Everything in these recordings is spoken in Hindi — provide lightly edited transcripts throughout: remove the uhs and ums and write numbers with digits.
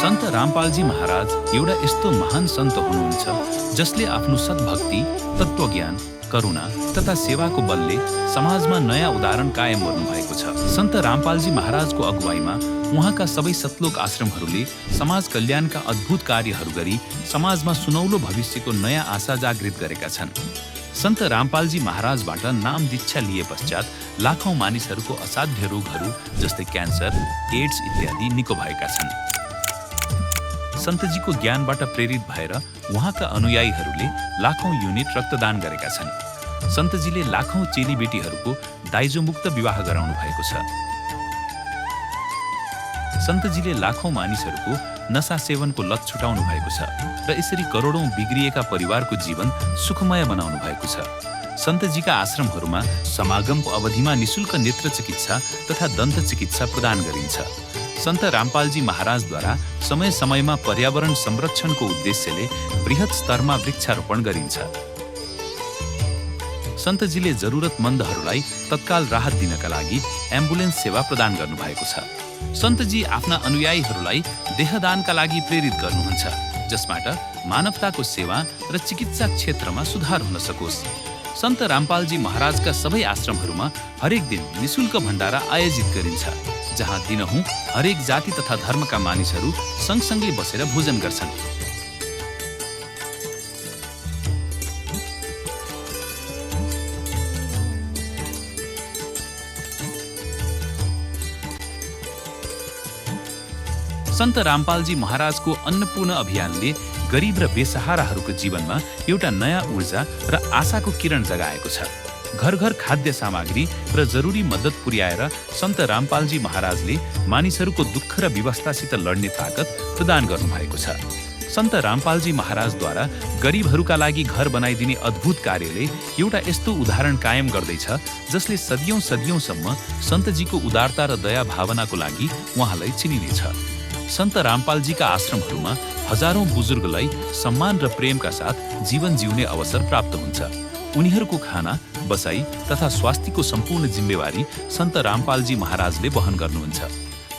सन्त रामपालजी महाराज एउटा यस्तो महान सन्त हुनुहुन्छ जसले आफ्नो सद्भक्ति, तत्त्वज्ञान, करुणा तथा सेवाको बलले समाजमा नयाँ उदाहरण कायम गर्नुभएको छ। सन्त रामपालजी महाराजको अगुवाईमा उहाँका सबै सतलोक आश्रमहरूले समाज कल्याणका अद्भुत कार्यहरू गरी समाजमा सुनौलो भविष्यको नयाँ आशा जागृत गरेका छन्। सन्त रामपालजी महाराजबाट नाम दीक्षा लिए पश्चात लाखौं मानिसहरूको असाध्य रोगहरू जस्तै क्यान्सर, एड्स इत्यादि निको भएका छन्। सन्तजीको ज्ञानबाट प्रेरित भएर उहाँका अनुयायीहरूले लाखौं युनिट रक्तदान गरेका छन्। सन्तजीले लाखौं चेलीबेटीहरूको दाइजोमुक्त विवाह गराउनु भएको छ। सन्तजीले लाखौं मानिसहरूको नशा सेवनको लत छुटाउनु भएको छ र यसरी करोडौं बिग्रिएका परिवारको जीवन सुखमय बनाउनु भएको छ। सन्तजीका आश्रमहरूमा समागमको अवधिमा निशुल्क नेत्र चिकित्सा तथा दन्त चिकित्सा प्रदान गरिन्छ। सन्त रामपालजी महाराजद्वारा समय समयमा पर्यावरण संरक्षणको उद्देश्यले बृहत स्तरमा वृक्षारोपण गरिन्छ। सन्तजीले जरुरतमन्दहरूलाई तत्काल राहत दिनका लागि एम्बुलेन्स सेवा प्रदान गर्नुभएको छ। सन्तजी आफ्ना अनुयायीहरूलाई देहदानका लागि प्रेरित गर्नुहुन्छ, जसबाट मानवताको सेवा र चिकित्सा क्षेत्रमा सुधार हुन सकोस्। सन्त रामपालजी महाराजका सबै आश्रमहरूमा हरेक दिन निशुल्क भण्डारा आयोजित गरिन्छ, जहाँ दिनहुँ हरेक जाति तथा धर्मका मानिसहरू सँगसँगै बसेर भोजन गर्छन्। सन्त रामपालजी महाराजको अन्नपूर्ण अभियानले गरिब र बेसहाराहरूको जीवनमा एउटा नयाँ ऊर्जा र आशाको किरण जगाएको छ। घर घर खाद्य सामग्री र जरुरी मद्दत पुर्याएर सन्त रामपालजी महाराजले मानिसहरूको दुःख र विवशतासित लड्ने ताकत प्रदान गर्नुभएको छ। सन्त रामपालजी महाराजद्वारा गरिबहरूका लागि घर बनाइदिने अद्भुत कार्यले एउटा यस्तो उदाहरण कायम गर्दैछ जसले सदियौंसम्म सन्तजीको उदारता र दया भावनाको लागि उहाँलाई चिनिनेछ। सन्त रामपालजीका आश्रमहरूमा हजारौं बुजुर्गलाई सम्मान र प्रेमका साथ जीवन जिउने अवसर प्राप्त हुन्छ। उनीहरूको खाना, बसाई तथा स्वास्थ्यको सम्पूर्ण जिम्मेवारी सन्त रामपालजी महाराजले वहन गर्नुहुन्छ।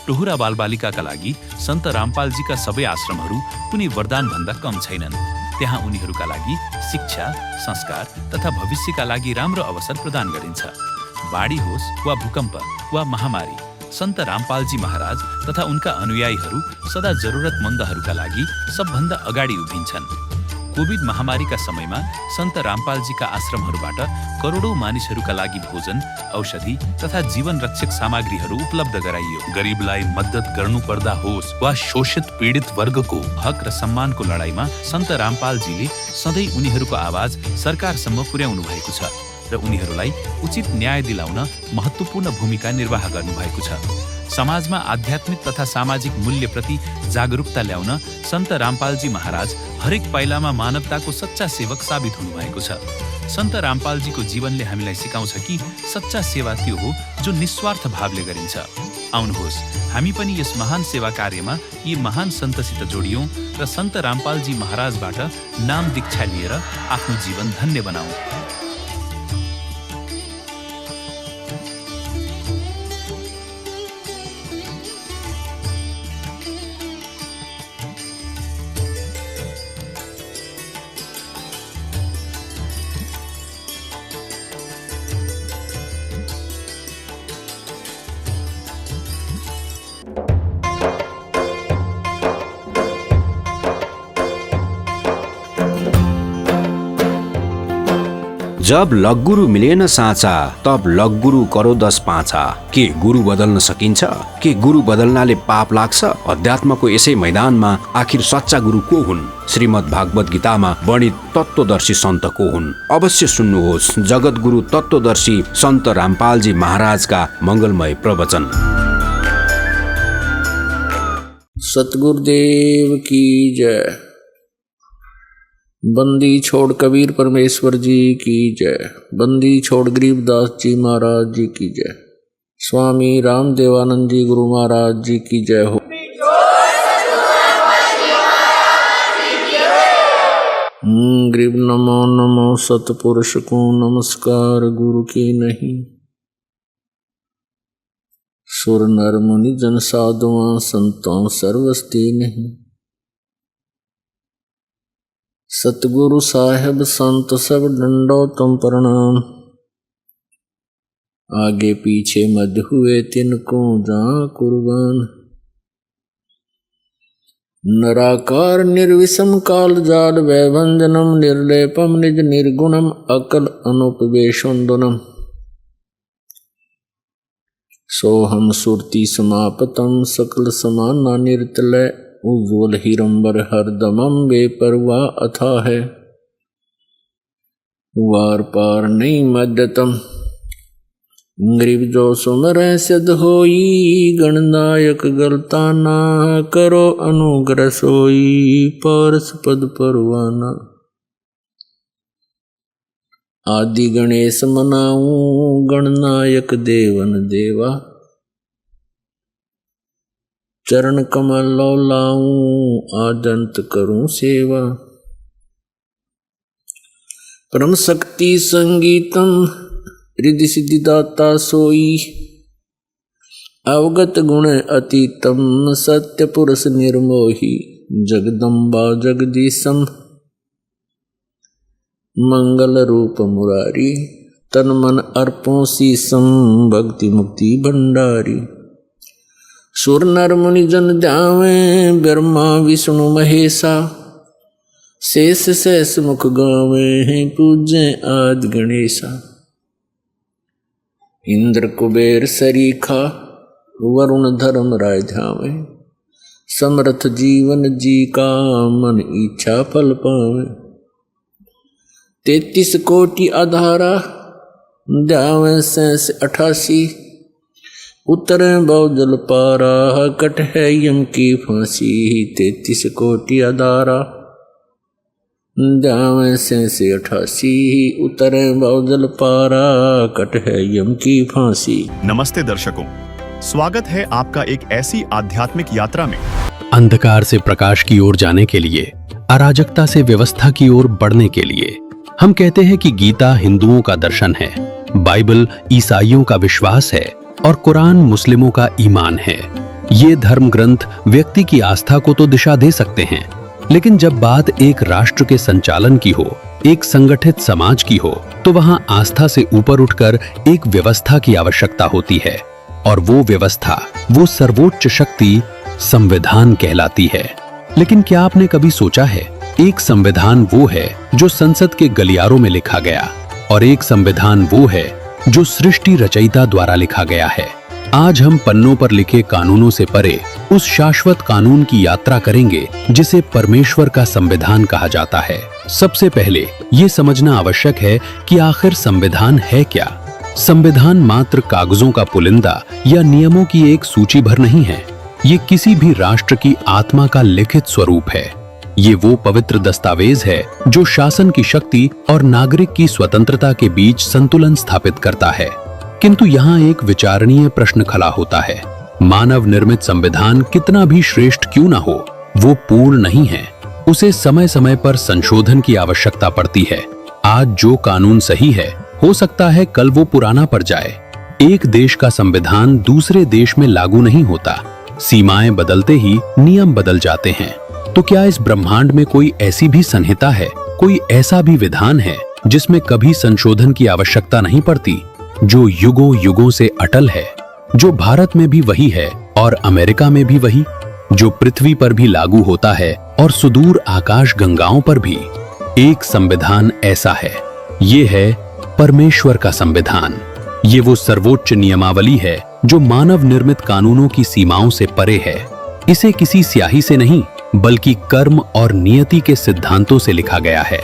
टोहुरा बालबालिकाका लागि सन्त रामपालजीका सबै आश्रमहरू कुनै वरदान भन्दा कम छैनन्। त्यहाँ उनीहरूका लागि शिक्षा, संस्कार तथा भविष्यका लागि राम्रो अवसर प्रदान गरिन्छ। बाढी होस् वा भूकम्प वा महामारी, सन्त रामपालजी महाराज तथा उनका अनुयायीहरू सदा जरुरतमन्दहरूका लागि सबभन्दा अगाडि उभिन्छन्। कोभिड महामारीका समयमा सन्त रामपालजीका आश्रमहरूबाट करोडौं मानिसहरूका लागि भोजन, औषधि तथा जीवन रक्षक सामग्रीहरू उपलब्ध गराइयो। गरिबलाई मद्दत गर्नुपर्दा होस् वा शोषित पीडित वर्गको हक र सम्मानको लडाईँमा सन्त रामपालजीले सधैँ उनीहरूको आवाज सरकारसम्म पुर्याउनु भएको छ र उनीहरूलाई उचित न्याय दिलाउन महत्त्वपूर्ण भूमिका निर्वाह गर्नुभएको छ। समाजमा आध्यात्मिक तथा सामाजिक मूल्यप्रति जागरुकता ल्याउन सन्त रामपालजी महाराज हरेक पाइलामा मानवताको सच्चा सेवक साबित हुनुभएको छ। सन्त रामपालजीको जीवनले हामीलाई सिकाउँछ कि सच्चा सेवा त्यो हो जो निस्वार्थ भावले गरिन्छ। आउनुहोस् हामी पनि यस महान सेवा कार्यमा यी महान सन्तसित जोडियौं र सन्त रामपालजी महाराजबाट नाम दीक्षा लिएर आफ्नो जीवन धन्य बनाऊ। जब लग्गुरु मिलेन साँचा तब लग्गुरु करो 10 पाँचा। के गुरु बदल्न सकिन्छ? के गुरु बदल्नाले पाप लाग्छ? अध्यात्मको यसै मैदानमा आखिर सच्चा गुरु को हुन्? श्रीमद् भागवत गीतामा वर्णित तत्त्वदर्शी सन्त को हुन्? अवश्य सुन्नुहोस् जगत गुरु तत्त्वदर्शी सन्त रामपालजी महाराजका मंगलमय प्रवचन। सतगुरुदेव की जय। बंदी छोड़ कबीर परमेश्वर जी की जय। बंदी छोड़ गरीबदास जी महाराज जी की जय। स्वामी रामदेवानंद जी गुरु महाराज जी की जय हो। गरीब नमो नमो सतपुरुष को नमस्कार गुरु की नहीं। सुर नर मुनि जन साधुआं संतों सर्वस्ती नहीं। सतगुरु साहेब संत सब डंडो तुम प्रणाम। आगे पीछे मध्य हुए तिनको जा कुर्बान। नराकार निर्विषम काल जाल वैभंजनम निर्लेपम निज निर्गुणम अकल अनुपवेशोन्दनम। सोहम सुरति समापतम सकल समाना निर्तलय उज्ज्वल हिरंबर हरदमम बेपरवाह अथा है। वार पार नहीं मध्यतम गरीब जो सुमर सिद्ध होई। गणनायक गलता ना करो अनुग्रह सोई। पारस पद परवाना आदि गणेश मनाऊं। गणनायक देवन देवा चरण कमल लो लाऊं। आदंत करूं सेवा। परम शक्ति संगीतम रिद्धि सिद्धि दाता सोई। अवगत गुण अतीतम सत्य पुरुष निर्मोही। जगदम्बा जगदीशम मंगल रूप मुरारी। तन मन अर्पों शीसम भक्ति मुक्ति भंडारी। सुर नर मुनि जन ध्यावे ब्रह्मा विष्णु महेशा। शेष शेष मुख गावे पूजे आदि गणेशा। इंद्र कुबेर सरीखा वरुण धर्म राय ध्यावे। समर्थ जीवन जी का मन इच्छा फल पावे। 33 कोटि आधारा ध्यावे 88। उतरे बहुजल पारा कट है यम की फांसी। 33 कोटि अदारा ध्यावे 88। उतरे बहुजल पारा कट है यम की फांसी। नमस्ते दर्शकों, स्वागत है आपका एक ऐसी आध्यात्मिक यात्रा में अंधकार से प्रकाश की ओर जाने के लिए, अराजकता से व्यवस्था की ओर बढ़ने के लिए। हम कहते हैं कि गीता हिंदुओं का दर्शन है, बाइबल ईसाइयों का विश्वास है और कुरान मुस्लिमों का ईमान है। ये धर्म ग्रंथ व्यक्ति की आस्था को तो दिशा दे सकते हैं, लेकिन जब बात एक राष्ट्र के संचालन की हो, एक संगठित समाज की हो, तो वहां आस्था से ऊपर उठकर एक व्यवस्था की आवश्यकता होती है। और वो व्यवस्था, वो सर्वोच्च शक्ति संविधान कहलाती है। लेकिन क्या आपने कभी सोचा है, एक संविधान वो है जो संसद के गलियारों में लिखा गया, और एक संविधान वो है जो सृष्टि रचयिता द्वारा लिखा गया है। आज हम पन्नों पर लिखे कानूनों से परे उस शाश्वत कानून की यात्रा करेंगे जिसे परमेश्वर का संविधान कहा जाता है। सबसे पहले ये समझना आवश्यक है कि आखिर संविधान है क्या। संविधान मात्र कागजों का पुलिंदा या नियमों की एक सूची भर नहीं है। ये किसी भी राष्ट्र की आत्मा का लिखित स्वरूप है। ये वो पवित्र दस्तावेज है जो शासन की शक्ति और नागरिक की स्वतंत्रता के बीच संतुलन स्थापित करता है। किंतु यहाँ एक विचारणीय प्रश्न खड़ा होता है। मानव निर्मित संविधान कितना भी श्रेष्ठ क्यों ना हो, वो पूर्ण नहीं है। उसे समय समय पर संशोधन की आवश्यकता पड़ती है। आज जो कानून सही है, हो सकता है कल वो पुराना पड़ जाए। एक देश का संविधान दूसरे देश में लागू नहीं होता। सीमाएं बदलते ही नियम बदल जाते हैं। तो क्या इस ब्रह्मांड में कोई ऐसी भी संहिता है, कोई ऐसा भी विधान है जिसमें कभी संशोधन की आवश्यकता नहीं पड़ती, जो युगों युगों से अटल है, जो भारत में भी वही है और अमेरिका में भी वही, जो पृथ्वी पर भी लागू होता है और सुदूर आकाश गंगाओं पर भी? एक संविधान ऐसा है, ये है परमेश्वर का संविधान। ये वो सर्वोच्च नियमावली है जो मानव निर्मित कानूनों की सीमाओं से परे है। इसे किसी स्याही से नहीं, बल्कि कर्म और नियति के सिद्धांतों से लिखा गया है।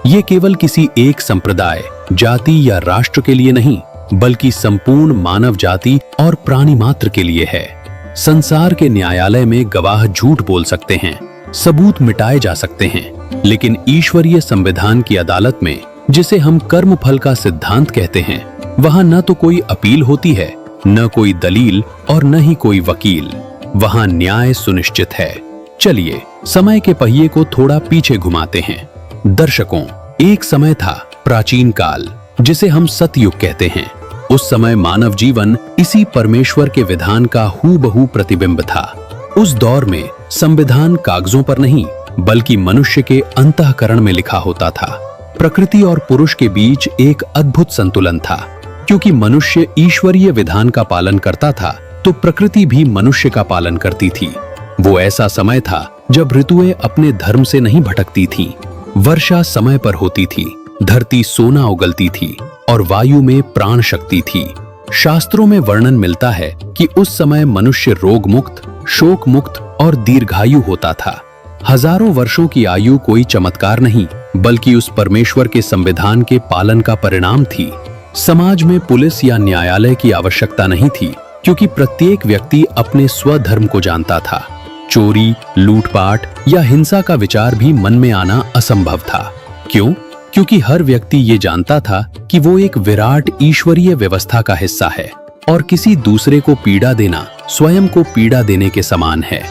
ये केवल किसी एक संप्रदाय, जाति या राष्ट्र के लिए नहीं, बल्कि संपूर्ण मानव जाति और प्राणी मात्र के लिए है। संसार के न्यायालय में गवाह झूठ बोल सकते हैं, सबूत मिटाए जा सकते हैं, लेकिन ईश्वरीय संविधान की अदालत में, जिसे हम कर्म फल का सिद्धांत कहते हैं, वहां न तो कोई अपील होती है, न कोई दलील और न ही कोई वकील। वहां न्याय सुनिश्चित है। चलिए समय के पहिए को थोड़ा पीछे घुमाते हैं। दर्शकों, एक समय था प्राचीन काल, जिसे हम सतयुग कहते हैं। उस समय मानव जीवन इसी परमेश्वर के विधान का हूबहू प्रतिबिंब था। उस दौर में संविधान कागजों पर नहीं बल्कि मनुष्य के अंतःकरण में लिखा होता था। प्रकृति और पुरुष के बीच एक अद्भुत संतुलन था। क्योंकि मनुष्य ईश्वरीय विधान का पालन करता था तो प्रकृति भी मनुष्य का पालन करती थी। वो ऐसा समय था जब ऋतुएं अपने धर्म से नहीं भटकती थीं, वर्षा समय पर होती थी, धरती सोना उगलती थी और वायु में प्राण शक्ति थी। शास्त्रों में वर्णन मिलता है कि उस समय मनुष्य रोग मुक्त, शोक मुक्त और दीर्घायु होता था। हजारों वर्षों की आयु कोई चमत्कार नहीं बल्कि उस परमेश्वर के संविधान के पालन का परिणाम थी। समाज में पुलिस या न्यायालय की आवश्यकता नहीं थी क्योंकि प्रत्येक व्यक्ति अपने स्वधर्म को जानता था। चोरी, लूटपाट या हिंसा का विचार भी मन में आना असंभव था। क्यों? क्योंकि हर व्यक्ति ये जानता था कि वो एक विराट ईश्वरीय व्यवस्था का हिस्सा है और किसी दूसरे को पीड़ा देना स्वयं को पीड़ा देने के समान है।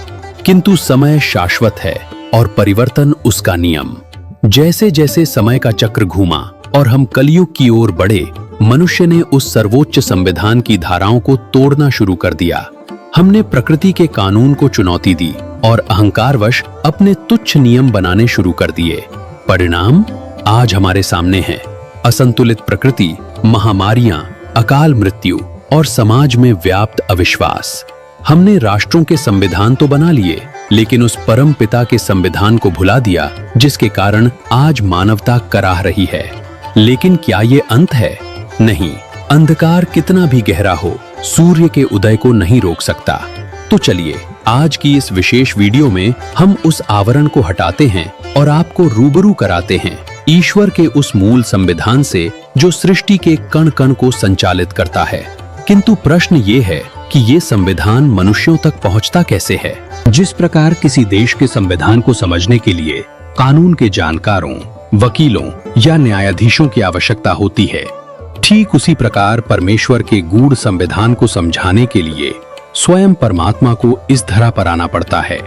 किंतु समय शाश्वत है और परिवर्तन उसका नियम। जैसे जैसे समय का चक्र घूमा और हम कलयुग की ओर बढ़े, मनुष्य ने उस सर्वोच्च संविधान की धाराओं को तोड़ना शुरू कर दिया। हमने प्रकृति के कानून को चुनौती दी और अहंकारवश अपने तुच्छ नियम बनाने शुरू कर दिए। परिणाम आज हमारे सामने है। असंतुलित प्रकृति, महामारियां, अकाल मृत्यु और समाज में व्याप्त अविश्वास। हमने राष्ट्रों के संविधान तो बना लिए लेकिन उस परम पिता के संविधान को भुला दिया जिसके कारण आज मानवता कराह रही है। लेकिन क्या ये अंत है? नहीं। अंधकार कितना भी गहरा हो, सूर्य के उदय को नहीं रोक सकता। तो चलिए आज की इस विशेष वीडियो में हम उस आवरण को हटाते हैं और आपको रूबरू कराते हैं ईश्वर के उस मूल संविधान से जो सृष्टि के कण कण को संचालित करता है। किंतु प्रश्न ये है कि ये संविधान मनुष्यों तक पहुंचता कैसे है? जिस प्रकार किसी देश के संविधान को समझने के लिए कानून के जानकारों, वकीलों या न्यायाधीशों की आवश्यकता होती है, ठीक उसी प्रकार परमेश्वर के गूढ़ संविधान को समझाने के लिए स्वयं परमात्मा को इस धरा पर आना पड़ता है।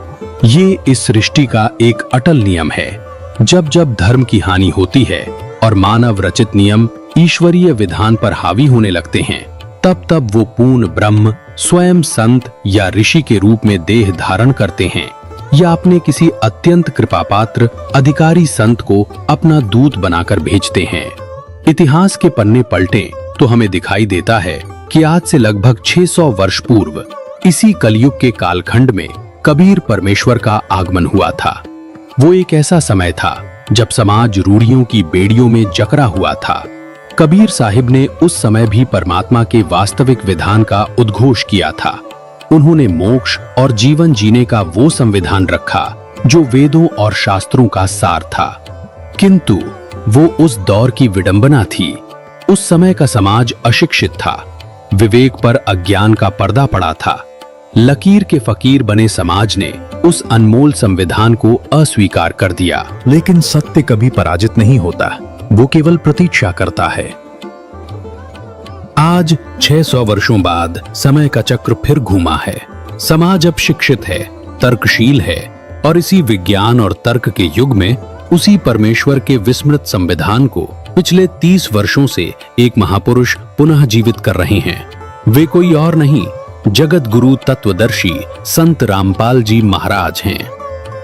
ये इस सृष्टि का एक अटल नियम है। जब जब धर्म की हानि होती है और मानव रचित नियम ईश्वरीय विधान पर हावी होने लगते हैं, तब तब वो पूर्ण ब्रह्म स्वयं संत या ऋषि के रूप में देह धारण करते हैं या अपने किसी अत्यंत कृपापात्र अधिकारी संत को अपना दूत बनाकर भेजते हैं। इतिहास के पन्ने पलटें तो हमें दिखाई देता है कि आज से लगभग 600 वर्ष पूर्व इसी कलयुग के कालखंड में कबीर परमेश्वर का आगमन हुआ था। वो एक ऐसा समय था जब समाज रूढ़ियों की बेड़ियों में जकड़ा हुआ था। कबीर साहिब ने उस समय भी परमात्मा के वास्तविक विधान का उद्घोष किया था। उन्होंने मोक्ष और जीवन जीने का वो संविधान रखा जो वेदों और शास्त्रों का सार था। किंतु वो उस दौर की विडंबना थी। उस समय का समाज अशिक्षित था, विवेक पर अज्ञान का पर्दा पड़ा था। लकीर के फकीर बने समाज ने उस अनमोल संविधान को अस्वीकार कर दिया। लेकिन सत्य कभी पराजित नहीं होता, वो केवल प्रतीक्षा करता है। आज 600 वर्षों बाद समय का चक्र फिर घूमा है। समाज अब शिक्षित है, तर्कशील है और इसी विज्ञान और तर्क के युग में उसी परमेश्वर के विस्मृत संविधान को पिछले 30 वर्षों से एक महापुरुष पुनः जीवित कर रहे हैं। वे कोई और नहीं, जगत गुरु तत्वदर्शी संत रामपाल जी महाराज हैं।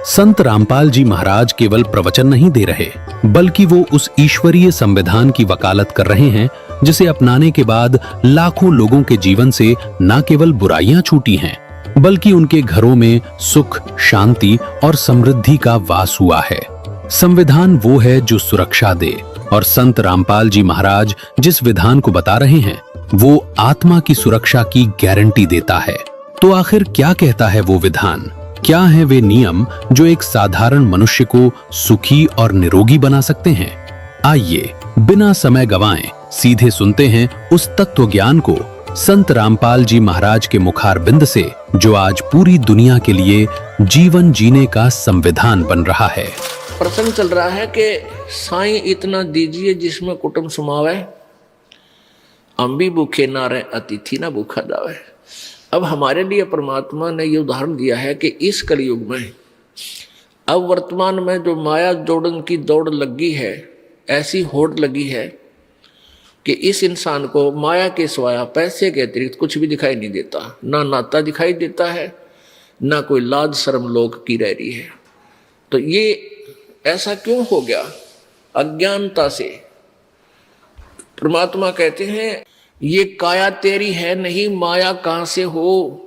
संत रामपाल जी महाराज केवल प्रवचन नहीं दे रहे बल्कि वो उस ईश्वरीय संविधान की वकालत कर रहे हैं जिसे अपनाने के बाद लाखों लोगों के जीवन से न केवल बुराइयां छूटी हैं बल्कि उनके घरों में सुख, शांति और समृद्धि का वास हुआ है। संविधान वो है जो सुरक्षा दे और संत रामपाल जी महाराज जिस विधान को बता रहे हैं वो आत्मा की सुरक्षा की गारंटी देता है। तो आखिर क्या कहता है वो विधान? क्या है वे नियम जो एक साधारण मनुष्य को सुखी और निरोगी बना सकते हैं? आइए बिना समय गवाएं सीधे सुनते हैं उस तत्व ज्ञान को संत रामपाल जी महाराज के मुखारबिंद से, जो आज पूरी दुनिया के लिए जीवन जीने का संविधान बन रहा है। प्रसंग चल रहा है कि साईं इतना दीजिए जिसमें कुटुंब समावे, हम भी भूखे ना रहे, अतिथि ना भूखा जावे। अब हमारे लिए परमात्मा ने ये उदाहरण दिया है कि इस कलयुग में अब वर्तमान में जो माया जोड़न की दौड़ लगी है, ऐसी होड़ लगी है कि इस इंसान को माया के सिवाय पैसे के अतिरिक्त कुछ भी दिखाई नहीं देता, ना नाता दिखाई देता है, ना कोई लाज शर्म लोग की रह रही है। तो ये ऐसा क्यों हो गया? अज्ञानता से। परमात्मा कहते हैं ये काया तेरी है नहीं, माया कहां से हो,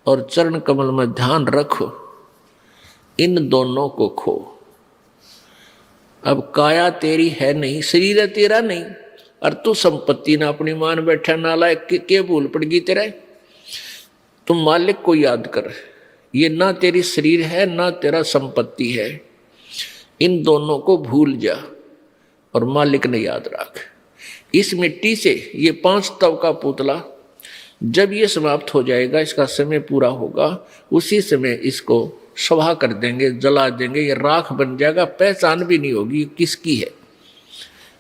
और चरण कमल में ध्यान रखो, इन दोनों को खो। अब काया तेरी है नहीं, शरीर है तेरा नहीं, और तू संपत्ति ना अपनी मान बैठा, नालायक के भूल पड़ गई तेरा। तुम मालिक को याद कर, ये ना तेरी शरीर है ना तेरा संपत्ति है, इन दोनों को भूल जा और मालिक ने याद रख। इस मिट्टी से ये 5 तव का पुतला जब ये समाप्त हो जाएगा, इसका समय पूरा होगा, उसी समय इसको सभा कर देंगे, जला देंगे, ये राख बन जाएगा, पहचान भी नहीं होगी किसकी है,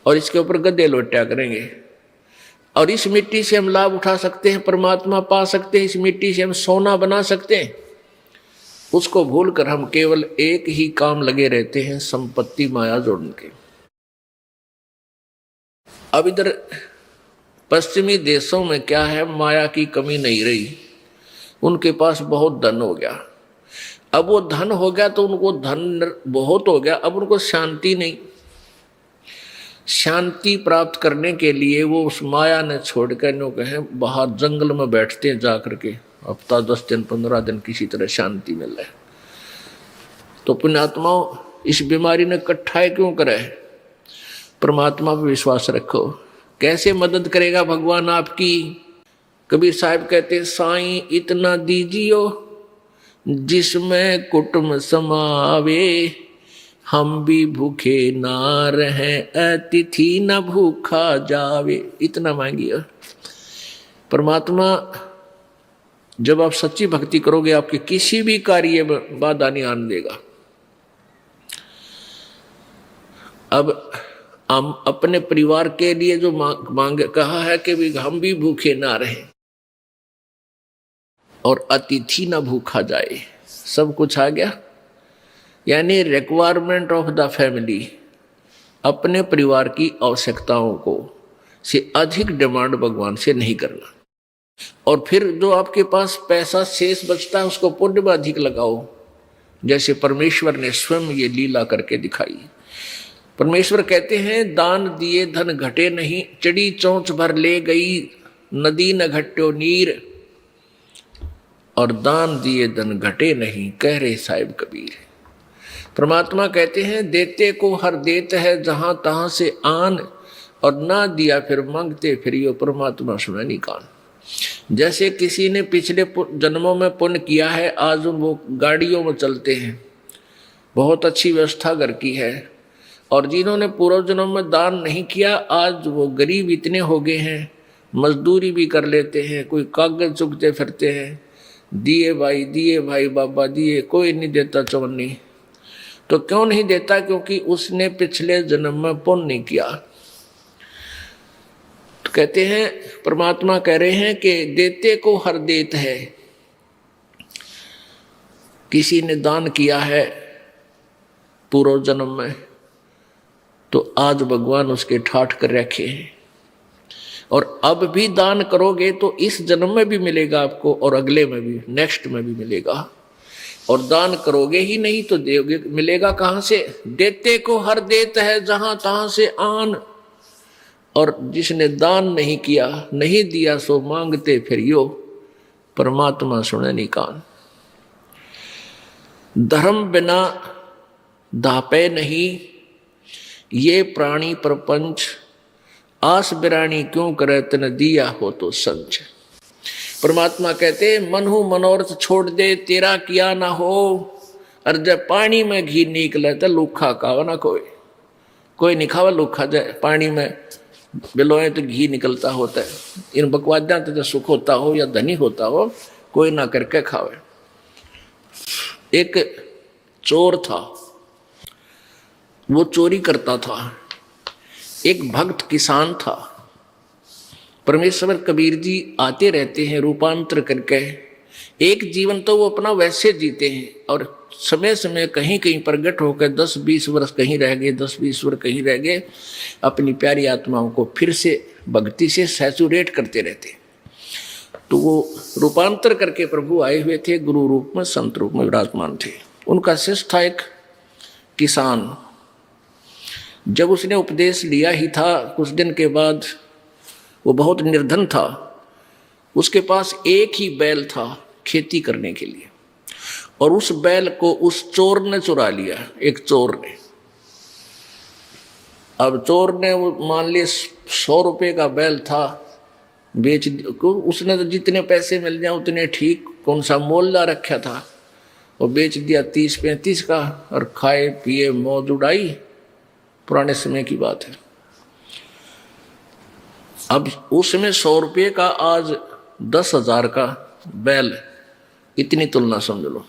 और इसके ऊपर गद्दे लोटा करेंगे। और इस मिट्टी से हम लाभ उठा सकते हैं, परमात्मा पा सकते हैं, इस मिट्टी से हम सोना बना सकते हैं। उसको भूलकर हम केवल एक ही काम लगे रहते हैं, संपत्ति माया जोड़ने के। अब इधर पश्चिमी देशों में क्या है, माया की कमी नहीं रही, उनके पास बहुत धन हो गया। अब वो धन हो गया तो उनको धन बहुत हो गया, अब उनको शांति नहीं। शांति प्राप्त करने के लिए वो उस माया ने छोड़कर नो कहे बाहर जंगल में बैठते हैं जाकर के, हफ्ता 10 दिन 15 दिन किसी तरह शांति मिल रहा है। तो पुण्यात्माओं, इस बीमारी ने कट्ठाई क्यों करे? परमात्मा पर विश्वास रखो, कैसे मदद करेगा भगवान आपकी। कबीर साहब कहते साईं इतना दीजियो जिसमें कुटुंब समावे, हम भी भूखे ना रहें अतिथि न भूखा जावे। इतना मांगिए। परमात्मा जब आप सच्ची भक्ति करोगे, आपके किसी भी कार्य में बाधा नहीं आने देगा। अब हम अपने परिवार के लिए जो मांग कहा है कि भी हम भी भूखे ना रहें और अतिथि ना भूखा जाए, सब कुछ आ गया। यानी रिक्वायरमेंट ऑफ द फैमिली, अपने परिवार की आवश्यकताओं को से अधिक डिमांड भगवान से नहीं करना। और फिर जो आपके पास पैसा शेष बचता है उसको पुण्य में अधिक लगाओ, जैसे परमेश्वर ने स्वयं ये लीला करके दिखाई। परमेश्वर कहते हैं दान दिए धन घटे नहीं, चढ़ी चोंच भर ले गई नदी न घट्यो नीर, और दान दिए धन घटे नहीं, कह रहे साहिब कबीर। परमात्मा कहते हैं देते को हर देत है जहां तहां से आन, और ना दिया फिर मांगते फिरियो, परमात्मा सुने नहीं कान। जैसे किसी ने पिछले जन्मों में पुण्य किया है, आज वो गाड़ियों में चलते हैं, बहुत अच्छी व्यवस्था घर की है, और जिन्होंने पूर्व जन्म में दान नहीं किया, आज वो गरीब इतने हो गए हैं, मजदूरी भी कर लेते हैं, कोई कागज चुगते फिरते हैं, दिए भाई बाबा दिए, कोई नहीं देता चवन्नी। तो क्यों नहीं देता? क्योंकि उसने पिछले जन्म में पुण्य नहीं किया। तो कहते हैं, परमात्मा कह रहे हैं कि देते को हर देत है। किसी ने दान किया है पूर्व जन्म में, तो आज भगवान उसके ठाठ कर रखे हैं, और अब भी दान करोगे तो इस जन्म में भी मिलेगा आपको, और अगले में भी, नेक्स्ट में भी मिलेगा। और दान करोगे ही नहीं तो दोगे, मिलेगा कहां से? देते को हर देत है जहां तहां से आन, और जिसने दान नहीं किया, नहीं दिया, सो मांगते फिरियो, परमात्मा सुने नहीं कान। धर्म बिना दापे नहीं, ये प्राणी प्रपंच, आस बिरानी क्यों करे तन दिया हो तो संच। परमात्मा कहते मनहु मनोरथ छोड़ दे तेरा किया ना हो, और जब पानी में घी निकले तो लूखा खावा ना कोई नहीं खावा लूखा जाए। पानी में बिलोए तो घी निकलता होता है, इन बकवादा तो जो सुख होता हो या धनी होता हो, कोई ना करके खावे। एक चोर था, वो चोरी करता था। एक भक्त किसान था। परमेश्वर कबीर जी आते रहते हैं रूपांतर करके, एक जीवन तो वो अपना वैसे जीते हैं और समय समय कहीं कहीं प्रगट होकर 10-20 वर्ष कहीं रह गए, 10-20 वर्ष कहीं रह गए, अपनी प्यारी आत्माओं को फिर से भक्ति से सैचुरेट करते रहते। तो वो रूपांतर करके प्रभु आए हुए थे, गुरु रूप में, संत रूप में विराजमान थे। उनका शिष्य था एक किसान। जब उसने उपदेश लिया ही था, कुछ दिन के बाद वो बहुत निर्धन था। उसके पास एक ही बैल था खेती करने के लिए, और उस बैल को उस चोर ने चुरा लिया, एक चोर ने। अब चोर ने वो मान लिया 100 रुपये का बैल था, बेच को उसने तो जितने पैसे मिल जाए उतने ठीक, कौन सा मोल ला रखा था, और बेच दिया 30-35 का, और खाए पिए मौज उड़ाई। पुराने समय की बात है। अब उसमें 100 रुपये का आज 10,000 का बैल, इतनी तुलना समझ लो।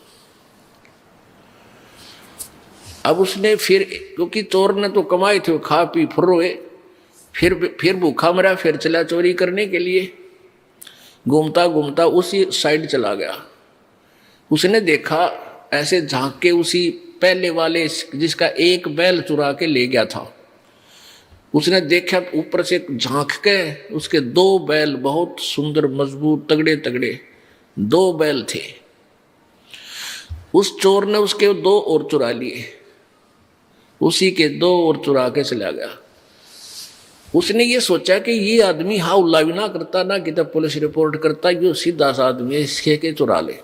अब उसने फिर, क्योंकि चोर ने तो कमाए थे, खा पी फुर्रोए, फिर भूखा मरा, फिर चला चोरी करने के लिए। घूमता घूमता उसी साइड चला गया। उसने देखा ऐसे झांक के, उसी पहले वाले जिसका एक बैल चुरा के ले गया था, उसने देखा ऊपर से झांक के उसके 2 बैल, बहुत सुंदर मजबूत तगड़े तगड़े 2 बैल थे। उस चोर ने उसके 2 और चुरा लिए, उसी के 2 और चुरा के चला गया। उसने ये सोचा कि ये आदमी हाउला भी ना करता, ना कि तब पुलिस रिपोर्ट करता, ये सीधा सा आदमी है, इसके के चुरा ले।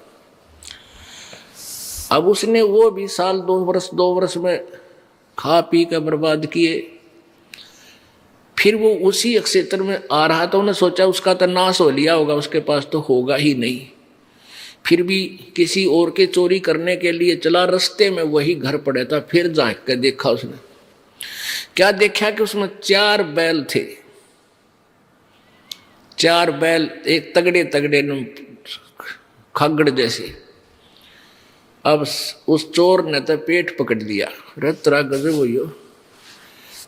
अब उसने वो भी साल 2 वर्ष में खा पी कर बर्बाद किए। फिर वो उसी क्षेत्र में आ रहा था, उन्हें सोचा उसका तो नाश हो लिया होगा, उसके पास तो होगा ही नहीं। फिर भी किसी और के चोरी करने के लिए चला, रास्ते में वही घर पड़े था। फिर झांक कर देखा उसने, क्या देखा कि उसमें 4 बैल थे। 4 बैल, एक तगड़े तगड़े खगड़ जैसे। अब उस चोर ने तो पेट पकड़ दिया, तेरा गजब हो,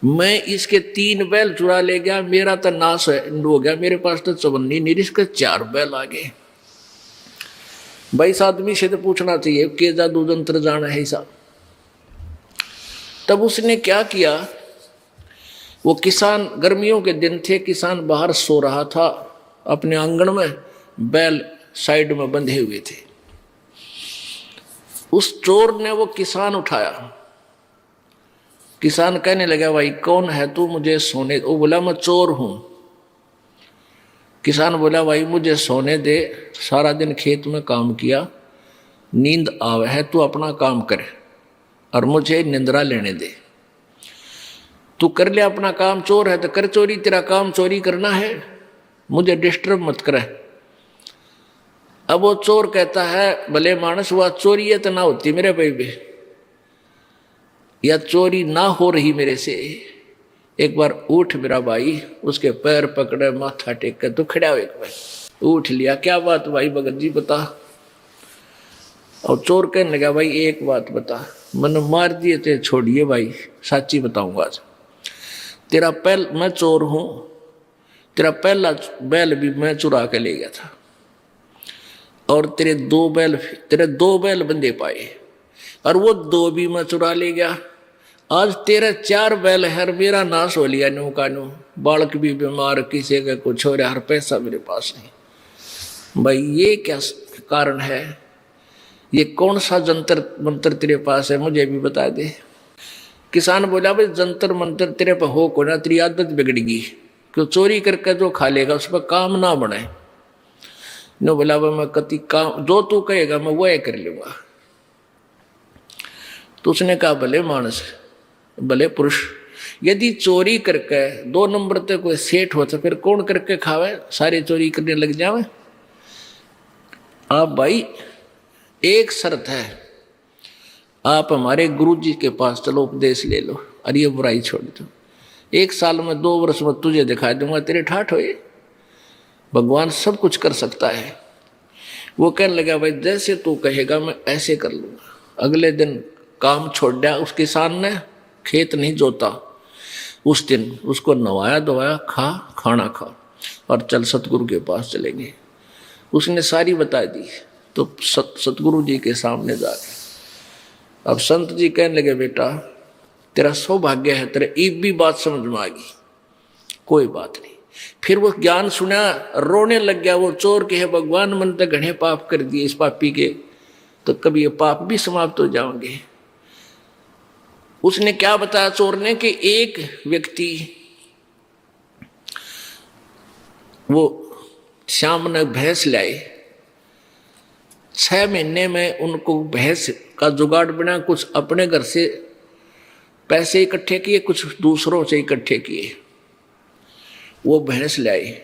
मैं इसके 3 बैल चुरा ले गया, मेरा तो नाश हो गया, मेरे पास तो चवन्नी नहीं, इसके 4 बैल आ गए। भाई इस आदमी से तो पूछना चाहिए के जादू जंत्र जाना है ऐसा। तब उसने क्या किया, वो किसान, गर्मियों के दिन थे, किसान बाहर सो रहा था अपने आंगन में, बैल साइड में बंधे हुए थे। उस चोर ने वो किसान उठाया। किसान कहने लगा, भाई कौन है तू, मुझे सोने। वो बोला, मैं चोर हूं। किसान बोला, भाई मुझे सोने दे, सारा दिन खेत में काम किया, नींद आवे है, तू अपना काम कर और मुझे निंद्रा लेने दे। तू कर ले अपना काम, चोर है तो कर चोरी, तेरा काम चोरी करना है, मुझे डिस्टर्ब मत करे। अब वो चोर कहता है, भले मानस हुआ चोरी है तो ना होती मेरे भाई भी, या चोरी ना हो रही मेरे से, एक बार उठ मेरा भाई। उसके पैर पकड़े, माथा टेक कर तो खड़ा हो, एक बार उठ लिया। क्या बात भाई भगत जी बता। और चोर कहने लगा, भाई एक बात बता, मैंने मार दिए थे, छोड़िए भाई, सच्ची बताऊंगा आज। तेरा पहल, मैं चोर हूं, तेरा पहला बैल भी मैं चुरा के ले गया था, और तेरे 2 बैल बंदे पाए, और वो 2 भी मैं चुरा ले गया। आज तेरे 4 बैल है, मेरा नाश हो लिया नो का नो। बालक भी बीमार, किसी का कुछ हो रहा, हर पैसा मेरे पास नहीं। भाई ये क्या कारण है, ये कौन सा जंतर मंत्र तेरे पास है, मुझे भी बता दे। किसान बोला, भाई जंतर मंत्र तेरे पर हो को ना, तेरी आदत बिगड़ेगी, क्यों चोरी करके जो खा लेगा उस पर काम ना बने। नो बोला, भाई मैं कति काम जो तू कहेगा मैं वो कर लूंगा। तो उसने कहा, भले मानस, भले पुरुष, यदि चोरी करके 2 नंबर तक कोई सेठ हो तो फिर कौन करके खावे, सारी चोरी करने लग जावे। आप भाई एक शर्त है, आप हमारे गुरु जी के पास चलो, उपदेश ले लो और ये बुराई छोड़ दो। 1 साल में 2 वर्ष में तुझे दिखा दूंगा, तेरे ठाठ होए। भगवान सब कुछ कर सकता है। वो कहने लगा, भाई जैसे तू कहेगा मैं ऐसे कर लूंगा। अगले दिन काम छोड़ दिया उस किसान ने, खेत नहीं जोता। उस दिन उसको नवाया धोवाया, खाना खा और चल सतगुरु के पास चलेंगे। उसने सारी बता दी, तो सतगुरु जी के सामने जाके अब संत जी कहने लगे, बेटा तेरा सौभाग्य है, तेरे एक भी बात समझ में आ गई, कोई बात नहीं। फिर वो ज्ञान सुना, रोने लग गया। वो चोर के है भगवान, मन तक घने पाप कर दिए इस पापी के, तो कभी ये पाप भी समाप्त हो जाओगे। उसने क्या बताया चोर ने कि एक व्यक्ति वो श्याम ने भैंस लाई, 6 महीने में उनको भैंस का जुगाड़ बना, कुछ अपने घर से पैसे इकट्ठे किए, कुछ दूसरों से इकट्ठे किए, वो भैंस लाई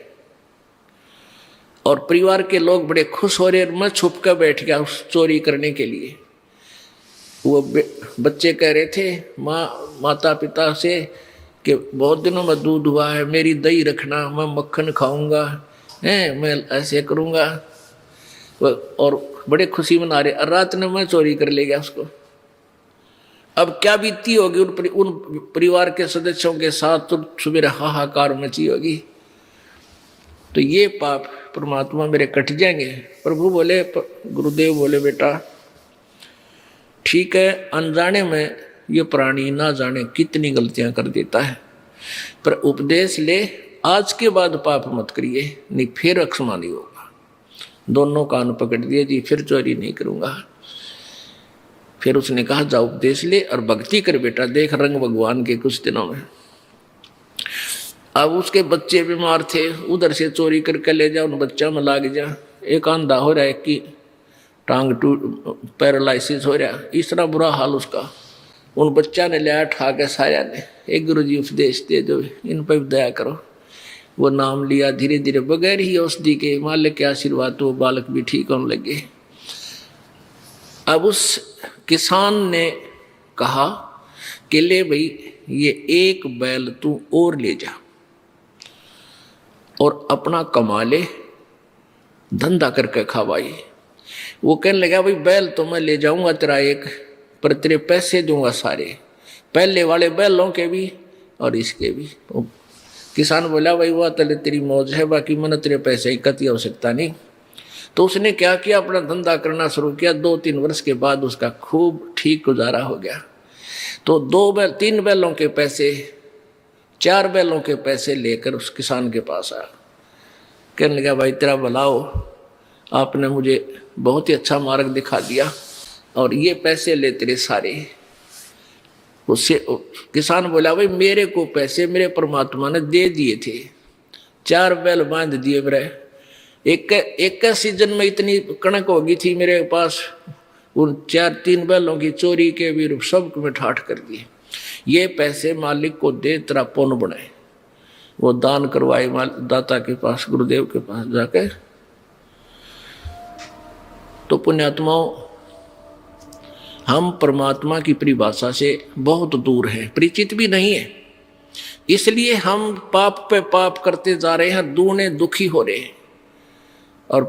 और परिवार के लोग बड़े खुश हो रहे। मैं छुप कर बैठ गया उस चोरी करने के लिए। वो बच्चे कह रहे थे माता पिता से कि बहुत दिनों में दूध हुआ है, मेरी दही रखना, मैं मक्खन खाऊंगा, मैं ऐसे करूंगा, और बड़े खुशी मना रहे। रात ने मैं चोरी कर ले गया उसको। अब क्या बीती होगी उन परिवार के सदस्यों के साथ, तो सुबह हाहाकार मची होगी। तो ये पाप परमात्मा मेरे कट जाएंगे। प्रभु बोले, गुरुदेव बोले, बेटा ठीक है, अनजाने में ये प्राणी ना जाने कितनी गलतियां कर देता है, पर उपदेश ले, आज के बाद पाप मत करिए, नहीं फिर अक्षमा नहीं होगा। दोनों कान पकड़ दिए जी, फिर चोरी नहीं करूंगा। फिर उसने कहा जा उपदेश ले और भक्ति कर बेटा, देख रंग भगवान के कुछ दिनों में। अब उसके बच्चे बीमार थे, उधर से चोरी करके ले जा, उन बच्चा में लाग जा। एक अंधा हो रहा है कि टांग पैरालिसिस हो रहा, इस तरह बुरा हाल उसका। उन बच्चा ने लिया ठा के साया ने, एक गुरु जी उपदेश दे दो, इन पर दया करो। वो नाम लिया, धीरे धीरे बगैर ही औषधि के मालिक के आशीर्वाद तो बालक भी ठीक होने लगे। अब उस किसान ने कहा कि ले भाई, ये एक बैल तू और ले जा और अपना कमा ले, धंधा करके खा भाई। वो कहने लगा, भाई बैल तो मैं ले जाऊंगा तेरा एक, पर तेरे पैसे दूंगा सारे, पहले वाले बैलों के भी और इसके भी। किसान बोला, भाई वह तले तेरी मौज है, बाकी मैंने तेरे पैसे की कती आवश्यकता नहीं। तो उसने क्या किया, अपना धंधा करना शुरू किया। 2-3 वर्ष के बाद उसका खूब ठीक गुजारा हो गया। तो 3 बैलों के पैसे, 4 बैलों के पैसे लेकर उस किसान के पास आया। कहने लगा, भाई तेरा भला हो, आपने मुझे बहुत ही अच्छा मार्ग दिखा दिया और ये पैसे ले तेरे सारे। उससे किसान बोला, भाई मेरे को पैसे मेरे परमात्मा ने दे दिए थे, 4 बैल बांध दिए मेरे। एक सीजन में इतनी कणक होगी थी मेरे पास, उन 3 बैलों की चोरी के भी सब में ठाठ कर दिए। ये पैसे मालिक को दे, तेरा पुण्य बनाए। वो दान करवाए दाता के पास, गुरुदेव के पास जाकर। तो पुण्यात्माओं, हम परमात्मा की परिभाषा से बहुत दूर हैं, परिचित भी नहीं है। इसलिए हम पाप पे पाप करते जा रहे हैं, दूने दुखी हो रहे हैं। और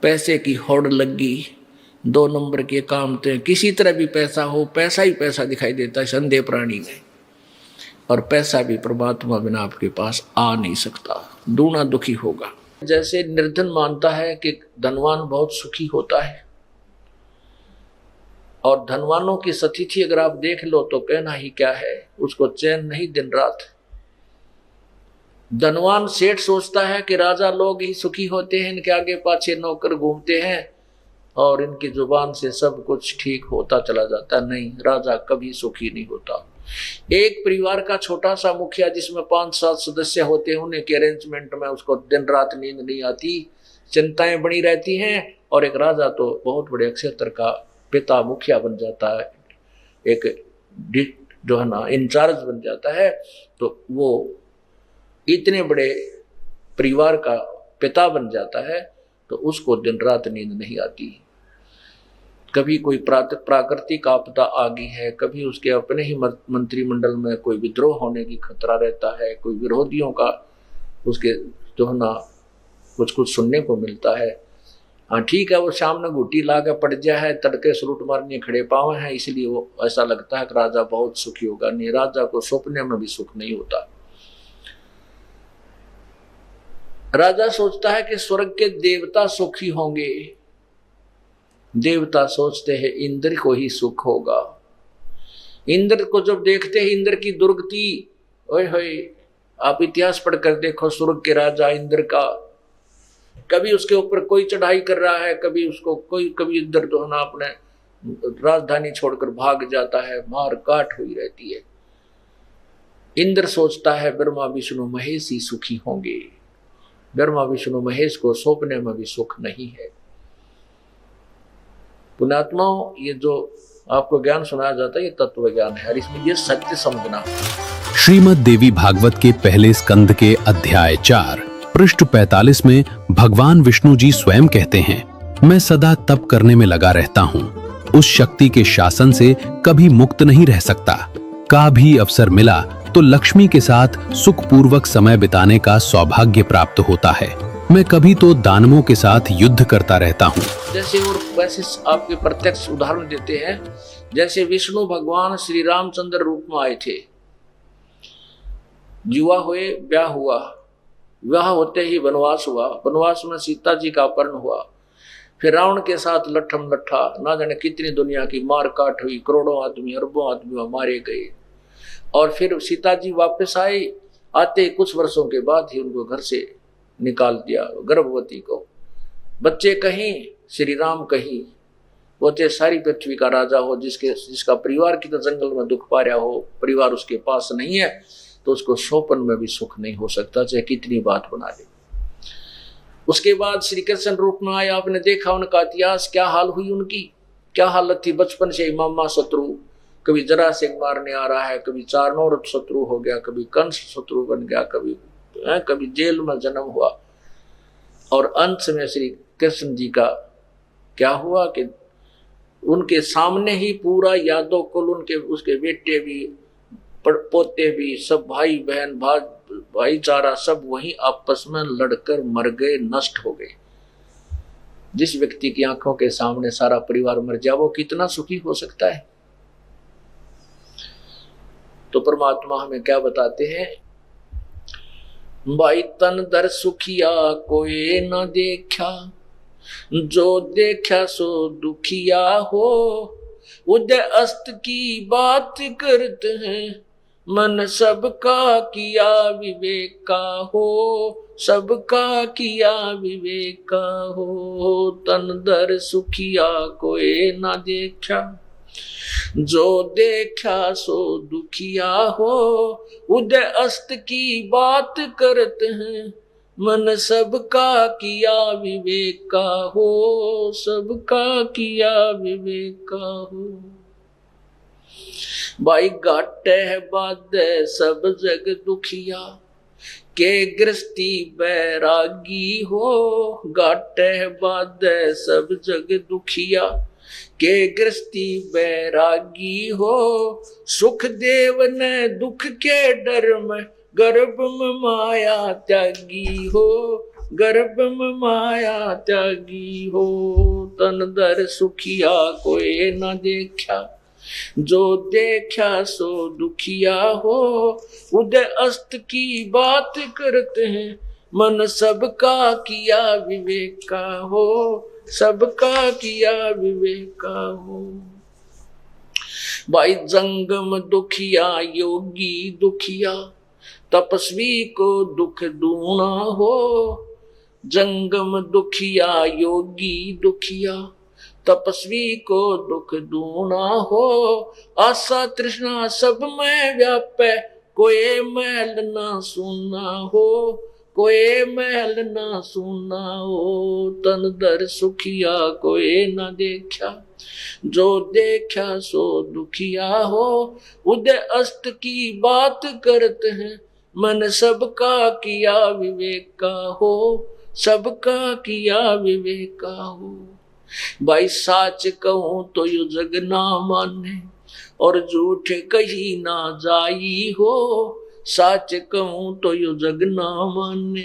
पैसे की होड़ लग गई, 2 नंबर के काम थे, किसी तरह भी पैसा हो, पैसा ही पैसा दिखाई देता है संदेह प्राणी में। और पैसा भी परमात्मा बिना आपके पास आ नहीं सकता, दूना दुखी होगा। जैसे निर्धन मानता है कि धनवान बहुत सुखी होता है, और धनवानों की स्थिति अगर आप देख लो तो कहना ही क्या है, उसको चैन नहीं दिन रात। धनवान सेठ सोचता है कि राजा लोग ही सुखी होते हैं, इनके आगे पाछे नौकर घूमते हैं और इनकी जुबान से सब कुछ ठीक होता चला जाता। नहीं, राजा कभी सुखी नहीं होता। एक परिवार का छोटा सा मुखिया जिसमें 5-7 सदस्य होते हैं, उन्हें के अरेंजमेंट में उसको दिन रात नींद नहीं आती, चिंताएं बनी रहती हैं। और एक राजा तो बहुत बड़े क्षेत्र का पिता मुखिया बन जाता है, एक जो है ना इंचार्ज बन जाता है, तो वो इतने बड़े परिवार का पिता बन जाता है, तो उसको दिन रात नींद नहीं आती। कभी कोई प्राकृतिक आपदा आ गई है, कभी उसके अपने ही मंत्रिमंडल में कोई विद्रोह होने की खतरा रहता है, कोई विरोधियों का उसके जो है ना कुछ सुनने को मिलता है। हाँ ठीक है, वो सामने घुटी ला के पड़ गया है, तड़के सलूट मारने खड़े पावे हैं, इसलिए वो ऐसा लगता है कि राजा बहुत सुखी होगा। नहीं, राजा को सपने में भी सुख नहीं होता। राजा सोचता है कि स्वर्ग के देवता सुखी होंगे, देवता सोचते हैं इंद्र को ही सुख होगा। इंद्र को जब देखते हैं इंद्र की दुर्गति, ओए होए, आप इतिहास पढ़कर देखो स्वर्ग के राजा इंद्र का, कभी उसके ऊपर कोई चढ़ाई कर रहा है, कभी उसको कोई, कभी इंद्र जो है ना अपने राजधानी छोड़कर भाग जाता है, मार काट हुई रहती है। इंद्र सोचता है ब्रह्मा विष्णु महेश ही सुखी होंगे। ब्रह्मा विष्णु महेश को सौंपने में भी सुख नहीं है। पुण्यात्माओं, ये जो आपको ज्ञान सुनाया जाता है ये तत्व ज्ञान है और इसमें ये सत्य समझना। श्रीमद् देवी भागवत के पहले स्कंद के अध्याय 4 पृष्ठ 45 में भगवान विष्णु जी स्वयं कहते हैं, मैं सदा तप करने में लगा रहता हूँ, उस शक्ति के शासन से कभी मुक्त नहीं रह सकता। का भी अवसर मिला तो लक्ष्मी के साथ सुखपूर्वक समय बिताने का सौभाग्य प्राप्त होता है। मैं कभी तो दानवों के साथ युद्ध करता रहता हूँ। जैसे और वैसे आपके प्रत्यक्ष उदाहरण देते हैं, जैसे विष्णु भगवान श्री रामचंद्र रूप में आए थे, युवा हुए, ब्याह हुआ, विवाह होते ही वनवास हुआ, वनवास में सीता जी का अपहरण हुआ, फिर रावण के साथ लट्ठम लट्ठा, ना जाने कितनी दुनिया की मार काट हुई, करोड़ों आदमी अरबों आदमी मारे गए, और फिर सीता जी वापस आए, आते कुछ वर्षों के बाद ही उनको घर से निकाल दिया, गर्भवती को। बच्चे कहीं, श्री राम कहीं, वो चाहे सारी पृथ्वी का राजा हो, जिसका परिवार की तो जंगल में दुख पा रहा हो, परिवार उसके पास नहीं है, तो उसको सौंपन में भी सुख नहीं हो सकता, चाहे कितनी बात बना ले। उसके बाद श्री कृष्ण रूप में आया, आपने देखा उनका इतिहास, क्या हाल हुई उनकी, क्या हालत थी। बचपन से ही मामा शत्रु, कभी जरासंध मारने आ रहा है, कभी चारणोर शत्रु हो गया, कभी कंस शत्रु बन गया, कभी जेल में जन्म हुआ, और अंत में श्री कृष्ण जी का क्या हुआ कि उनके सामने ही पूरा यादव कुल, उनके उसके बेटे भी पोते भी, सब भाई बहन भाईचारा सब वहीं आपस में लड़कर मर गए, नष्ट हो गए। जिस व्यक्ति की आंखों के सामने सारा परिवार मर जाए वो कितना सुखी हो सकता है। तो परमात्मा हमें क्या बताते हैं, भाई तन दर सुखिया कोई न देखा, जो देखा सो दुखिया हो, उदय अस्त की बात करते हैं, मन सबका किया विवेक का हो, सबका किया विवेक का हो। तन दर सुखिया कोई ना देखा, जो देखा सो दुखिया हो, उदय अस्त की बात करते हैं, मन सबका किया विवेक का हो, सबका किया विवेक का हो। भाई घाटे है बाधे सब जग दुखिया, के गृहस्थी बैरागी हो, घाटे है बाधे सब जग दुखिया, के गृहस्थी बैरागी हो। सुख देव ने दुख के डर में, गर्भ में माया त्यागी हो, गर्भ में माया त्यागी हो। तन दर सुखिया कोई न देखा, जो देखा सो दुखिया हो, उदय अस्त की बात करते हैं, मन सबका किया विवेक का हो, सबका किया विवेक का हो। भाई जंगम दुखिया योगी दुखिया, तपस्वी को दुख दूना हो, जंगम दुखिया योगी दुखिया, तपस्वी को दुख दूना हो। आशा तृष्णा सब में व्यापे, कोई महल ना सुना हो, कोई महल ना सुना हो। तन दर सुखिया कोई ना देखा, जो देखा सो दुखिया हो, उदय अस्त की बात करते हैं, मन सबका किया विवेक का हो, सबका किया विवेक का हो। भाई साच कहूं तो यू जग ना माने, और झूठ कही ना जाई हो। साच कहूं तो यू जग ना माने,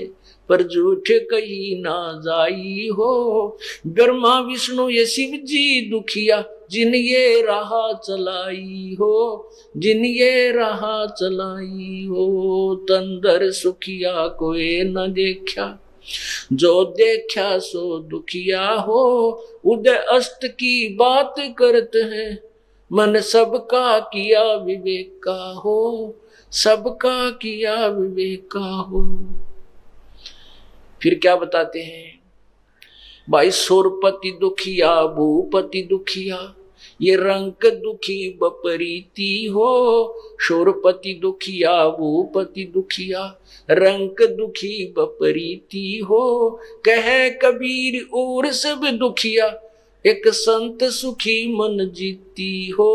पर झूठ कही ना जाई हो। ब्रह्मा विष्णु ये शिव जी दुखिया, जिन ये राह चलाई हो, जिन ये राह चलाई हो। तंदर सुखिया कोई न देखा, जो देखा सो दुखिया हो, उदय अस्त की बात करते हैं, मन सबका किया विवेक का हो, सबका किया विवेक का हो। फिर क्या बताते हैं भाई, सुरपति दुखिया भूपति दुखिया, ये रंक दुखी बपरीती हो, शोरपति दुखिया भूपति दुखिया, रंक दुखी बपरीती हो। कहे कबीर और सब दुखिया, एक संत सुखी मन जीती हो,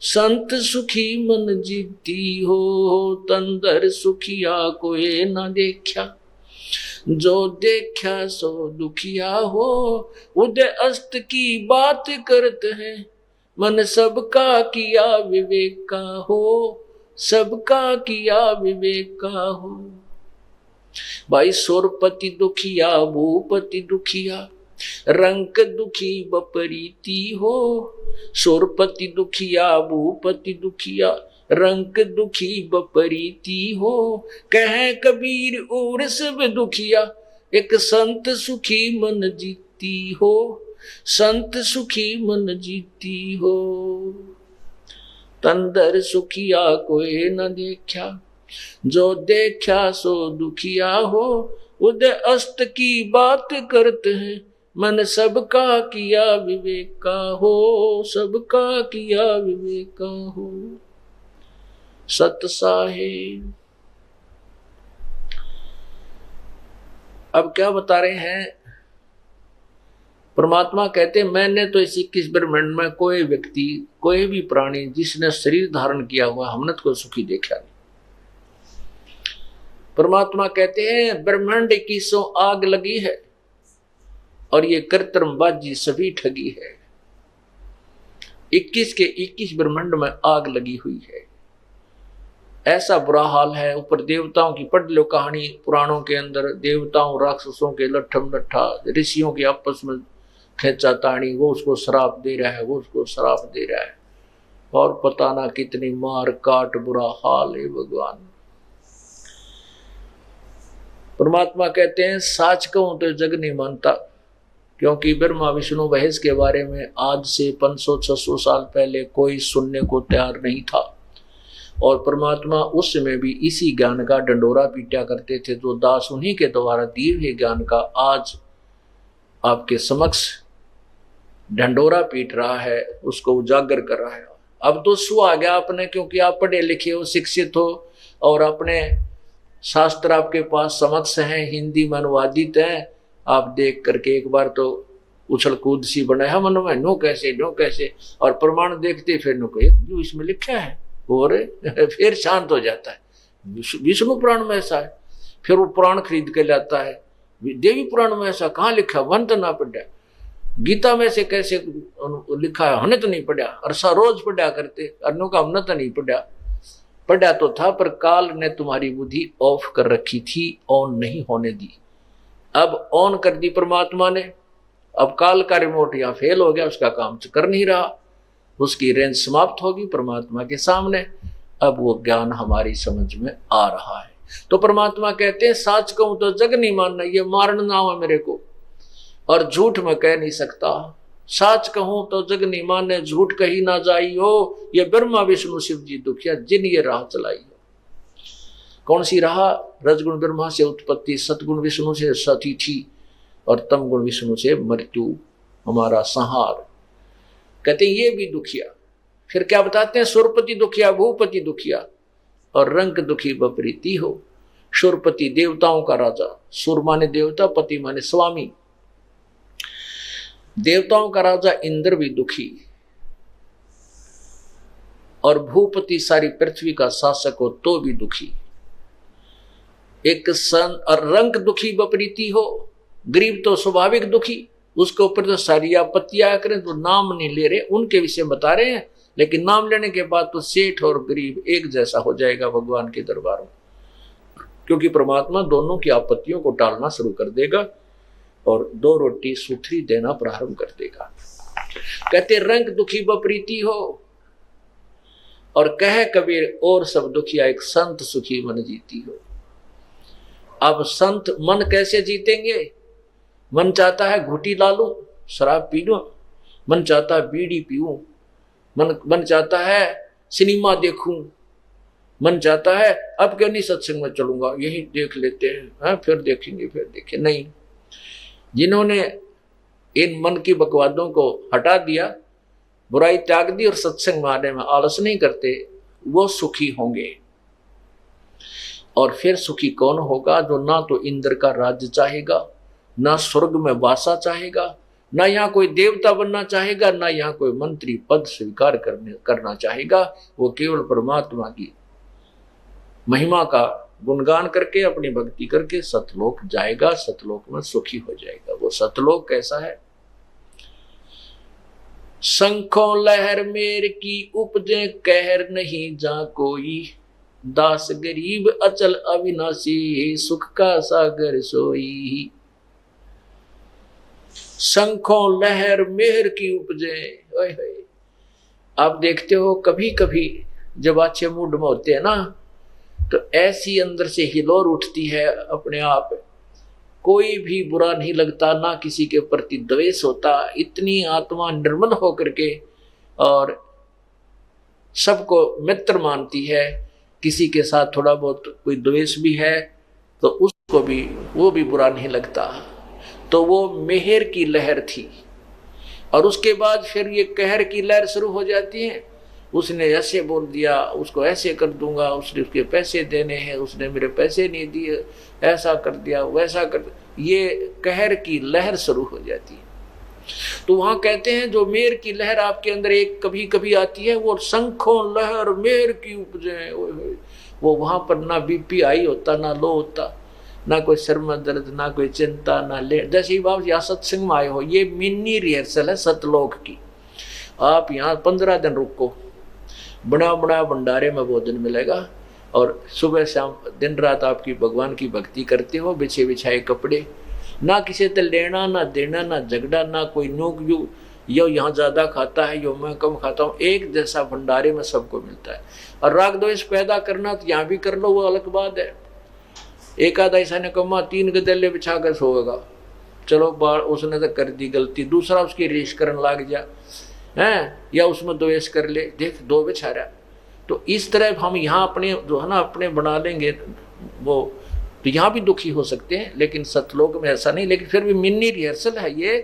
संत सुखी मन जीती हो। तंदर सुखिया कोई न देखा, जो देखा सो दुखिया हो, उदय अस्त की बात करते हैं, मन सबका किया विवेक का हो, सबका किया विवेक का हो। भाई सुरपति दुखिया भूपति दुखिया, रंक दुखी बपरीती हो, सुरपति दुखिया भूपति दुखिया, रंक दुखी बपरीती हो। कहे कबीर और सब दुखिया, एक संत सुखी मन जीती हो, संत सुखी मन जीती हो। तंदर सुखिया कोई न देखा, जो देखा सो दुखिया हो, उदय अस्त की बात करते हैं, मन सबका किया विवेक का हो, सबका किया विवेक का हो। सत साहेब अब क्या बता रहे हैं, परमात्मा कहते मैंने तो इस 21 ब्रह्मांड में कोई व्यक्ति कोई भी प्राणी जिसने शरीर धारण किया हुआ हमने को सुखी देखा नहीं। परमात्मा कहते हैं ब्रह्मांड 21 आग लगी है और ये कृत्रिमबाजी सभी ठगी है। 21 के 21 ब्रह्मांड में आग लगी हुई है, ऐसा बुरा हाल है। ऊपर देवताओं की पढ़ लो कहानी पुराणों के अंदर, देवताओं राक्षसों के लट्ठम लट्ठा, ऋषियों की आपस में खेचा ताणी, वो उसको श्राप दे रहा है, वो उसको श्राप दे रहा है, और पता ना कितनी मार काट बुरा हाल है भगवान। परमात्मा कहते हैं साच कहूं तो जग नहीं मानता, क्योंकि ब्रह्मा विष्णु महेश के बारे में आज से 500-600 साल पहले कोई सुनने को तैयार नहीं था। और परमात्मा उस समय भी इसी ज्ञान का डंडोरा पीटा करते थे, जो दास उन्हीं के द्वारा दिए हुए ज्ञान का आज आपके समक्ष डंडोरा पीट रहा है, उसको उजागर कर रहा है। अब तो सु आ गया आपने, क्योंकि आप पढ़े लिखे हो, शिक्षित हो, और अपने शास्त्र आपके पास समक्ष हैं, हिंदी में अनुवादित हैं। आप देख करके एक बार तो उछल कूद सी बनाया मन में, नो कैसे, और प्रमाण देखते फिर नो जो इसमें लिखा है और फिर शांत हो जाता है। विष्णु पुराण में ऐसा है, फिर वो पुराण खरीद के लाता है। देवी पुराण में ऐसा कहाँ लिखा, वन तो ना पढ़ा। गीता में से कैसे लिखा है, हमने तो नहीं पढ़ा, अरसा रोज पढ़ा करते, अन्यों का हमने तो नहीं पढ़ा तो था, पर काल ने तुम्हारी बुद्धि ऑफ कर रखी थी, ऑन नहीं होने दी। अब ऑन कर दी परमात्मा ने। अब काल का रिमोट यहाँ फेल हो गया, उसका काम कर नहीं रहा, उसकी रेंज समाप्त होगी परमात्मा के सामने। अब वो ज्ञान हमारी समझ में आ रहा है। तो परमात्मा कहते हैं साच कहूं तो जग नहीं मानना, ये मारण नाम है मेरे को, और झूठ में कह नहीं सकता। साच कहूं तो जग नहीं माने, झूठ कही ना जाई हो, ये ब्रह्मा विष्णु शिव जी दुखिया जिन ये राह चलाई हो। कौन सी राह? रजगुण ब्रह्मा से उत्पत्ति, सतगुण विष्णु से सतिथि, और तम गुण विष्णु से मृत्यु, हमारा संहार। कहते ये भी दुखिया। फिर क्या बताते हैं? सुरपति दुखिया भूपति दुखिया, और रंक दुखी बपरीती हो। सुरपति देवताओं का राजा, सुर माने देवता, पति माने स्वामी। देवताओं का राजा इंद्र भी दुखी, और भूपति सारी पृथ्वी का शासक हो तो भी दुखी। एक सन और रंक दुखी बपरीती हो, गरीब तो स्वाभाविक दुखी, उसके ऊपर तो सारी आपत्तियां करें तो नाम नहीं ले रहे, उनके विषय बता रहे हैं, लेकिन नाम लेने के बाद तो सेठ और गरीब एक जैसा हो जाएगा भगवान के दरबार में, क्योंकि परमात्मा दोनों की आपत्तियों को टालना शुरू कर देगा और 2 रोटी सुथरी देना प्रारंभ कर देगा। कहते रंग दुखी बपरीती हो, और कह कबीर और सब दुखिया, एक संत सुखी मन जीती हो। अब संत मन कैसे जीतेंगे? मन चाहता है घुटी ला लूं, शराब पी लूं, मन चाहता है बीड़ी पीऊं, मन चाहता है सिनेमा देखूं, मन चाहता है अब क्यों नहीं सत्संग में चलूंगा, यही देख लेते हैं, फिर देखेंगे। नहीं, जिन्होंने इन मन की बकवादों को हटा दिया, बुराई त्याग दी और सत्संग में आने में आलस नहीं करते, वो सुखी होंगे। और फिर सुखी कौन होगा? जो ना तो इंद्र का राज्य चाहेगा, ना स्वर्ग में वासा चाहेगा, ना यहाँ कोई देवता बनना चाहेगा, ना यहाँ कोई मंत्री पद स्वीकार करना चाहेगा। वो केवल परमात्मा की महिमा का गुणगान करके, अपनी भक्ति करके सतलोक जाएगा, सतलोक में सुखी हो जाएगा। वो सतलोक कैसा है? शंखों लहर मेर की उपजे, कहर नहीं जा कोई, दास गरीब अचल अविनाशी, सुख का सागर सोई। शंखों लहर मेहर की उपजे। आप देखते हो कभी कभी जब अच्छे मूड में होते हैं ना, तो ऐसी अंदर से हिलोर उठती है अपने आप, कोई भी बुरा नहीं लगता, ना किसी के प्रति द्वेष होता, इतनी आत्मा निर्मल होकर के और सबको मित्र मानती है। किसी के साथ थोड़ा बहुत कोई द्वेष भी है तो उसको भी, वो भी बुरा नहीं लगता। तो वो मेहर की लहर थी, और उसके बाद फिर ये कहर की लहर शुरू हो जाती है। उसने ऐसे बोल दिया, उसको ऐसे कर दूंगा, उसने उसके पैसे देने हैं, उसने मेरे पैसे नहीं दिए, ऐसा कर दिया, वैसा कर दिया, ये कहर की लहर शुरू हो जाती है। तो वहां कहते हैं जो मेहर की लहर आपके अंदर एक कभी कभी आती है, वो शंखों लहर मेहर की उपजे। वो वहां पर ना बीपी हाई होता, ना लो होता, ना कोई सिर में दर्द, ना कोई चिंता, ना ले। जैसे बाबू यहाँ सत्संग में आए हो, ये मिनी रिहर्सल है सतलोक की। आप यहाँ 15 दिन रुको, बड़ा बड़ा भंडारे में भोजन मिलेगा, और सुबह शाम दिन रात आपकी भगवान की भक्ति करते हो, बिछे बिछाए कपड़े, ना किसी से लेना ना देना, ना झगड़ा, ना कोई नोक यू, यो यहाँ ज्यादा खाता है, यो मैं कम खाता हूँ, एक जैसा भंडारे में सबको मिलता है। और राग द्वेष पैदा करना तो यहाँ भी कर लो, वो अलग बात है। एक आधा ऐसा ने कमा 3 गदेले बिछा कर सोएगा, चलो बार उसने तो कर दी गलती, दूसरा उसकी रीस करने लग जा है, या उसमें द्वेष कर ले, देख 2 बिछा रहा। तो इस तरह हम यहाँ अपने जो है ना अपने बना लेंगे, वो तो यहाँ भी दुखी हो सकते हैं, लेकिन सतलोक में ऐसा नहीं। लेकिन फिर भी मिनी रिहर्सल है ये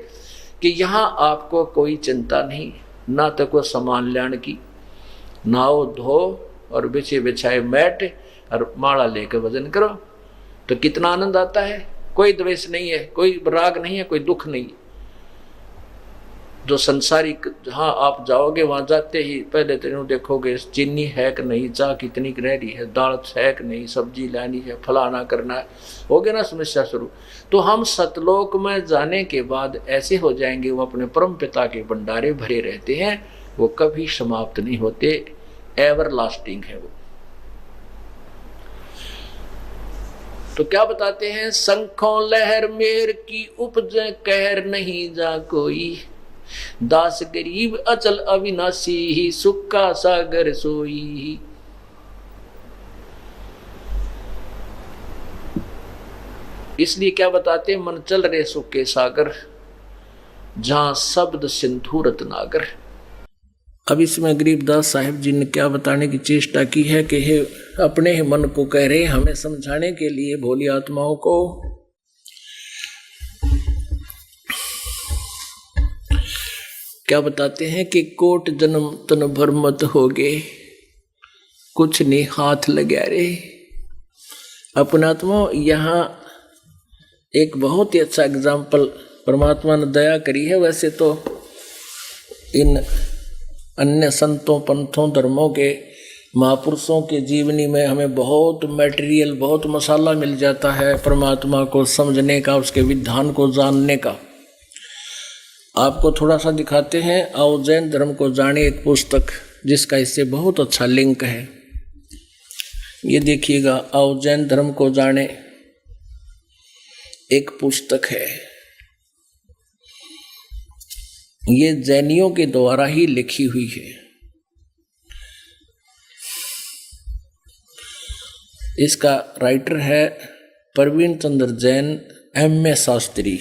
कि यहाँ आपको कोई चिंता नहीं, ना तो कोई सामान लेने की, नाओ धो और बिछे बिछाए मैट और माला लेकर वजन करो, तो कितना आनंद आता है। कोई द्वेष नहीं है, कोई राग नहीं है, कोई दुख नहीं। जो संसारिक जहाँ आप जाओगे, वहां जाते ही पहले तो देखोगे चीनी है कि नहीं, चाय कितनी रह रही है, दाल है कि नहीं, सब्जी लानी है, फलाना करना है, हो गया ना समस्या शुरू। तो हम सतलोक में जाने के बाद ऐसे हो जाएंगे, वो अपने परम पिता के भंडारे भरे रहते हैं, वो कभी समाप्त नहीं होते, एवर लास्टिंग है वो। तो क्या बताते हैं? शंखों लहर मेहर की उपजे, कहर नहीं जा कोई, दास गरीब अचल अविनाशी, सुख का सागर सोई। इसलिए क्या बताते हैं? मन चल रहे सुख के सागर, जहां शब्द सिंधु रत्नागर। अब इसमें गरीबदास साहिब जी ने क्या बताने की चेष्टा की है कि हे अपने ही मन को कह रहे हमें समझाने के लिए भोली आत्माओं को। क्या बताते हैं कि कोट जन्म तन भर मत होगे, कुछ नहीं हाथ लगा रे। अपनात्मा यहाँ एक बहुत ही अच्छा एग्जाम्पल परमात्मा ने दया करी है। वैसे तो इन अन्य संतों पंथों धर्मों के महापुरुषों के जीवनी में हमें बहुत मटेरियल, बहुत मसाला मिल जाता है परमात्मा को समझने का, उसके विधान को जानने का। आपको थोड़ा सा दिखाते हैं, आओ जैन धर्म को जाने, एक पुस्तक जिसका इससे बहुत अच्छा लिंक है। ये देखिएगा, आओ जैन धर्म को जाने एक पुस्तक है। ये जैनियों के द्वारा ही लिखी हुई है। इसका राइटर है प्रवीण चंद्र जैन, M.A. शास्त्री।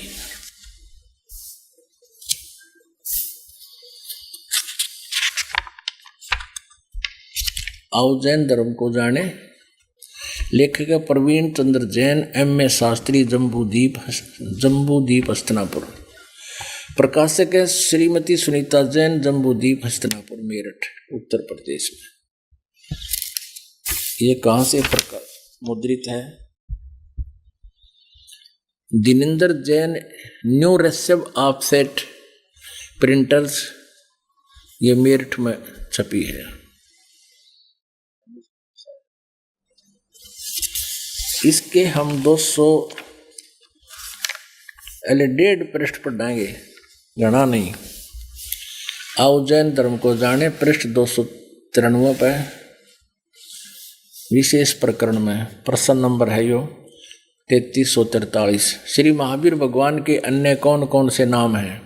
आओ जैन धर्म को जाने। लेखक है प्रवीण चंद्र जैन, M.A. शास्त्री, जम्बूद्वीप हस्तिनापुर। प्रकाशक है श्रीमती सुनीता जैन, जम्बूद्वीप हस्तिनापुर, मेरठ, उत्तर प्रदेश में। ये कहाँ से मुद्रित है? दिनेंद्र जैन, न्यू रेसिव ऑफसेट प्रिंटर्स, ये मेरठ में छपी है। इसके हम 1.5 पृष्ठ पढ़ाएंगे, गणा नहीं। आओ जैन धर्म को जाने, पृष्ठ 293 पे, विशेष प्रकरण में प्रश्न नंबर है यो 3343। श्री महावीर भगवान के अन्य कौन कौन से नाम हैं?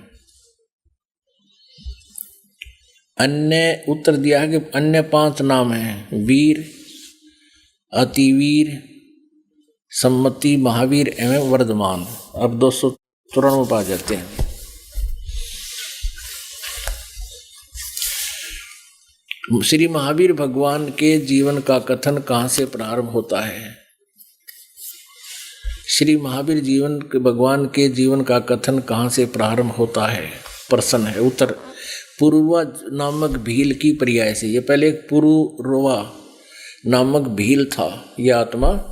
अन्य उत्तर दिया है कि अन्य 5 नाम हैं: वीर, अतिवीर, सम्मति, महावीर एवं वर्धमान। अब 294 पा जाते हैं। श्री महावीर भगवान के जीवन का कथन कहाँ से प्रारंभ होता है? श्री महावीर भगवान के जीवन का कथन कहाँ से प्रारंभ होता है? प्रश्न है। उत्तर, पुरुरवा नामक भील की पर्याय से। ये पहले पुरुरवा नामक भील था, यह आत्मा।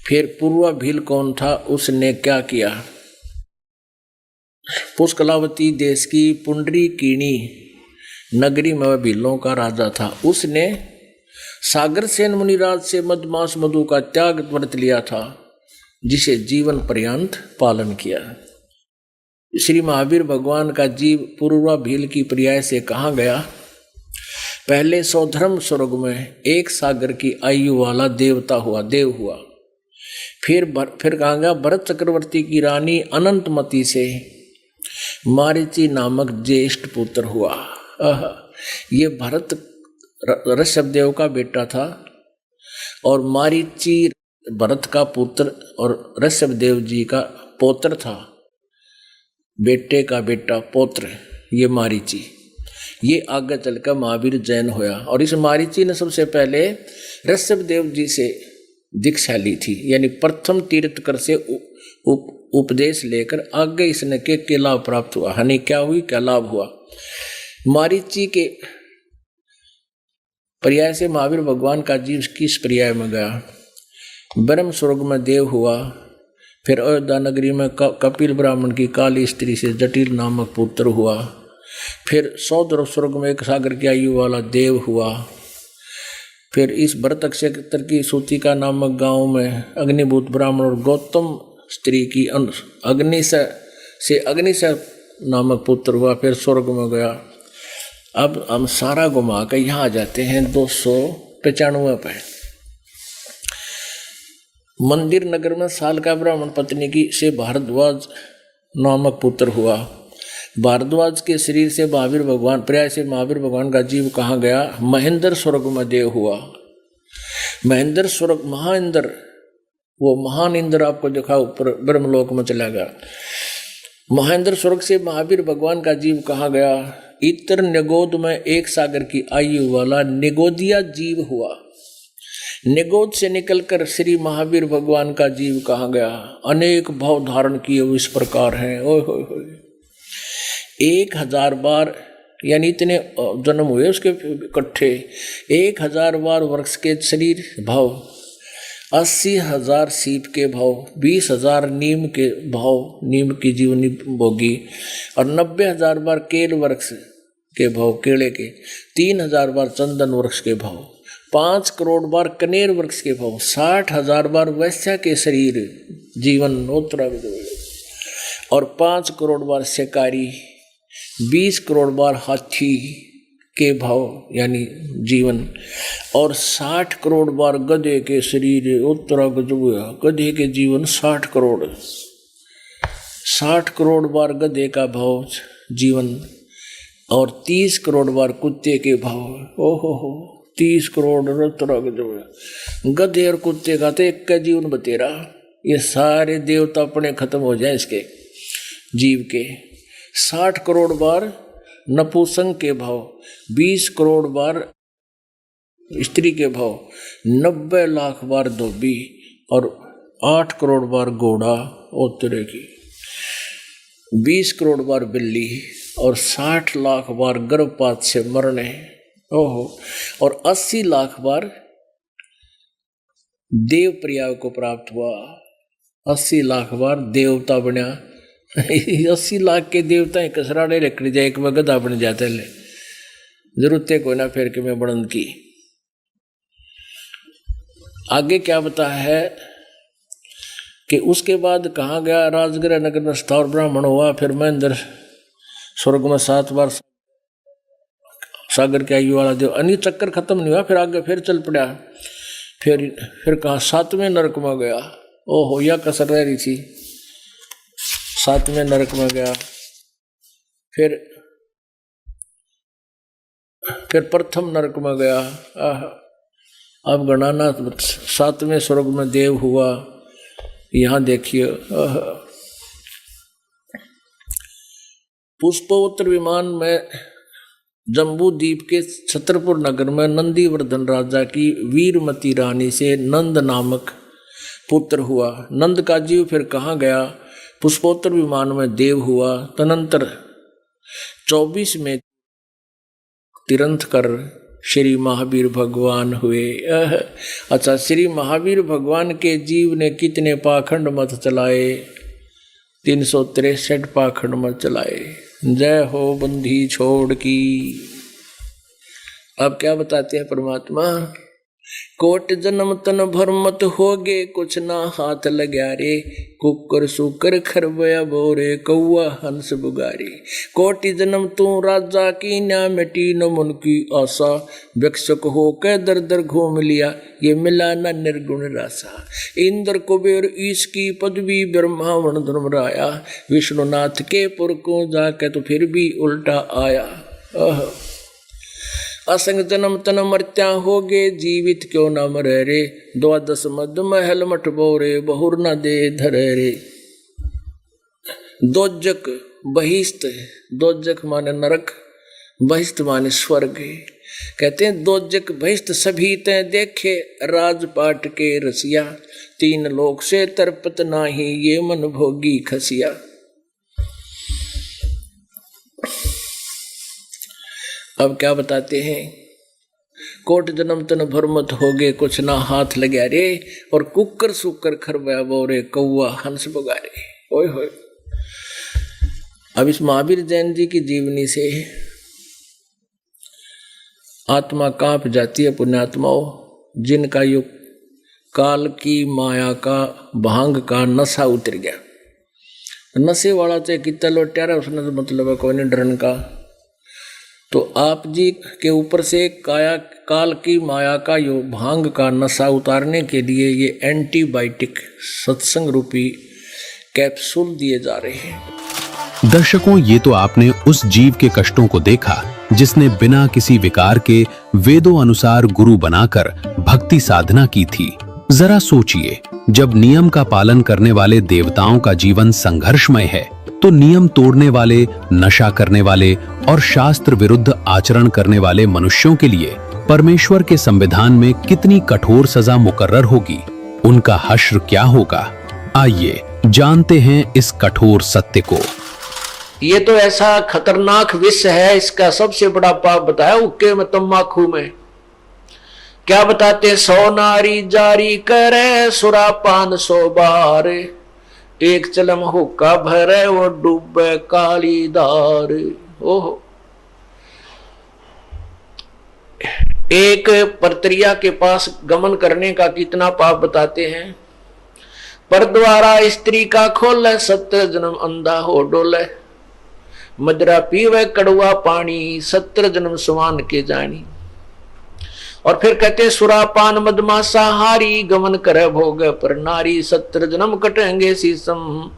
फिर पूर्वा भील कौन था? उसने क्या किया? पुष्कलावती देश की पुंडरीकीणी नगरी में वह भीलों का राजा था। उसने सागर सेन मुनिराज से मदमास मधु का त्याग व्रत लिया था, जिसे जीवन पर्यंत पालन किया। श्री महावीर भगवान का जीव पूर्वा भील की पर्याय से कहाँ गया? पहले सौधर्म स्वर्ग में एक सागर की आयु वाला देवता हुआ, देव हुआ। फिर कहाँ गया? भरत चक्रवर्ती की रानी अनंतमती से मारीची नामक ज्येष्ठ पुत्र हुआ। ये भरत ऋषभदेव का बेटा था और मारीची भरत का पुत्र और ऋषभदेव जी का पौत्र था। बेटे का बेटा पौत्र, ये मारीची। ये आगे चलकर महावीर जैन हुआ। और इस मारीची ने सबसे पहले ऋषभदेव जी से दीक्षा ली थी, यानी प्रथम तीर्थकर से उपदेश लेकर आगे इसने के लाभ प्राप्त हुआ। हानि क्या हुई, क्या लाभ हुआ? मारीची के पर्याय से महावीर भगवान का जीव किस पर्याय में गया? ब्रह्म स्वर्ग में देव हुआ। फिर अयोध्या नगरी में कपिल ब्राह्मण की काली स्त्री से जटिल नामक पुत्र हुआ। फिर सौद्र स्वर्ग में एक सागर की आयु वाला देव हुआ। फिर इस भरत क्षेत्र की सूतिका नामक गांव में अग्निभूत ब्राह्मण और गौतम स्त्री की अग्निशय नामक पुत्र हुआ। फिर स्वर्ग में गया। अब हम सारा घुमा कर यहाँ आ जाते हैं 295 पे। मंदिर नगर में साल का ब्राह्मण पत्नी की से भारद्वाज नामक पुत्र हुआ। भारद्वाज के शरीर से महावीर भगवान पर्याय से महावीर भगवान का जीव कहाँ गया? महेंद्र स्वर्ग में देव हुआ। महेंद्र स्वर्ग महाइंद्र, वो महान इंद्र आपको देखा ऊपर ब्रह्मलोक में चला गया। महेंद्र स्वर्ग से महावीर भगवान का जीव कहाँ गया? इतर निगोद में एक सागर की आयु वाला निगोदिया जीव हुआ। निगोद से निकलकर श्री महावीर भगवान का जीव कहाँ गया? अनेक भाव धारण किए इस प्रकार हैं। ओए होए होए, 1000 बार, यानी इतने जन्म हुए उसके इकट्ठे। 1000 बार वृक्ष के शरीर भाव, 80,000 सीप के भाव, 20,000 नीम के भाव, नीम की जीवनी भोगी, और 90,000 बार केल वृक्ष के भाव, केले के, 3,000 बार चंदन वृक्ष के भाव, 5 करोड़ बार कनेर वृक्ष के भाव, 60,000 बार वैश्या के शरीर जीवन और 5 करोड़ बार शिकारी, 20 करोड़ बार हाथी के भाव यानी जीवन, और 60 करोड़ बार गधे के शरीर उत्तरा गधे के जीवन 60 करोड़, 60 करोड़ बार गधे का भाव जीवन, और 30 करोड़ बार कुत्ते के भाव। ओहो हो, 30 करोड़ उत्तरा गधे और कुत्ते का तो एक का जीवन बतेरा, ये सारे देवता अपने खत्म हो जाए इसके जीव के। 60 करोड़ बार नपुंसक के भाव, 20 करोड़ बार स्त्री के भाव, 90 लाख बार धोबी और 8 करोड़ बार घोड़ा और तरह की, 20 करोड़ बार बिल्ली और 60 लाख बार गर्भपात से मरने, ओहो, और 80 लाख बार देव प्रयाग को प्राप्त हुआ। 80 लाख बार देवता बना। 80 लाख के देवता है कसराड़े लकड़ी जाए एक गधा बन जाते ले, जरूरत है कोई ना फेर के मैं बढ़न की। आगे क्या बता है कि उसके बाद कहाँ गया, राजगृह नगर में स्थावर ब्राह्मण हुआ, फिर महेंद्र स्वर्ग में 7 बार सागर के आयु वाला देव। अन्य चक्कर खत्म नहीं हुआ, फिर आगे फिर चल पड़ा, फिर कहा 7वें नरक में गया। ओहो, यह कसर रह रही थी। 7वें नरक में गया, फिर प्रथम नरक में गया। अब गणाना 7वें स्वर्ग में देव हुआ। यहाँ देखिए, पुष्पोत्तर विमान में जम्बू द्वीप के छतरपुर नगर में नंदीवर्धन राजा की वीरमती रानी से नंद नामक पुत्र हुआ। नंद का जीव फिर कहाँ गया, पुष्पोत्तर विमान में देव हुआ। तदनंतर 24 में तीर्थ कर श्री महावीर भगवान हुए। अच्छा, श्री महावीर भगवान के जीव ने कितने पाखंड मत चलाए, 363 पाखंड मत चलाए। जय हो बंधी छोड़ की। अब क्या बताते हैं परमात्मा, कोट जन्म तन भर मत होगे, कुछ ना हाथ लग्या रे, कुकर सुकर खरबया बोरे, कौआ हंस बुगारे। कोटि जन्म तू राजा की, न्या मिटी न मन की आशा, भिक्षुक हो के दर दर घूम लिया, ये मिला न निर्गुण रासा। इंद्र कुबेर ईश की पदवी, ब्रह्मावण धर्मराया, विष्णुनाथ के पुर को जाके तो फिर भी उल्टा आया। असंग जन्म तन मर्त्या होगे, जीवित क्यों न मरे रे, 12 मद महल मठ बोरे, बहुर न दे धरे रे। दोजक बहिष्ठ, दोजक माने नरक, बहिष्ठ माने स्वर्ग। कहते हैं दोजक बहिष्ठ सभी ते देखे, राजपाट के रसिया, 3 लोक से तरपत नाही, ये मन भोगी खसिया। अब क्या बताते हैं, कोट जन्म तन भर मत होगे, कुछ ना हाथ लग्या रे, और कुकर सुकर खरबया बोरे, कौआ हंस बगारे। ओए होए। अब इस महावीर जैन जी की जीवनी से आत्मा कांप जाती है। पुण्यात्माओं, जिनका युग काल की माया का भांग का नशा उतर गया, नशे वाला चाहे कितना लोट्यारा, उसने तो मतलब है कोई नहीं डरन का। तो आप जी के ऊपर से काल की माया का यो भांग का नशा उतारने के लिए ये एंटीबायोटिक सत्संग रूपी कैप्सूल दिए जा रहे हैं। दर्शकों, ये तो आपने उस जीव के कष्टों को देखा जिसने बिना किसी विकार के वेदों अनुसार गुरु बनाकर भक्ति साधना की थी। जरा सोचिए, जब नियम का पालन करने वाले देवताओं का जीवन संघर्षमय है, तो नियम तोड़ने वाले, नशा करने वाले और शास्त्र विरुद्ध आचरण करने वाले मनुष्यों के लिए परमेश्वर के संविधान में कितनी कठोर सजा मुकर्रर होगी, उनका हश्र क्या होगा। आइए जानते हैं इस कठोर सत्य को। ये तो ऐसा खतरनाक विष है, इसका सबसे बड़ा पाप बताया हुक्के में, तम्बाकू में। क्या बताते, 100 नारी जारी करे, सुरापान 100 बार, एक चलम हुक्का भरे, वो डूबे काली धार। ओहो, एक परत्रिया के पास गमन करने का कितना पाप बताते हैं। पर द्वारा स्त्री का खोले, 17 जन्म अंधा हो डोले, मदरा पीवे कड़वा पानी, 17 जन्म समान के जानी। और फिर कहते सुरापान मदमासा हारी, गमन करे भोग पर नारी, 17 जन्म कटेंगे शीसम,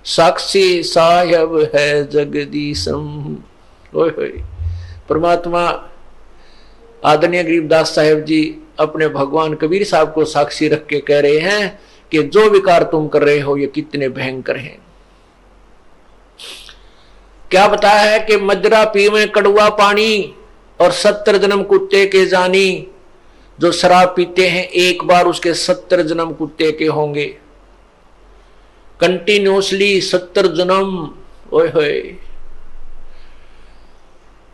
साक्षी साहेब है जगदीशम। ओए होए। परमात्मा आदरणीय गरीबदास साहेब जी अपने भगवान कबीर साहब को साक्षी रख के कह रहे हैं कि जो विकार तुम कर रहे हो ये कितने भयंकर हैं। क्या बताया है कि मदिरा पीवे कड़वा पानी और 70 जन्म कुत्ते के जानी। जो शराब पीते हैं एक बार उसके 70 जन्म कुत्ते के होंगे, कंटिन्यूसली 70 जन्म। ओए होए।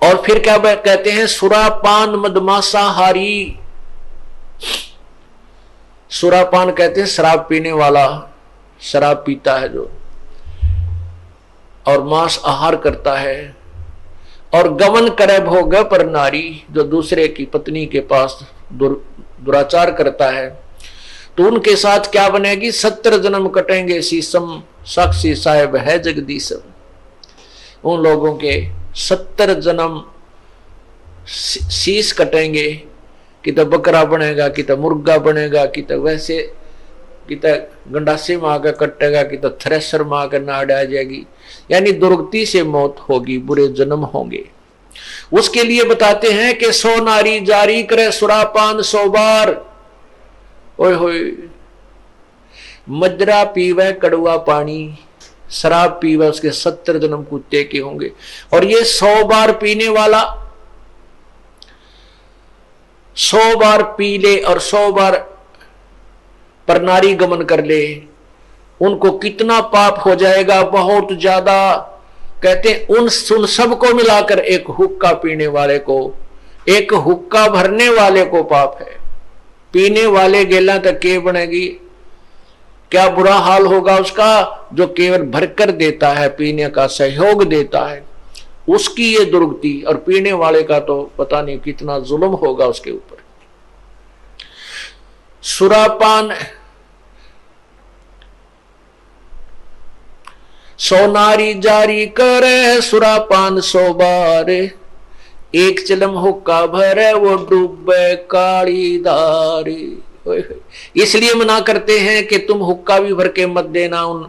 और फिर क्या कहते हैं, सुरापान मदमांसाहारी। सुरापान कहते हैं शराब पीने वाला, शराब पीता है जो, और मांस आहार करता है। और गमन करे भोग पर नारी, जो दूसरे की पत्नी के पास दुराचार करता है, तो उनके साथ क्या बनेगी, 70 जन्म कटेंगे। शीशम साक्षी साहेब है जगदीशम। उन लोगों के 70 जन्म शीश कटेंगे। कि तो बकरा बनेगा, कि तो मुर्गा बनेगा, कि तो वैसे, कि तो गंडासे में आकर कटेगा, कि तो थ्रेसर में आकर नाड़ आ जाएगी। यानी दुर्गति से मौत होगी, बुरे जन्म होंगे। उसके लिए बताते हैं कि 100 नारी जारी करे सुरापान 100 बार। ओए होए। मदिरा पीवे कड़वा पानी, शराब पीवे उसके 70 जन्म कुत्ते के होंगे। और ये 100 बार पीने वाला 100 बार पी ले और 100 बार पर नारी गमन कर ले, उनको कितना पाप हो जाएगा, बहुत ज्यादा। कहते उन सबको मिलाकर एक हुक्का पीने वाले को, एक हुक्का भरने वाले को पाप है। पीने वाले गेला तक के बनेगी, क्या बुरा हाल होगा उसका, जो केवल भरकर देता है, पीने का सहयोग देता है, उसकी ये दुर्गति। और पीने वाले का तो पता नहीं कितना जुल्म होगा उसके ऊपर। सुरापान 100 नारी जारी करे सुरापान 100 बार। एक चिलम हुक्का भरे वो डूबे काली धारी। इसलिए मना करते हैं कि तुम हुक्का भी भर के मत देना। उन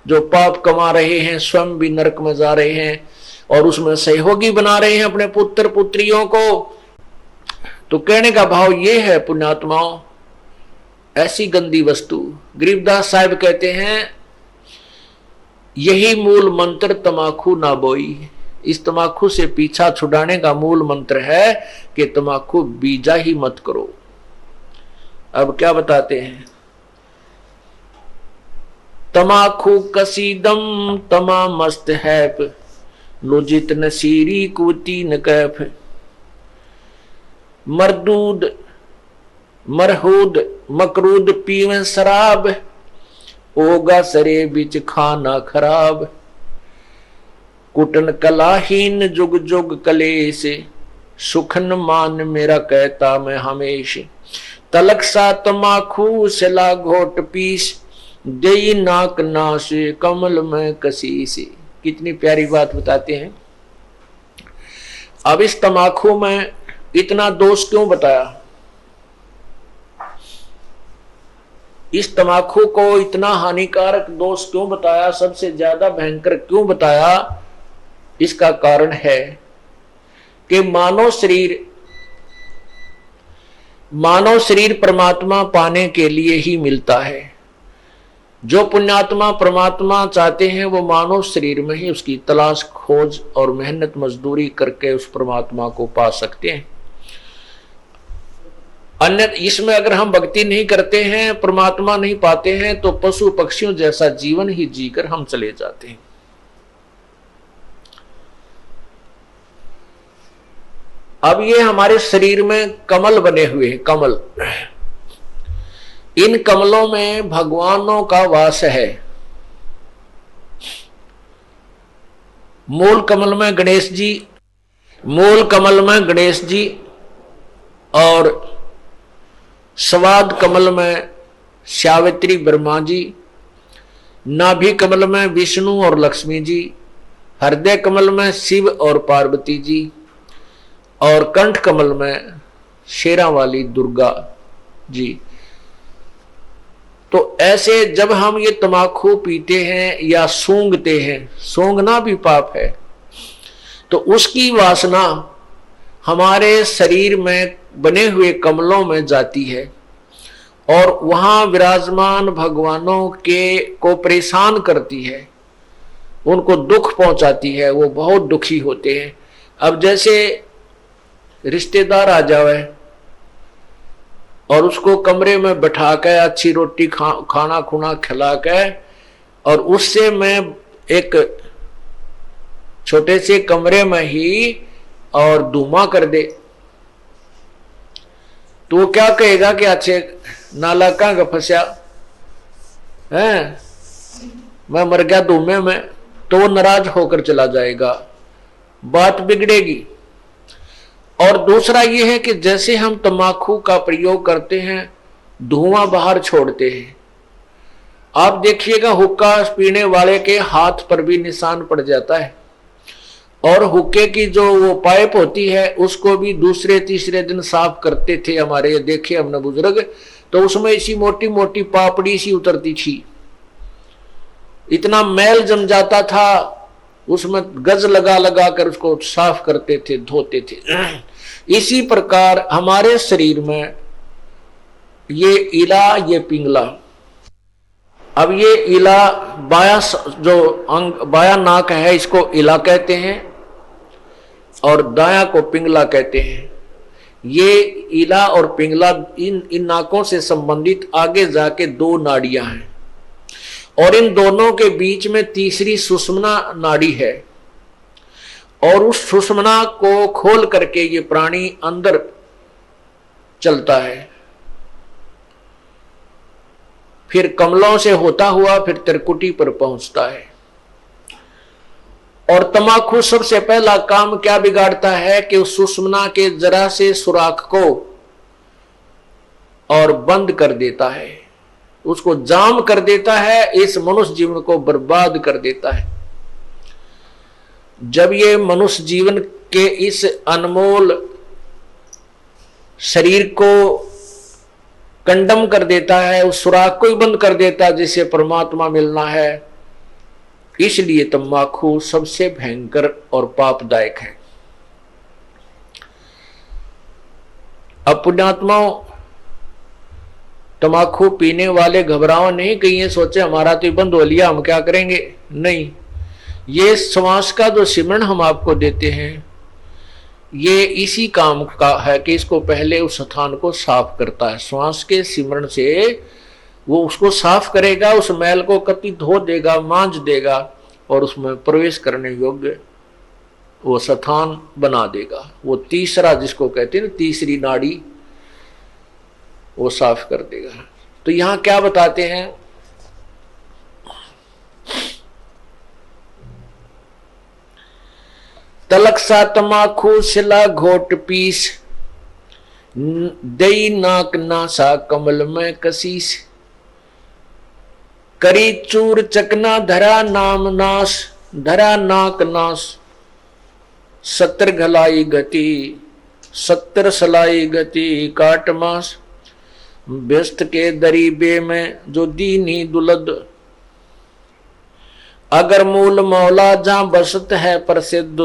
जो पाप कमा रहे हैं, स्वयं भी नरक में जा रहे हैं और उसमें सहयोगी बना रहे हैं अपने पुत्र पुत्रियों को। तो कहने का भाव ये है, पुण्यात्माओं, ऐसी गंदी वस्तु। गरीबदास साहब कहते हैं, यही मूल मंत्र तमाकू ना बोई। इस तमाकू से पीछा छुड़ाने का मूल मंत्र है कि तमाकू बीजा ही मत करो। अब क्या बताते हैं, तमाकू कसीदम तमा मस्त है, लुजित नसीरी कुती न कैफ। मरदूद मरहूद मकरूद पीवे शराब, ओगा सरे बिच खाना खराब। कुटन कलाहीन जुग जुग कलेश, सुखन मान मेरा कहता मैं हमेश। तलक सा तमाखू सिला घोट पीस, दे नाक नाश कमल में कसीस। कितनी प्यारी बात बताते हैं। अब इस तमाखू में इतना दोष क्यों बताया, इस तमाकू को इतना हानिकारक दोष क्यों बताया, सबसे ज्यादा भयंकर क्यों बताया? इसका कारण है कि मानव शरीर परमात्मा पाने के लिए ही मिलता है। जो पुण्यात्मा परमात्मा चाहते हैं वो मानव शरीर में ही उसकी तलाश खोज और मेहनत मजदूरी करके उस परमात्मा को पा सकते हैं। अन्य इसमें अगर हम भक्ति नहीं करते हैं, परमात्मा नहीं पाते हैं, तो पशु पक्षियों जैसा जीवन ही जीकर हम चले जाते हैं। अब ये हमारे शरीर में कमल बने हुए हैं, कमल। इन कमलों में भगवानों का वास है। मूल कमल में गणेश जी, और स्वाद कमल में सावित्री ब्रह्मा जी, नाभि कमल में विष्णु और लक्ष्मी जी, हृदय कमल में शिव और पार्वती जी, और कंठ कमल में शेरा वाली दुर्गा जी। तो ऐसे जब हम ये तमाकू पीते हैं या सूंघते हैं, सूंघना भी पाप है, तो उसकी वासना हमारे शरीर में बने हुए कमलों में जाती है और वहां विराजमान भगवानों के को परेशान करती है, उनको दुख पहुंचाती है, वो बहुत दुखी होते हैं। अब जैसे रिश्तेदार आ जावे और उसको कमरे में बैठा के अच्छी रोटी खाना खुना खिला के और उससे मैं एक छोटे से कमरे में ही और धुआं कर दे, तो वो क्या कहेगा कि अच्छे नाला कहां फंसा है, मैं मर गया धुएं में, तो वो नाराज होकर चला जाएगा, बात बिगड़ेगी। और दूसरा ये है कि जैसे हम तंबाकू का प्रयोग करते हैं, धुआं बाहर छोड़ते हैं, आप देखिएगा हुक्का पीने वाले के हाथ पर भी निशान पड़ जाता है, और हुक्के की जो वो पाइप होती है उसको भी दूसरे तीसरे दिन साफ करते थे हमारे, देखे हमने बुजुर्ग, तो उसमें इसी मोटी मोटी पापड़ी सी उतरती थी, इतना मैल जम जाता था, उसमें गज लगा लगा कर उसको साफ करते थे, धोते थे। इसी प्रकार हमारे शरीर में ये इला, ये पिंगला, अब ये इला बाया जो अंग बाया नाक है इसको इला कहते हैं और दाया को पिंगला कहते हैं। ये इला और पिंगला इन नाकों से संबंधित आगे जाके दो नाड़ियां हैं और इन दोनों के बीच में तीसरी सुषुम्ना नाड़ी है और उस सुषुम्ना को खोल करके ये प्राणी अंदर चलता है, फिर कमलों से होता हुआ फिर त्रिकुटी पर पहुंचता है। और तंबाकू सबसे पहला काम क्या बिगाड़ता है कि उस सुषुम्ना के जरा से सुराख को और बंद कर देता है, उसको जाम कर देता है, इस मनुष्य जीवन को बर्बाद कर देता है। जब ये मनुष्य जीवन के इस अनमोल शरीर को कंडम कर देता है, उस सुराख को ही बंद कर देता है जिससे परमात्मा मिलना है, इसलिए तंबाकू सबसे भयंकर और पापदायक है। अब पुण्यात्माओं, तंबाकू पीने वाले घबराओ नहीं कि ये सोचे हमारा तो बंद हो लिया, हम क्या करेंगे, नहीं। ये श्वास का जो सिमरण हम आपको देते हैं ये इसी काम का है कि इसको पहले उस स्थान को साफ करता है, श्वास के सिमरण से वो उसको साफ करेगा, उस मैल को कति धो देगा, मांझ देगा और उसमें प्रवेश करने योग्य वो स्थान बना देगा। वो तीसरा जिसको कहते हैं ना, तीसरी नाड़ी, वो साफ कर देगा। तो यहां क्या बताते हैं, तलक सा तमाखू सिला घोट पीस, दई नाक नासा कमल में कसीस, करी चूर चकना धरा नाम नाश, धरा नाक नाश, 70 घलाई गति 70 सलाई गति काट मास, व्यस्त के दरीबे में जो दीनी दुलद, अगर मूल मौला जहां बसत है प्रसिद्ध,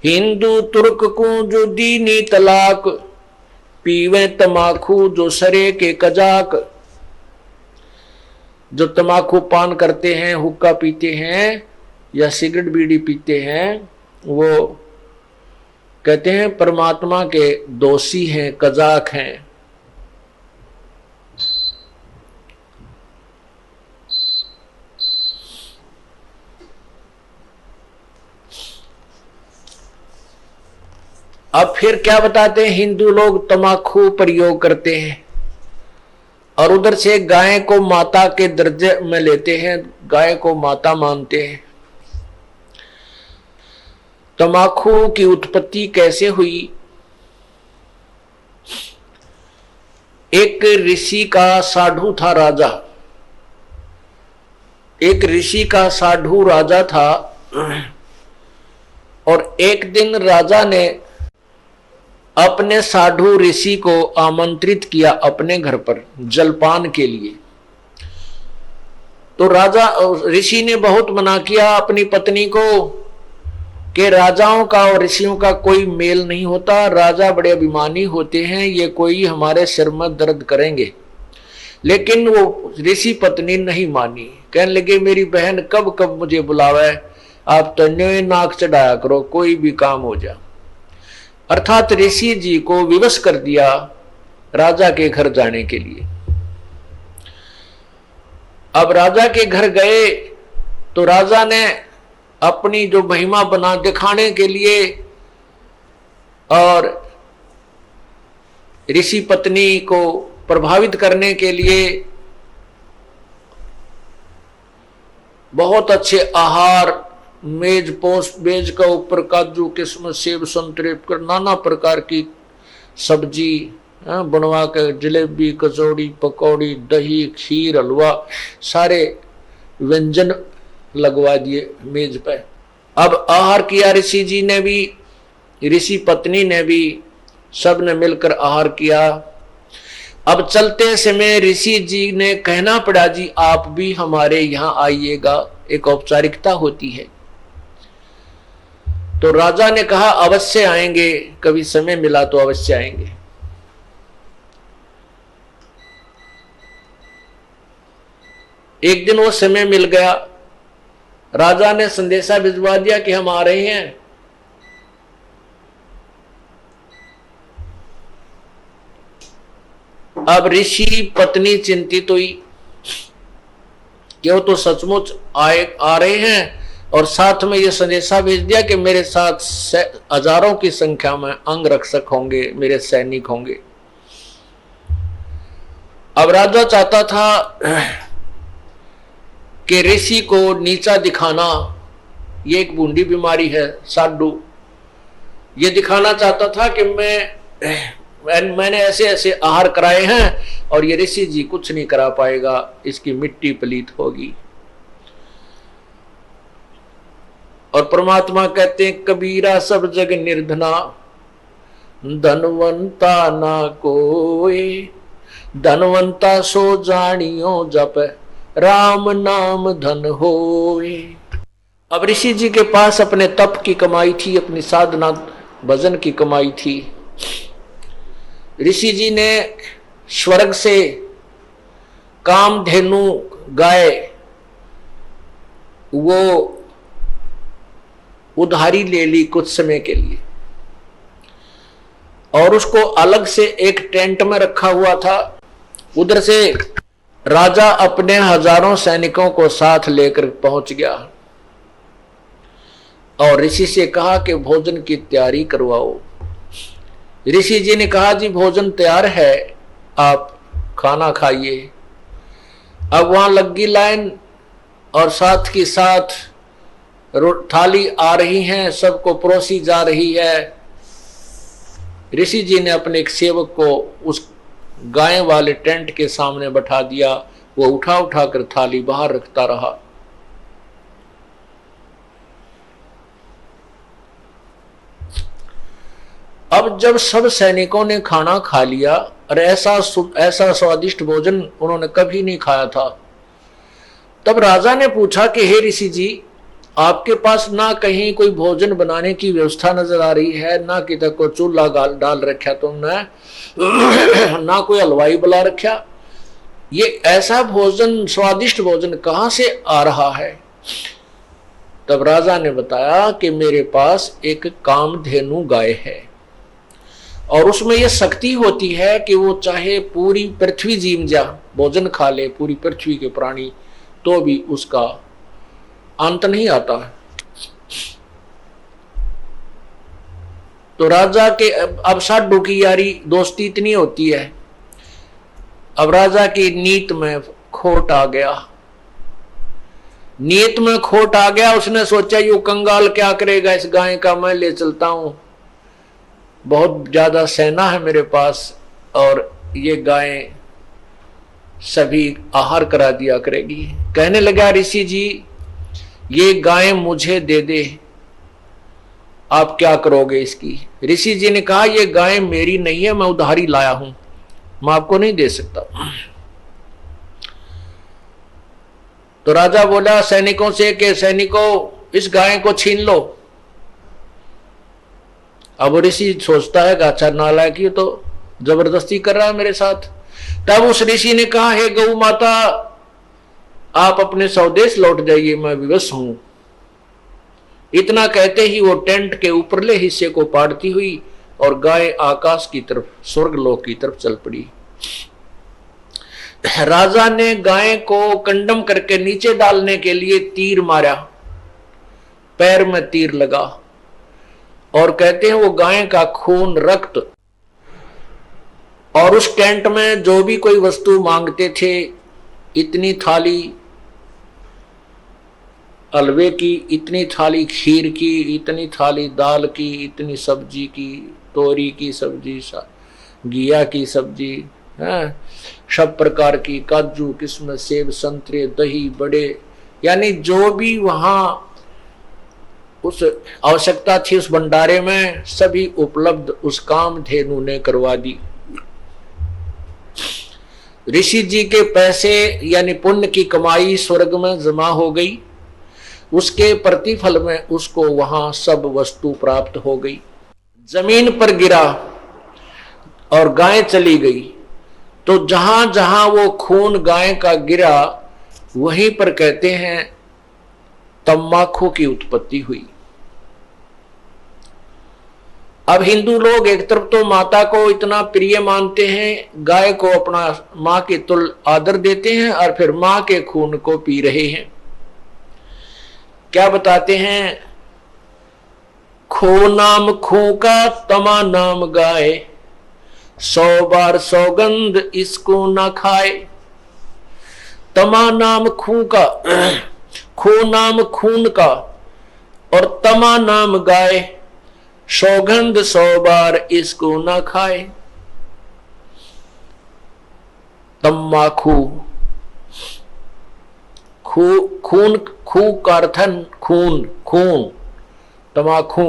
हिंदू तुर्क को जो दीनी तलाक, पीवे तमाखू जो सरे के कजाक। जो तमाकू पान करते हैं, हुक्का पीते हैं या सिगरेट बीड़ी पीते हैं, वो कहते हैं परमात्मा के दोषी हैं, कजाक हैं। अब फिर क्या बताते हैं, हिंदू लोग तमाकू प्रयोग करते हैं और उधर से गाय को माता के दर्जे में लेते हैं, गाय को माता मानते हैं। तमाकू की उत्पत्ति कैसे हुई? एक ऋषि का साधु था राजा, एक ऋषि का साधु राजा था और एक दिन राजा ने अपने साधु ऋषि को आमंत्रित किया अपने घर पर जलपान के लिए। तो राजा ऋषि ने बहुत मना किया अपनी पत्नी को कि राजाओं का और ऋषियों का कोई मेल नहीं होता। राजा बड़े अभिमानी होते हैं, ये कोई हमारे सिर में दर्द करेंगे। लेकिन वो ऋषि पत्नी नहीं मानी, कहने लगे मेरी बहन कब कब मुझे बुलावे, आप तो न्योय नाक चढ़ाया करो, कोई भी काम हो जा। अर्थात ऋषि जी को विवश कर दिया राजा के घर जाने के लिए। अब राजा के घर गए तो राजा ने अपनी जो महिमा बना दिखाने के लिए और ऋषि पत्नी को प्रभावित करने के लिए बहुत अच्छे आहार, मेज पोस्ट मेज का ऊपर काजू किस्मत सेब संतरे कर नाना प्रकार की सब्जी बनवा के, जलेबी कचौड़ी पकौड़ी दही खीर हलवा सारे व्यंजन लगवा दिए मेज पे। अब आहार किया ऋषि जी ने भी, ऋषि पत्नी ने भी, सब ने मिलकर आहार किया। अब चलते समय ऋषि जी ने कहना पड़ा जी आप भी हमारे यहाँ आइएगा, एक औपचारिकता होती है। तो राजा ने कहा अवश्य आएंगे, कभी समय मिला तो अवश्य आएंगे। एक दिन वो समय मिल गया, राजा ने संदेशा भिजवा दिया कि हम आ रहे हैं। अब ऋषि पत्नी चिंतित हुई कि वो तो सचमुच आ रहे हैं और साथ में ये संदेशा भेज दिया कि मेरे साथ हजारों की संख्या में अंगरक्षक होंगे, मेरे सैनिक होंगे। अब राजा चाहता था कि ऋषि को नीचा दिखाना, ये एक बूंदी बीमारी है साडू, ये दिखाना चाहता था कि मैंने ऐसे ऐसे आहार कराए हैं और ये ऋषि जी कुछ नहीं करा पाएगा, इसकी मिट्टी पलीत होगी। और परमात्मा कहते हैं कबीरा सब जग निर्धना, धनवंता ना कोई, धनवंता सो जानियो जप राम नाम धन होए। अब ऋषि जी के पास अपने तप की कमाई थी, अपनी साधना भजन की कमाई थी। ऋषि जी ने स्वर्ग से कामधेनु गाय वो उधारी ले ली कुछ समय के लिए और उसको अलग से एक टेंट में रखा हुआ था। उधर से राजा अपने हजारों सैनिकों को साथ लेकर पहुंच गया और ऋषि से कहा कि भोजन की तैयारी करवाओ। ऋषि जी ने कहा जी भोजन तैयार है, आप खाना खाइए। अब वहां लगी लाइन और साथ के साथ थाली आ रही हैं, सबको परोसी जा रही है। ऋषि जी ने अपने एक सेवक को उस गाय वाले टेंट के सामने बैठा दिया, वो उठा उठा कर थाली बाहर रखता रहा। अब जब सब सैनिकों ने खाना खा लिया और ऐसा स्वादिष्ट भोजन उन्होंने कभी नहीं खाया था, तब राजा ने पूछा कि हे ऋषि जी, आपके पास ना कहीं कोई भोजन बनाने की व्यवस्था नजर आ रही है, ना किधर को चूल्हा डाल रखा तुमने, ना कोई हलवाई बुला रखा, ये ऐसा भोजन स्वादिष्ट भोजन कहां से आ रहा है? तब राजा ने बताया कि मेरे पास एक कामधेनु गाय है और उसमें यह शक्ति होती है कि वो चाहे पूरी पृथ्वी जीम जा भोजन खा ले, पूरी पृथ्वी के प्राणी, तो भी उसका अंत नहीं आता। तो राजा के अब साडू की यारी दोस्ती इतनी होती है, अब राजा की नीत में खोट आ गया, नीयत में खोट आ गया। उसने सोचा यू कंगाल क्या करेगा, इस गाय का मैं ले चलता हूं, बहुत ज्यादा सेना है मेरे पास और ये गाय सभी आहार करा दिया करेगी। कहने लगा ऋषि जी, ये गाय मुझे दे दे, आप क्या करोगे इसकी? ऋषि जी ने कहा ये गाय मेरी नहीं है, मैं उधारी लाया हूं, मैं आपको नहीं दे सकता। तो राजा बोला सैनिकों से कि सैनिकों, इस गाय को छीन लो। अब ऋषि सोचता है कि अच्छा नालायक ये तो जबरदस्ती कर रहा है मेरे साथ। तब उस ऋषि ने कहा, हे गौ माता, आप अपने स्वदेश लौट जाइए, मैं विवश हूं। इतना कहते ही वो टेंट के ऊपरले हिस्से को पाड़ती हुई और गाय आकाश की तरफ, स्वर्गलोक की तरफ चल पड़ी। राजा ने गाय को कंडम करके नीचे डालने के लिए तीर मारा, पैर में तीर लगा, और कहते हैं वो गाय का खून, रक्त, और उस टेंट में जो भी कोई वस्तु मांगते थे, इतनी थाली हलवे की, इतनी थाली खीर की, इतनी थाली दाल की, इतनी सब्जी की, तोरी की सब्जी, घिया की सब्जी, है सब प्रकार की, काजू किस्म, सेब, संतरे, दही, बड़े, यानी जो भी वहां उस आवश्यकता थी उस भंडारे में सभी उपलब्ध उस कामधेनु ने करवा दी। ऋषि जी के पैसे यानी पुण्य की कमाई स्वर्ग में जमा हो गई, उसके प्रतिफल में उसको वहां सब वस्तु प्राप्त हो गई। जमीन पर गिरा और गाय चली गई, तो जहां जहां वो खून गाय का गिरा वहीं पर कहते हैं तम्बाकू की उत्पत्ति हुई। अब हिंदू लोग एक तरफ तो माता को इतना प्रिय मानते हैं, गाय को अपना मां के तुल्य आदर देते हैं, और फिर मां के खून को पी रहे हैं। क्या बताते हैं, खो नाम खो का, तमा नाम गाय, 100 बार सौगंध इसको ना खाए। तमा नाम खून का, खो नाम खून का, और तमा नाम गाय, सौगंध 100 बार इसको ना खाए। तम्बाकू, खून, खू का अर्थन खून, खून, तमाखू,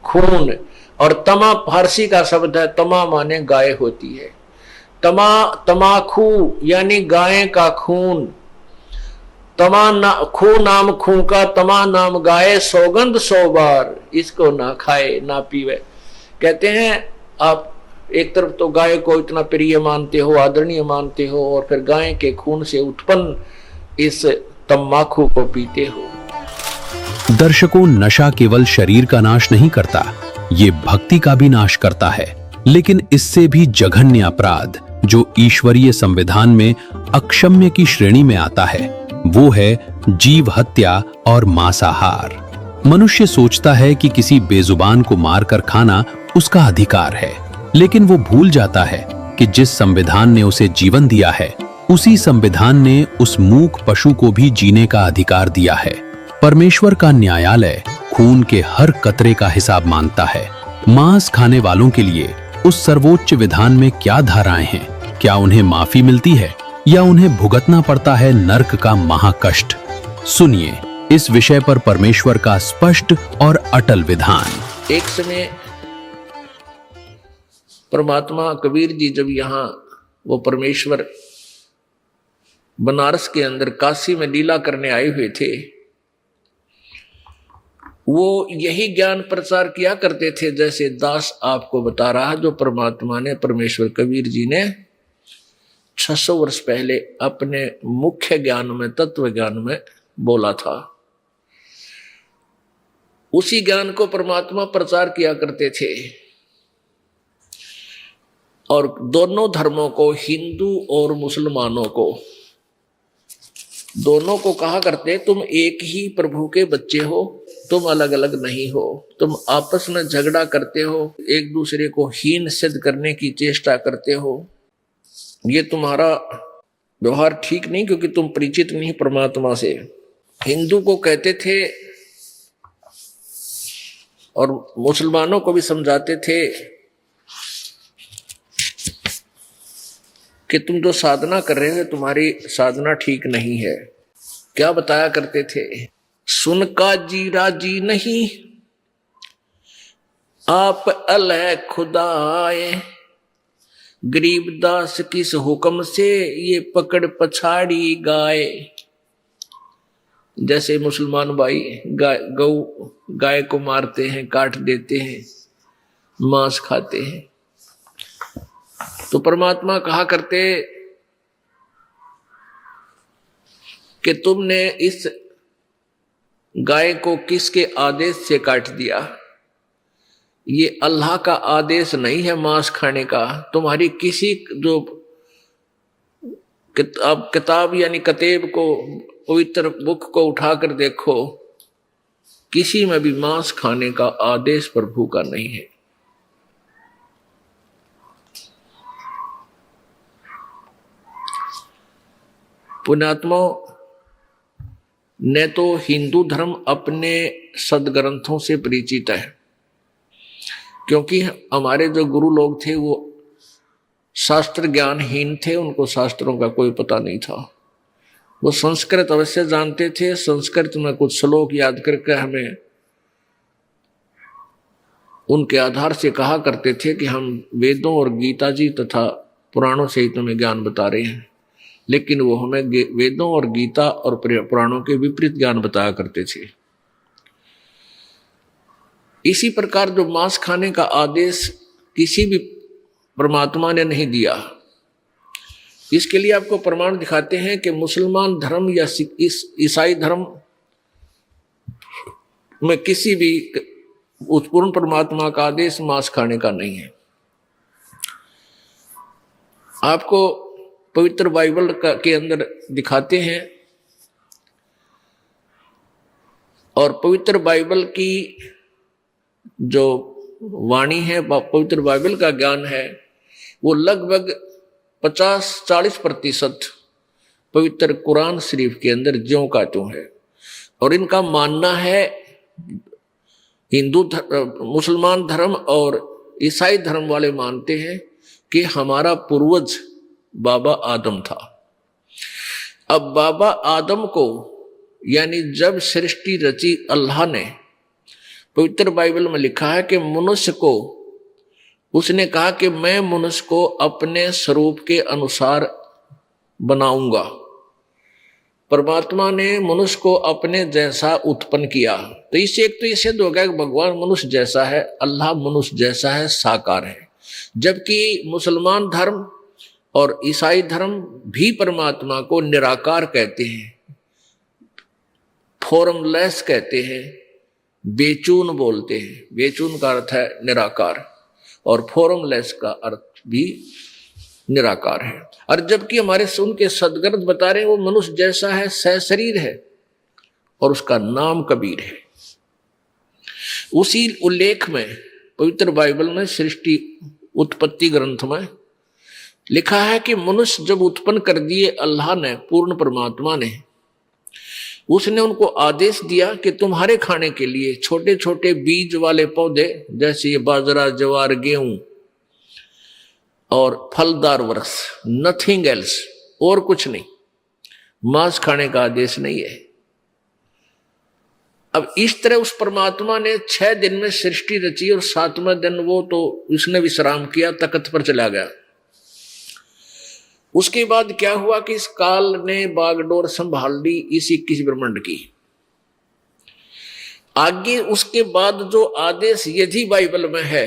खून, और तमा फारसी का शब्द है, तमा माने गाय होती है। तमाखू यानी गाय का खून, खू नाम खू का, तमा नाम गाय, सौगंध 100 बार इसको ना खाए ना पीवे। कहते हैं आप एक तरफ तो गाय को इतना प्रिय मानते हो, आदरणीय मानते हो, और फिर गाय के खून से उत्पन्न इस तम्बाकू को पीते हो। दर्शकों, नशा केवल शरीर का नाश नहीं करता, ये भक्ति का भी नाश करता है। लेकिन इससे भी जघन्य अपराध जो ईश्वरीय संविधान में अक्षम्य की श्रेणी में आता है, वो है जीव हत्या और मांसाहार। मनुष्य सोचता है कि किसी बेजुबान को मारकर खाना उसका अधिकार है, लेकिन वो भूल जाता है कि जिस संविधान ने उसे जीवन दिया है, उसी संविधान ने उस मूक पशु को भी जीने का अधिकार दिया है। परमेश्वर का न्यायालय खून के हर कतरे का हिसाब मांगता है। मांस खाने वालों के लिए उस सर्वोच्च विधान में क्या धाराएं हैं? क्या उन्हें माफी मिलती है या उन्हें भुगतना पड़ता है नरक का महाकष्ट? सुनिए इस विषय पर परमेश्वर का स्पष्ट और अटल विधान। एक समय परमात्मा कबीर जी जब यहाँ वो परमेश्वर बनारस के अंदर काशी में लीला करने आए हुए थे, वो यही ज्ञान प्रचार किया करते थे जैसे दास आपको बता रहा, जो परमात्मा ने, परमेश्वर कबीर जी ने 600 वर्ष पहले अपने मुख्य ज्ञान में, तत्व ज्ञान में बोला था। उसी ज्ञान को परमात्मा प्रचार किया करते थे, और दोनों धर्मों को, हिंदू और मुसलमानों को, दोनों को कहा करते, तुम एक ही प्रभु के बच्चे हो, तुम अलग अलग नहीं हो। तुम आपस में झगड़ा करते हो, एक दूसरे को हीन सिद्ध करने की चेष्टा करते हो, ये तुम्हारा व्यवहार ठीक नहीं, क्योंकि तुम परिचित नहीं परमात्मा से। हिंदू को कहते थे और मुसलमानों को भी समझाते थे कि तुम जो साधना कर रहे हो, तुम्हारी साधना ठीक नहीं है। क्या बताया करते थे, सुन का जी राजी नहीं, आप अलह खुदाए, गरीब दास किस हुक्म से ये पकड़ पछाड़ी गाय। जैसे मुसलमान भाई गाय को मारते हैं, काट देते हैं, मांस खाते हैं। तो परमात्मा कहा करते कि तुमने इस गाय को किसके आदेश से काट दिया? ये अल्लाह का आदेश नहीं है मांस खाने का। तुम्हारी किसी जो किताब यानी कतेब को, पवित्र बुक को उठाकर देखो, किसी में भी मांस खाने का आदेश प्रभु का नहीं है। पुण्यात्मा ने तो हिंदू धर्म अपने सदग्रंथों से परिचित है, क्योंकि हमारे जो गुरु लोग थे वो शास्त्र ज्ञानहीन थे, उनको शास्त्रों का कोई पता नहीं था। वो संस्कृत अवश्य जानते थे, संस्कृत में कुछ श्लोक याद करके हमें उनके आधार से कहा करते थे कि हम वेदों और गीता जी तथा पुराणों से ही तुम्हें ज्ञान बता रहे हैं, लेकिन वो हमें वेदों और गीता और पुराणों के विपरीत ज्ञान बताया करते थे। इसी प्रकार जो मांस खाने का आदेश किसी भी परमात्मा ने नहीं दिया, इसके लिए आपको प्रमाण दिखाते हैं कि मुसलमान धर्म या ईसाई धर्म में किसी भी उस पूर्ण परमात्मा का आदेश मांस खाने का नहीं है। आपको पवित्र बाइबल के अंदर दिखाते हैं, और पवित्र बाइबल की जो वाणी है, पवित्र बाइबल का ज्ञान है, वो लगभग 50-40% पवित्र कुरान शरीफ के अंदर ज्यों का त्यों है। और इनका मानना है, मुसलमान धर्म और ईसाई धर्म वाले मानते हैं कि हमारा पूर्वज बाबा आदम था। अब बाबा आदम को यानी जब सृष्टि रची अल्लाह ने, पवित्र बाइबल में लिखा है कि मनुष्य को उसने कहा कि मैं मनुष्य को अपने स्वरूप के अनुसार बनाऊंगा। परमात्मा ने मनुष्य को अपने जैसा उत्पन्न किया। तो इससे एक तो ये सिद्ध हो गया कि भगवान मनुष्य जैसा है, अल्लाह मनुष्य जैसा है, साकार है। जबकि मुसलमान धर्म और ईसाई धर्म भी परमात्मा को निराकार कहते हैं, फॉर्मलेस कहते हैं, बेचून बोलते हैं। बेचून का अर्थ है निराकार और फॉर्मलेस का अर्थ भी निराकार है। और जबकि हमारे सुन के सदग्रंथ बता रहे हैं वो मनुष्य जैसा है, सशरीर है और उसका नाम कबीर है। उसी उल्लेख में पवित्र बाइबल में सृष्टि उत्पत्ति ग्रंथ में लिखा है कि मनुष्य जब उत्पन्न कर दिए अल्लाह ने, पूर्ण परमात्मा ने, उसने उनको आदेश दिया कि तुम्हारे खाने के लिए छोटे छोटे बीज वाले पौधे जैसे ये बाजरा, ज्वार, गेहूं और फलदार वृक्ष, नथिंग एल्स, और कुछ नहीं। मांस खाने का आदेश नहीं है। अब इस तरह उस परमात्मा ने 6 दिन में सृष्टि रची और 7वें दिन वो तो उसने विश्राम किया, तख्त पर चला गया। उसके बाद क्या हुआ कि इस काल ने बागडोर संभाल ली इस 21 ब्रह्मांड की। आगे उसके बाद जो आदेश यदि बाइबल में है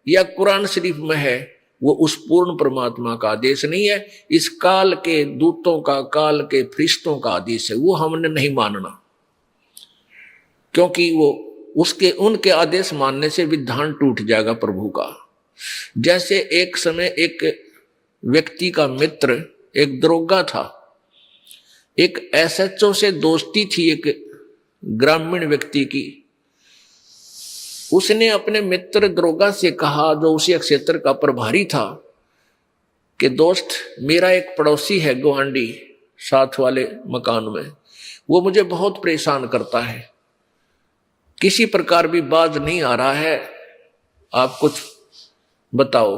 या कुरान शरीफ में है, वो उस पूर्ण परमात्मा का आदेश नहीं है, इस काल के दूतों का, काल के फरिश्तों का आदेश है। वो हमने नहीं मानना, क्योंकि वो उनके आदेश मानने से विधान टूट जाएगा प्रभु का। जैसे एक समय एक व्यक्ति का मित्र एक दरोगा था, एक एसएचओ से दोस्ती थी एक ग्रामीण व्यक्ति की। उसने अपने मित्र दरोगा से कहा, जो उसी क्षेत्र का प्रभारी था, कि दोस्त मेरा एक पड़ोसी है गुआंडी साथ वाले मकान में, वो मुझे बहुत परेशान करता है, किसी प्रकार भी बाज नहीं आ रहा है, आप कुछ बताओ।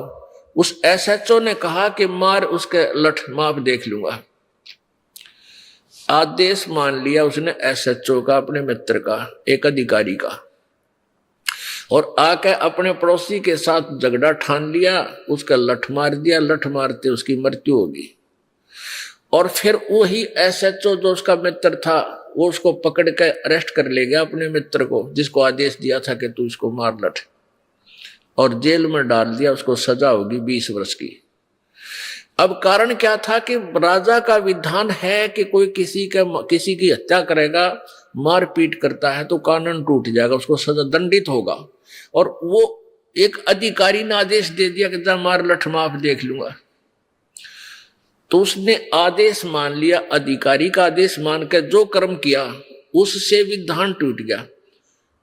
उस एसएचओ ने कहा कि मार उसके लठ, माप देख लूंगा। आदेश मान लिया उसने एसएचओ का, अपने मित्र का, एक अधिकारी का, और आके अपने पड़ोसी के साथ झगड़ा ठान लिया, उसका लठ मार दिया। लठ मारते उसकी मृत्यु होगी। और फिर वही एसएचओ जो उसका मित्र था, वो उसको पकड़ के अरेस्ट कर ले गया, अपने मित्र को, जिसको आदेश दिया था कि तू इसको मार लठ। और जेल में डाल दिया, उसको सजा होगी 20 वर्ष की। अब कारण क्या था कि राजा का विधान है कि कोई किसी की हत्या करेगा, मारपीट करता है तो कानून टूट जाएगा, उसको सजा, दंडित होगा। और वो एक अधिकारी ने आदेश दे दिया कि जा मार लठ माफ देख लूंगा, तो उसने आदेश मान लिया, अधिकारी का आदेश मान कर जो कर्म किया उससे विधान टूट गया,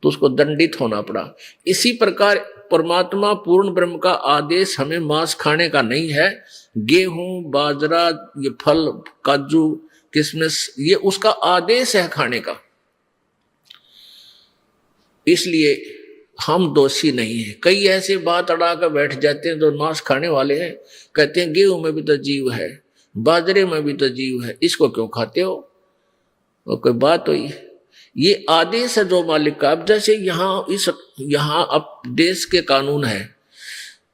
तो उसको दंडित होना पड़ा। इसी प्रकार परमात्मा पूर्ण ब्रह्म का आदेश हमें मांस खाने का नहीं है। गेहूं, बाजरा, ये फल, काजू, किशमिश, ये उसका आदेश है खाने का। इसलिए हम दोषी नहीं है। कई ऐसे बात अड़ा कर बैठ जाते हैं जो मांस खाने वाले हैं, कहते हैं गेहूं में भी तो जीव है, बाजरे में भी तो जीव है, इसको क्यों खाते हो? और कोई बात हुई? ये आदेश है जो मालिक का। अब जैसे यहाँ अब देश के कानून है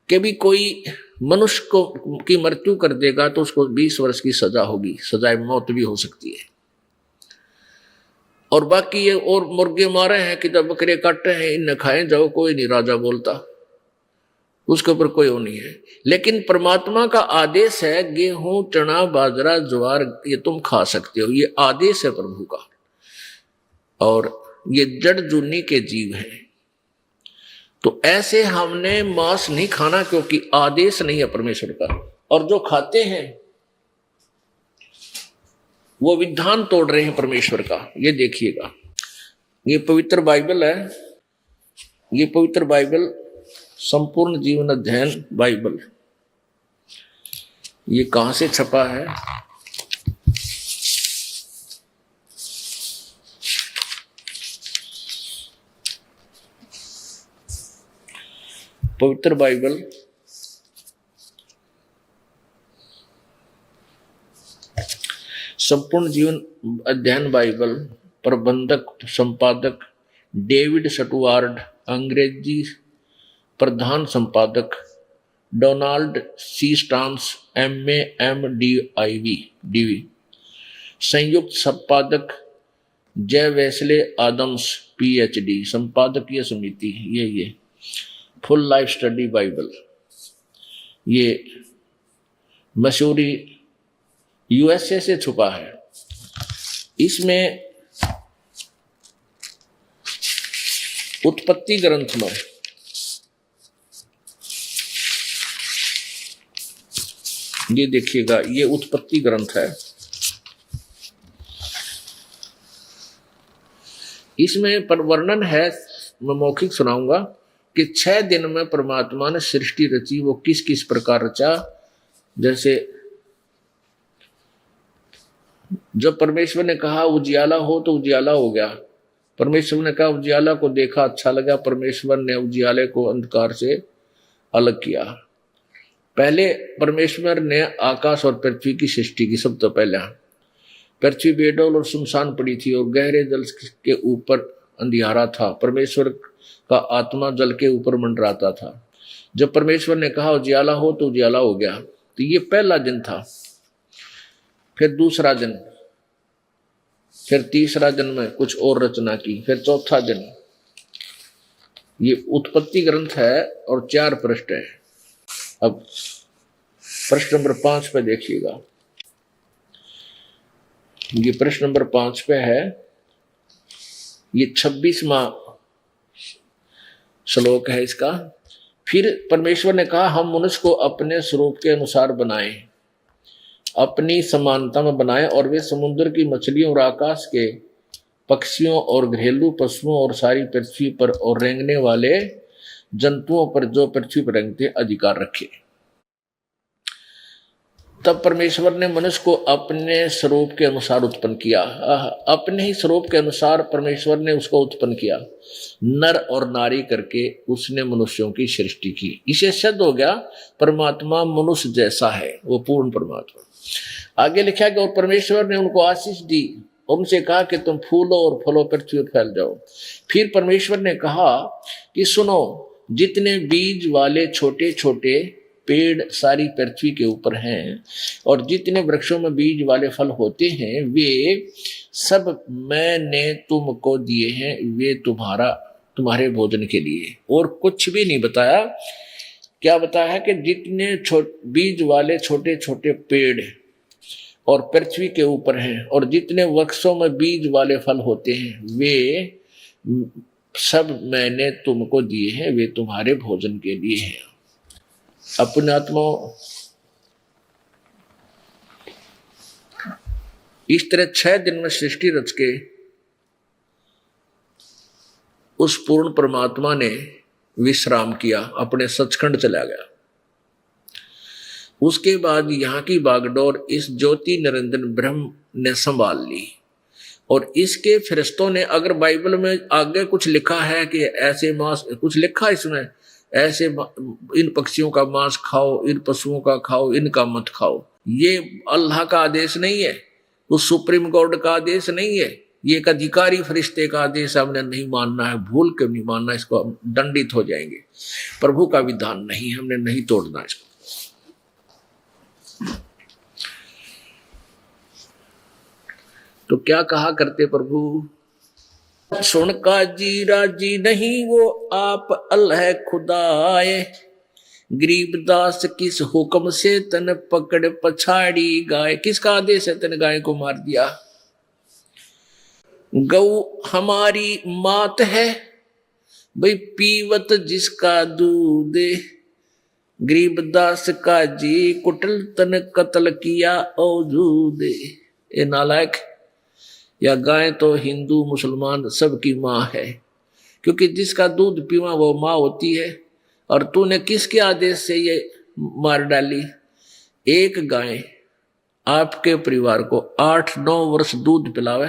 कि भी कोई मनुष्य को की मृत्यु कर देगा तो उसको 20 वर्ष की सजा होगी, सजाए मौत भी हो सकती है। और बाकी ये और मुर्गे मारे हैं कि जब बकरे काटे हैं इन खाए जाओ, कोई नहीं राजा बोलता, उसके ऊपर कोई वो नहीं है। लेकिन परमात्मा का आदेश है गेहूं, चना, बाजरा, ज्वार ये तुम खा सकते हो, ये आदेश है प्रभु का। और ये जड़ जूनी के जीव हैं, तो ऐसे हमने मांस नहीं खाना क्योंकि आदेश नहीं है परमेश्वर का। और जो खाते हैं वो विधान तोड़ रहे हैं परमेश्वर का। ये देखिएगा, ये पवित्र बाइबल है, ये पवित्र बाइबल संपूर्ण जीवन अध्ययन बाइबल, ये कहां से छपा है? पवित्र बाइबल संपूर्ण जीवन अध्ययन बाइबल, प्रबंधक संपादक डेविड स्टुअर्ट, अंग्रेजी प्रधान संपादक Donald C Stamps MA MDiv, संयुक्त संपादक जय वेस्ले आदम्स PhD, संपादकीय समिति ये फुल लाइफ स्टडी बाइबल, ये मसूरी USA से छुपा है। इसमें उत्पत्ति ग्रंथ में ये देखिएगा, ये उत्पत्ति ग्रंथ है। इसमें पर वर्णन है, मैं मौखिक सुनाऊंगा कि 6 दिन में परमात्मा ने सृष्टि रची। वो किस किस प्रकार रचा? जैसे जब परमेश्वर ने कहा उजियाला हो तो उजियाला हो गया। परमेश्वर ने कहा उजियाला को देखा अच्छा लगा, परमेश्वर ने उजियाले को अंधकार से अलग किया। पहले परमेश्वर ने आकाश और पृथ्वी की सृष्टि की। सब तो पहले पृथ्वी बेडौल और सुनसान पड़ी थी और गहरे जल के ऊपर अंधियारा था। परमेश्वर का आत्मा जल के ऊपर मंडराता था। जब परमेश्वर ने कहा उजियाला हो तो उजियाला हो गया। तो ये पहला दिन था। फिर दूसरा दिन, फिर तीसरा दिन में कुछ और रचना की, फिर चौथा दिन। ये उत्पत्ति ग्रंथ है और 4 पृष्ठ है। अब प्रश्न नंबर 5 पे देखिएगा, ये प्रश्न नंबर 5 पे है, ये 26वां श्लोक है इसका। फिर परमेश्वर ने कहा हम मनुष्य को अपने स्वरूप के अनुसार बनाएं, अपनी समानता में बनाएं, और वे समुद्र की मछलियों और आकाश के पक्षियों और घरेलू पशुओं और सारी पृथ्वी पर और रेंगने वाले जंतुओं पर जो पृथ्वी पर रेंगते अधिकार रखे। तब परमेश्वर ने मनुष्य को अपने स्वरूप के अनुसार उत्पन्न किया। अपने ही स्वरूप के अनुसार परमेश्वर ने उसको उत्पन्न किया, नर और नारी करके उसने मनुष्यों की सृष्टि की। इसे सिद्ध हो गया परमात्मा मनुष्य जैसा है, वो पूर्ण परमात्मा। आगे लिखा गया और परमेश्वर ने उनको आशीष दी और उनसे कहा कि तुम फूलो और फलो पृथ्वी पर फैल जाओ। फिर परमेश्वर ने कहा कि सुनो, जितने बीज वाले छोटे छोटे पेड़ सारी पृथ्वी के ऊपर हैं और जितने वृक्षों में बीज वाले फल होते हैं वे सब मैंने तुमको दिए हैं, वे तुम्हारे भोजन के लिए, और कुछ भी नहीं बताया। क्या बताया है कि जितने बीज वाले छोटे छोटे पेड़ और पृथ्वी के ऊपर हैं और जितने वृक्षों में बीज वाले फल होते हैं वे सब मैंने तुमको दिए हैं, वे तुम्हारे भोजन के लिए हैं। अपने आत्मा इस तरह 6 दिन में सृष्टि रच के उस पूर्ण परमात्मा ने विश्राम किया, अपने सचखंड चला गया। उसके बाद यहाँ की बागडोर इस ज्योति निरंजन ब्रह्म ने संभाल ली। और इसके फरिश्तों ने, अगर बाइबल में आगे कुछ लिखा है कि ऐसे मांस, कुछ लिखा इसमें ऐसे इन पक्षियों का मांस खाओ, इन पशुओं का खाओ, इनका मत खाओ, ये अल्लाह का आदेश नहीं है, उस सुप्रीम कोर्ट का आदेश नहीं है, ये एक अधिकारी फरिश्ते का आदेश हमने नहीं मानना है, भूल के नहीं मानना, इसको हम दंडित हो जाएंगे। प्रभु का विधान नहीं, हमने नहीं तोड़ना इसको। तो क्या कहा करते प्रभु, सुन का जी राजी नहीं वो आप अल्लाह खुदाए, गरीबदास किस हुक्म से तन पकड़ पछाड़ी गाय। किसका आदेश है, तन गाय को मार दिया। गौ हमारी मात है भाई पीवत जिसका दूध, गरीबदास का जी कुटल तन कत्ल किया औजूद। ये नालायक, या गाय तो हिंदू मुसलमान सबकी माँ है, क्योंकि जिसका दूध पीवा वो माँ होती है। और तूने किसके आदेश से ये मार डाली। एक गाय आपके परिवार को 8-9 वर्ष दूध पिलावे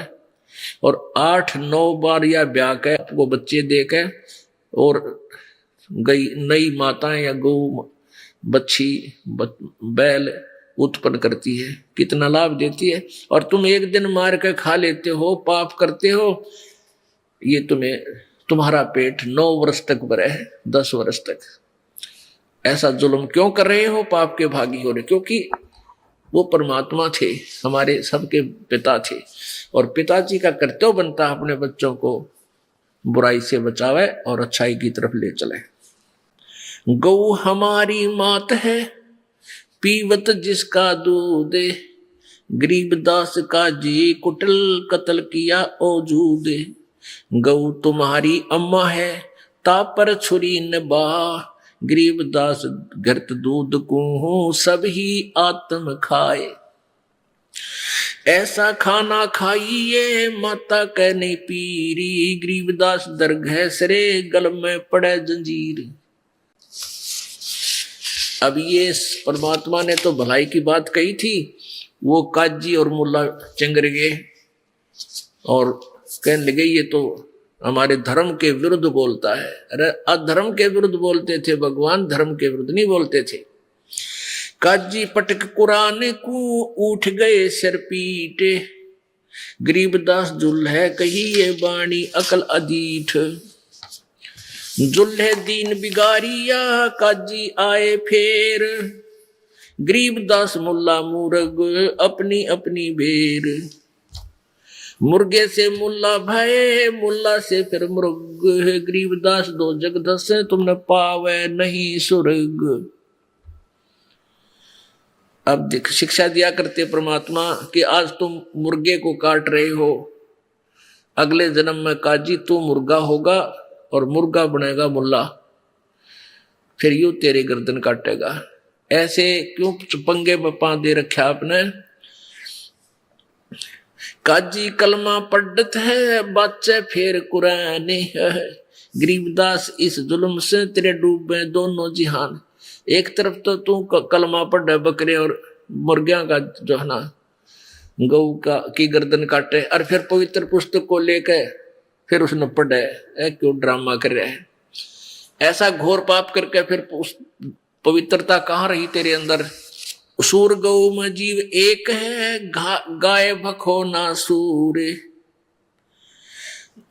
और 8-9 बार या ब्याह के आपको बच्चे दे के, और गई नई माताएं या गौ बच्ची बैल उत्पन्न करती है, कितना लाभ देती है। और तुम एक दिन मार के खा लेते हो, पाप करते हो। ये तुम्हारा पेट 9 वर्ष तक भरा है, 10 वर्ष तक। ऐसा जुल्म क्यों कर रहे हो, पाप के भागी हो रहे। क्योंकि वो परमात्मा थे, हमारे सबके पिता थे, और पिताजी का कर्तव्य बनता है अपने बच्चों को बुराई से बचावे और अच्छाई की तरफ ले चले। गौ हमारी मात है पीवत जिसका दूध, गरीबदास का जी कुटल कत्ल किया औजूद। गौ तुम्हारी अम्मा है तापर छुरी नबा, गरीबदास घरत दूध को सब ही आत्म खाए। ऐसा खाना खाइए माता कहने पीरी, गरीबदास दरगह सरे गल में पड़े जंजीर। अब ये परमात्मा ने तो भलाई की बात कही थी, वो काजी और मुल्ला चंगर गए और कहने लगे ये तो हमारे धर्म के विरुद्ध बोलता है। अरे अधर्म के विरुद्ध बोलते थे भगवान, धर्म के विरुद्ध नहीं बोलते थे। काजी पटक कुरान को उठ गए सिर पीटे, गरीबदास जुल्ह कही ये बाणी अकल अदीठ। जुल्हे दीन बिगारिया काजी आए फेर, गरीबदास मुल्ला मुर्ग अपनी अपनी बेर। मुर्गे से मुल्ला भय मुल्ला से फिर मुर्ग, गरीबदास दो जगदस तुमने पावे नहीं सुर्ग। अब देख शिक्षा दिया करते परमात्मा कि आज तुम मुर्गे को काट रहे हो, अगले जन्म में काजी तू मुर्गा होगा और मुर्गा बनेगा मुल्ला, फिर यूं तेरी गर्दन काटेगा। ऐसे क्यों पंगे में पा दे रखा आपने। काजी कलमा पढ़त है बच्चे फिर कुरान है, गरीबदास इस जुल्म से तेरे डूबे दोनों जिहान। एक तरफ तो तू कलमा पढ़ बकरे और मुर्गियां का जो है ना गौ का की गर्दन काटे, और फिर पवित्र पुस्तक को लेकर फिर उसने पढ़े, क्यों ड्रामा कर रहे हैं। ऐसा घोर पाप करके फिर पवित्रता कहाँ रही तेरे अंदर। सूर गौ में जीव एक है गाय भखो ना सूर,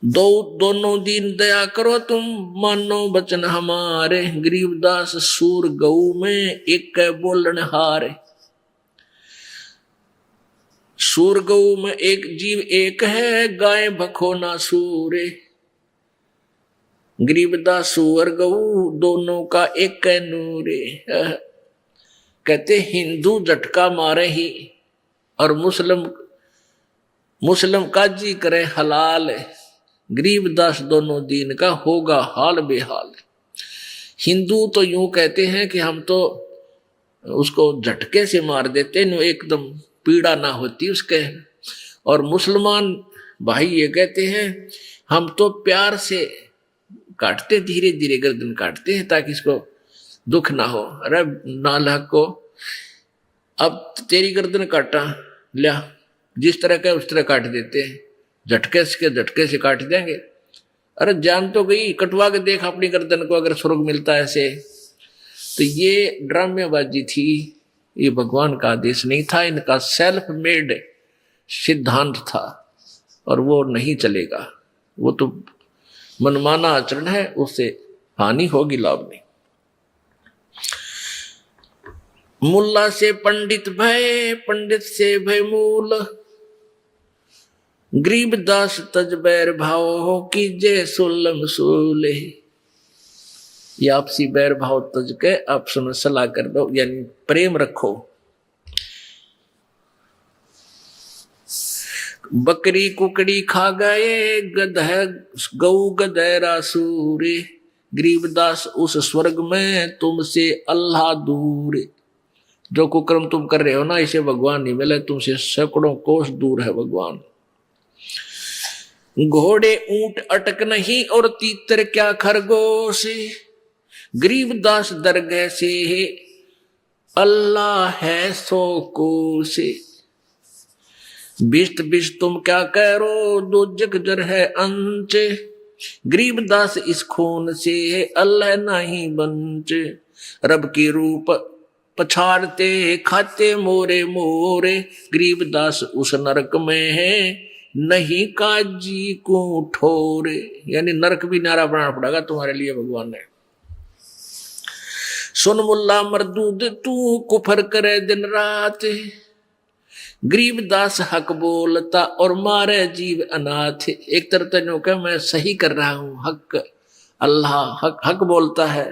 दोनों दिन दया करो तुम मानो बचन हमारे, गरीबदास सूर गौ में एक बोलन हार। सूर गौ में एक जीव एक है गाय भखो ना सूरे, गरीबदास सुअर गऊ दोनों का एक नूरे। कहते हिंदू झटका मारे ही और मुस्लिम काजी करे हलाल, गरीबदास दोनों दीन का होगा हाल बेहाल। हिंदू तो यूं कहते हैं कि हम तो उसको झटके से मार देते न, एकदम पीड़ा ना होती उसके। और मुसलमान भाई ये कहते हैं हम तो प्यार से काटते, धीरे धीरे गर्दन काटते हैं ताकि इसको दुख ना हो। अरे नालायक को, अब तेरी गर्दन काटा लिया, जिस तरह का उस तरह काट देते हैं, झटके से काट देंगे। अरे जान तो गई, कटवा के देख अपनी गर्दन को अगर स्वर्ग मिलता है ऐसे। तो ये ड्रामेबाजी थी, ये भगवान का आदेश नहीं था, इनका सेल्फ मेड सिद्धांत था और वो नहीं चलेगा। वो तो मनमाना आचरण है, उससे हानि होगी, लाभ नहीं। मुल्ला से पंडित भय, पंडित से भय मूल, गरीबदास तज बैर भाव हो कीजे सुलम सूले। ये आपसी बैर भाव तज के आपस में सलाह कर दो, यानी प्रेम रखो। बकरी कुकड़ी खा गए गऊ गधेरा सूरे, गरीबदास उस स्वर्ग में तुमसे अल्लाह दूर। जो कुकर्म तुम कर रहे हो ना, इसे भगवान नहीं मिले, तुमसे सैकड़ों कोस दूर है भगवान। घोड़े ऊंट अटक नहीं और तीतर क्या खरगोश, गरीबदास दरगाह से अल्लाह है सो कोश। बिस्त बिस्त तुम क्या करो दो जग जर है अंच, गरीबदास इस खून से अल्लाह नहीं बंच। रब की रूप पछाड़ते खाते मोरे मोरे, गरीबदास उस नरक में है नहीं काजी को ठोरे। यानी नरक भी नारा बनाना पड़ेगा तुम्हारे लिए भगवान ने। सुन मुल्ला मरदूद तू कुफर करे दिन रात, गरीबदास हक बोलता और मारे जीव अनाथ। एक तरफ तो क्या मैं सही कर रहा हूं, हक अल्लाह हक बोलता है,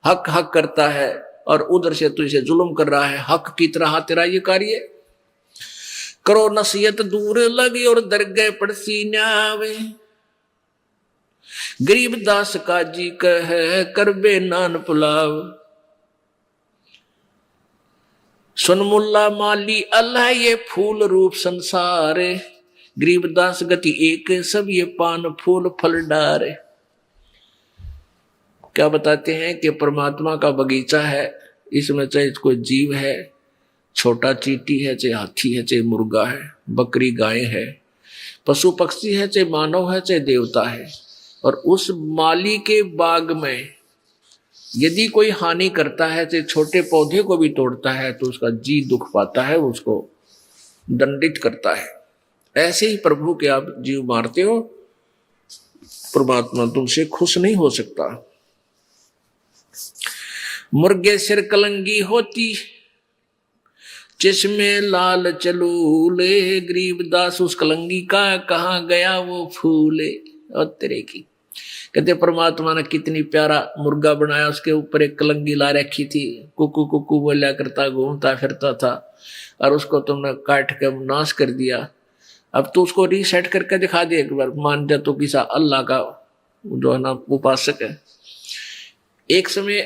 हक करता है, और उधर से तू इसे जुल्म कर रहा है। हक की तरह तेरा ये कार्य करो, नसीहत दूर लगी और दरगाह पड़सी न्यावे, गरीबदास काजी कह करबे नान पुलाव। सुन मुल्ला माली अल्लाह ये फूल रूप संसार, गरीबदास गति एक सब ये पान फूल फल डारे। क्या बताते हैं कि परमात्मा का बगीचा है, इसमें चाहे कोई जीव है, छोटा चींटी है, चाहे हाथी है, चाहे मुर्गा है, बकरी गाय है, पशु पक्षी है, चाहे मानव है, चाहे देवता है। और उस माली के बाग में यदि कोई हानि करता है, चाहे छोटे पौधे को भी तोड़ता है, तो उसका जी दुख पाता है, उसको दंडित करता है। ऐसे ही प्रभु के आप जीव मारते हो, परमात्मा तुमसे खुश नहीं हो सकता। मुर्गे सिर कलंगी होती जिसमें लाल चलूले, गरीबदास उस कलंगी का कहाँ गया वो फूले। और तेरे की कहते परमात्मा ने कितनी प्यारा मुर्गा बनाया, उसके ऊपर एक कलंगी ला रखी थी, कुकू कुकू बोलिया करता घूमता फिरता था, और उसको तुमने काट के नाश कर दिया। अब तो उसको रीसेट करके दिखा दे एक बार, मान जा तो किसा अल्लाह का जो है ना उपासक है। एक समय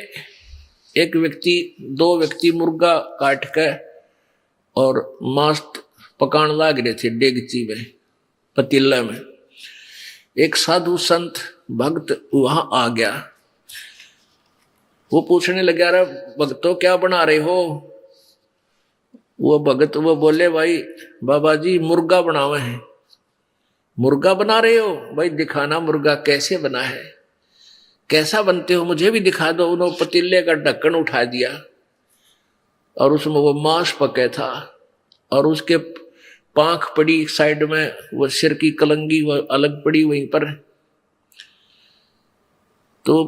दो व्यक्ति मुर्गा काट के और मांस पकाने लग रहे थे डेगची में, पतीला में। एक साधु संत भक्त वहां आ गया, वो पूछने लगा, रे भक्तों क्या बना रहे हो? वो भगत वो बोले, भाई बाबा जी मुर्गा बनावे हैं। मुर्गा बना रहे हो? भाई दिखाना मुर्गा कैसे बना है, कैसा बनते हो, मुझे भी दिखा दो। उन्होंने पतीले का ढक्कन उठा दिया और उसमें वो मांस पके था, और उसके पांख पड़ी साइड में, वो सिर की कलंगी वो अलग पड़ी वहीं पर। तो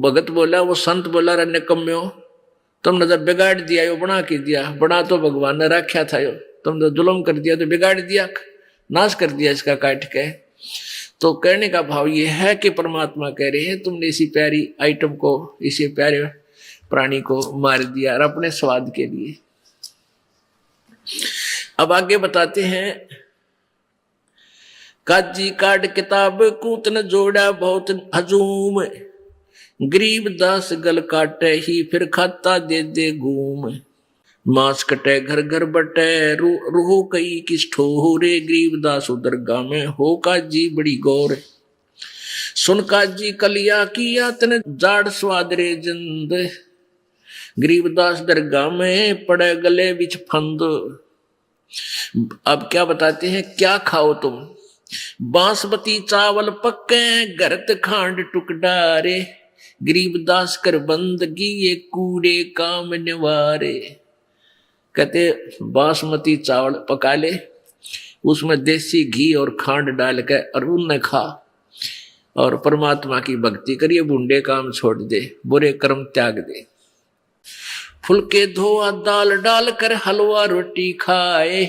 भगत बोला, वो संत बोला, रे निकम्म्यो तुमने तो बिगाड़ दिया, यो बना के दिया, बना तो भगवान ने रखा था, यो तुमने तो जुल्म कर दिया, तो बिगाड़ दिया, नाश कर दिया इसका काट के। तो कहने का भाव ये है कि परमात्मा कह रहे हैं तुमने इसी प्यारी आइटम को, इसी प्यारे प्राणी को मार दिया और अपने स्वाद के लिए। अब आगे बताते हैं, काजी काट किताब कूतन जोड़ा बहुत हजूम, गरीब दास गल काटे ही फिर खाता दे दे घूम, मांस कटे घर घर बटे रूहो कई किस ठोरे, गरीब दास दरगाह में हो काजी बड़ी गौर, सुन काजी कलिया किया तने जाड़ स्वाद रे जिंद, गरीबदास दरगाह में पड़े गले बिच फंद। अब क्या बताते हैं, क्या खाओ तुम, बांसमती चावल पक्के गरत खांड टुकडारे, गरीबदास कर बंदगी ये कूड़े काम निवारे। कहते बासमती चावल पका ले, उसमें देसी घी और खांड डाल के और उन्हें खा और परमात्मा की भक्ति करिए, बूढ़े काम छोड़ दे, बुरे कर्म त्याग दे। फुलके धोआ दाल डाल कर हलवा रोटी खाए,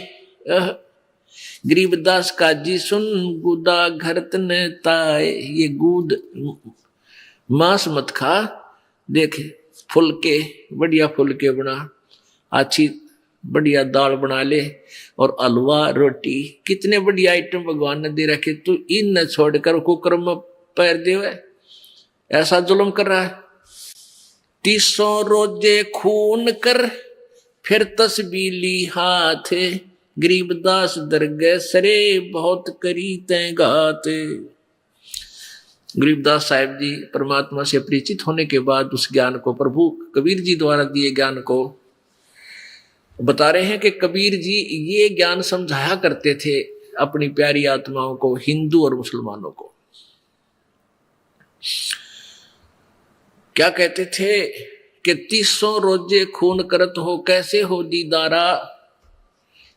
गरीबदास काजी सुन गुदा घरत ने ताए। ये गूद मांस मत खा, देखे फुलके बढ़िया फुलके बना, अच्छी बढ़िया दाल बना ले और हलवा रोटी, कितने बढ़िया आइटम भगवान ने दे रखे, तू इन न छोड़कर कुकर में पैर दे, ऐसा जुल्म कर रहा है। 300 रोजे खून कर फिर तस्बीली हाथ, गरीबदास दरगाह सरे बहुत करी तय घात। गरीबदास साहिब जी परमात्मा से परिचित होने के बाद उस ज्ञान को, प्रभु कबीर जी द्वारा दिए ज्ञान को बता रहे हैं कि कबीर जी ये ज्ञान समझाया करते थे अपनी प्यारी आत्माओं को, हिंदू और मुसलमानों को। क्या कहते थे कि 300 रोजे खून करत हो कैसे हो दीदारा,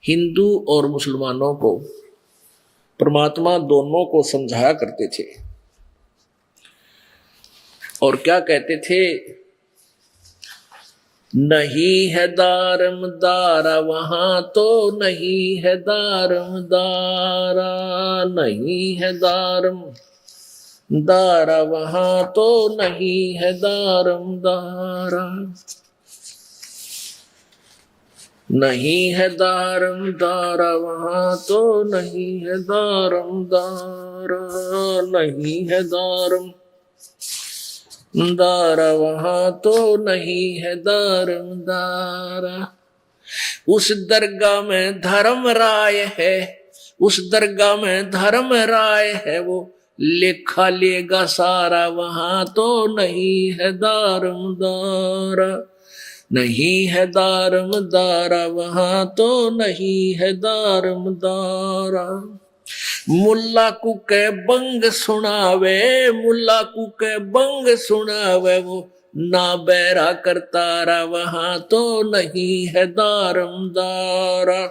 हिंदू और मुसलमानों को परमात्मा दोनों को समझाया करते थे। और क्या कहते थे, नहीं है दारम दारा वहां तो नहीं है दारम दारा, नहीं है दारम दारा वहां तो नहीं है दारम दारा, नहीं है दारम दारा वहां तो नहीं है दारम दारा, नहीं है दारम दारा वहां तो नहीं है दारम दारा। उस दरगाह में धर्म राय है, उस दरगाह में धर्म राय है, वो लेखा लेगा सारा, वहां तो नहीं है दारम दारा, नहीं है दारम दारा वहां तो नहीं है दारम दारा। मुल्ला को के बंग सुनावे, मुल्ला को के बंग सुनावे, वो ना बैरा करतारा, वहां तो नहीं है दारम दारा,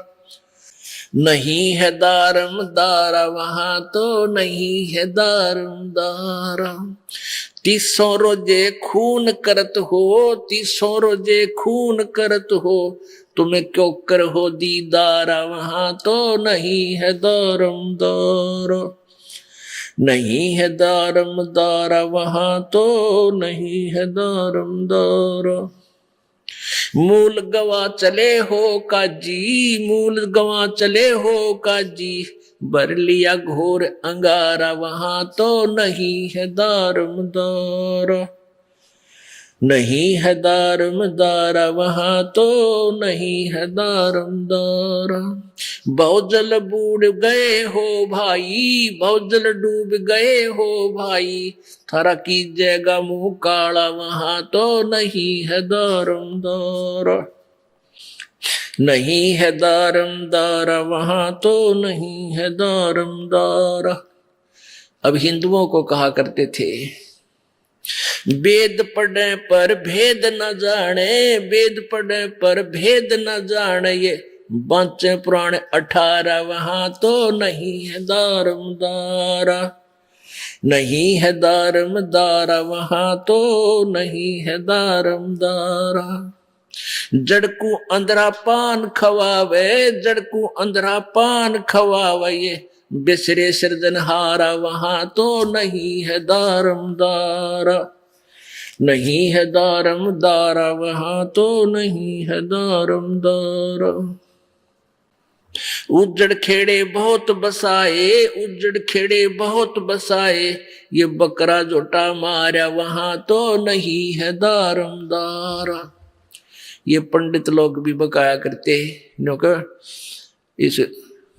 नहीं है दारम दारा वहां तो नहीं है दारम दारा। 300 रोजे खून करत हो, 300 रोजे खून करत हो, तुम्हें क्यों कर हो दीदारा, वहां तो नहीं है दारम दारा, नहीं है दारम दारा वहां तो नहीं है दारम दारा। मूल गवा चले हो काजी, मूल गवा चले हो काजी, बर लिया घोर अंगारा, वहां तो नहीं है दारम दारा, नहीं है दारम दारा वहां तो नहीं है दारम दारा। बहुत जल बूढ़ गए हो भाई, बहुत जल डूब गए हो भाई, थारा की जगह मुंह काला, वहां तो नहीं है दारम दारा, नहीं है दारम दारा वहां तो नहीं है दारम दारा। अब हिंदुओं को कहा करते थे, वेद पढ़े पर भेद न जाने, वेद पढ़े पर भेद न जाने, ये बांचे पुराण 18, वहां तो नहीं है दारम दारा, नहीं है दारम दारा वहां तो नहीं है दारम दारा। जड़कू अंधरा पान खवावे, जड़कू अंधरा पान खवावे, ये बिसरे सृजनहारा, वहां तो नहीं है दारमदारा, नहीं है दारमदारा, वहां तो नहीं है दारमदारा। उजड़ खेड़े बहुत बसाए, उजड़ खेड़े बहुत बसाए, ये बकरा जोटा मारा, वहां तो नहीं है दारमदारा। ये पंडित लोग भी बकाया करते क्योंकि इस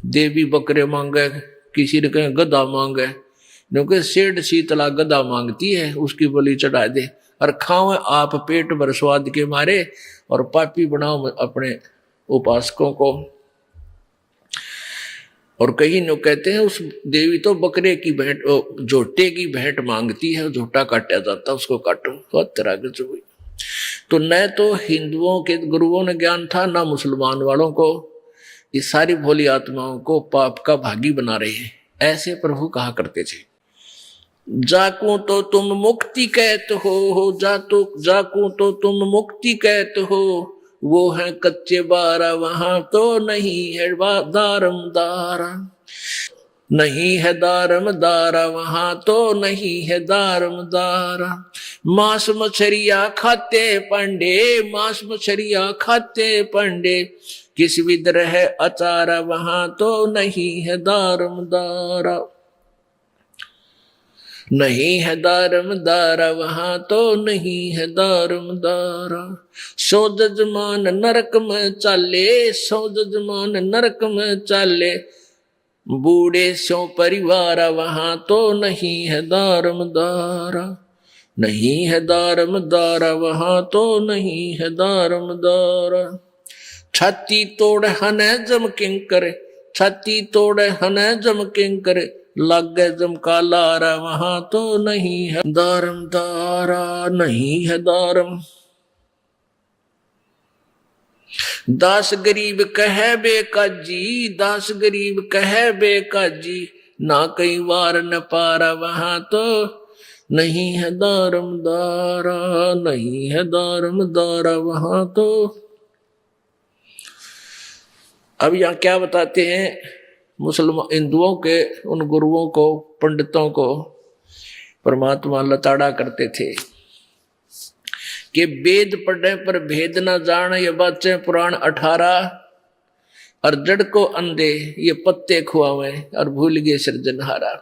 देवी बकरे मांगे, किसी ने कहे गधा मांगे, क्योंकि सेठ शीतला गधा मांगती है, उसकी बलि चढ़ा दे और खाओ आप पेट भर स्वाद के मारे, और पापी बनाओ अपने उपासकों को। और कहीं नो कहते हैं उस देवी तो बकरे की भेंट, झोटे की भेंट मांगती है, झोटा काटा जाता, उसको काटो। बहुत तरह के जो तो न तो हिंदुओं के गुरुओं ने ज्ञान था, ना मुसलमान वालों को। ये सारी भोली आत्माओं को पाप का भागी बना रहे हैं, ऐसे प्रभु कहा करते थे। जाकू तो तुम मुक्ति कहते हो, जाकू तो तुम मुक्ति कहते हो, वो है कच्चे बारा, वहां तो नहीं है दारमदारा, नहीं है दारमदारा, वहां तो नहीं है दारमदारा। मांस मछरिया खाते पंडे, मांस मछरिया खाते पंडे, किस विद्र है अचारा, वहां तो नहीं है दारमदारा, नहीं है दारमदारा, वहां तो नहीं है दारमदारा। सो जजमान नरक में चाले, सो जजमान नरक में चाले, बूढ़े सो परिवारा, वहां तो नहीं है दारमदारा, नहीं है दारमदारा, वहां तो नहीं है दारमदारा। छाती तोड़ हने जम किंकर, छाती तोड़ हने जम किंकर, लागे जमका लारा, वहां तो नहीं है दारमदारा, नहीं है दारम। दास गरीब कहे बेकाजी, दास गरीब कहे बेकाजी, ना कई वार न पारा, वहां तो नहीं है दारमदारा, नहीं है दारमदारा, वहां तो। अब यहाँ क्या बताते हैं मुसलमान हिंदुओं के उन गुरुओं को, पंडितों को परमात्मा लताड़ा करते थे कि वेद पढ़े पर भेद न जान, ये बच्चे पुराण 18, और जड़ को अंधे ये पत्ते खुआवे, और भूल गए सृजनहारा।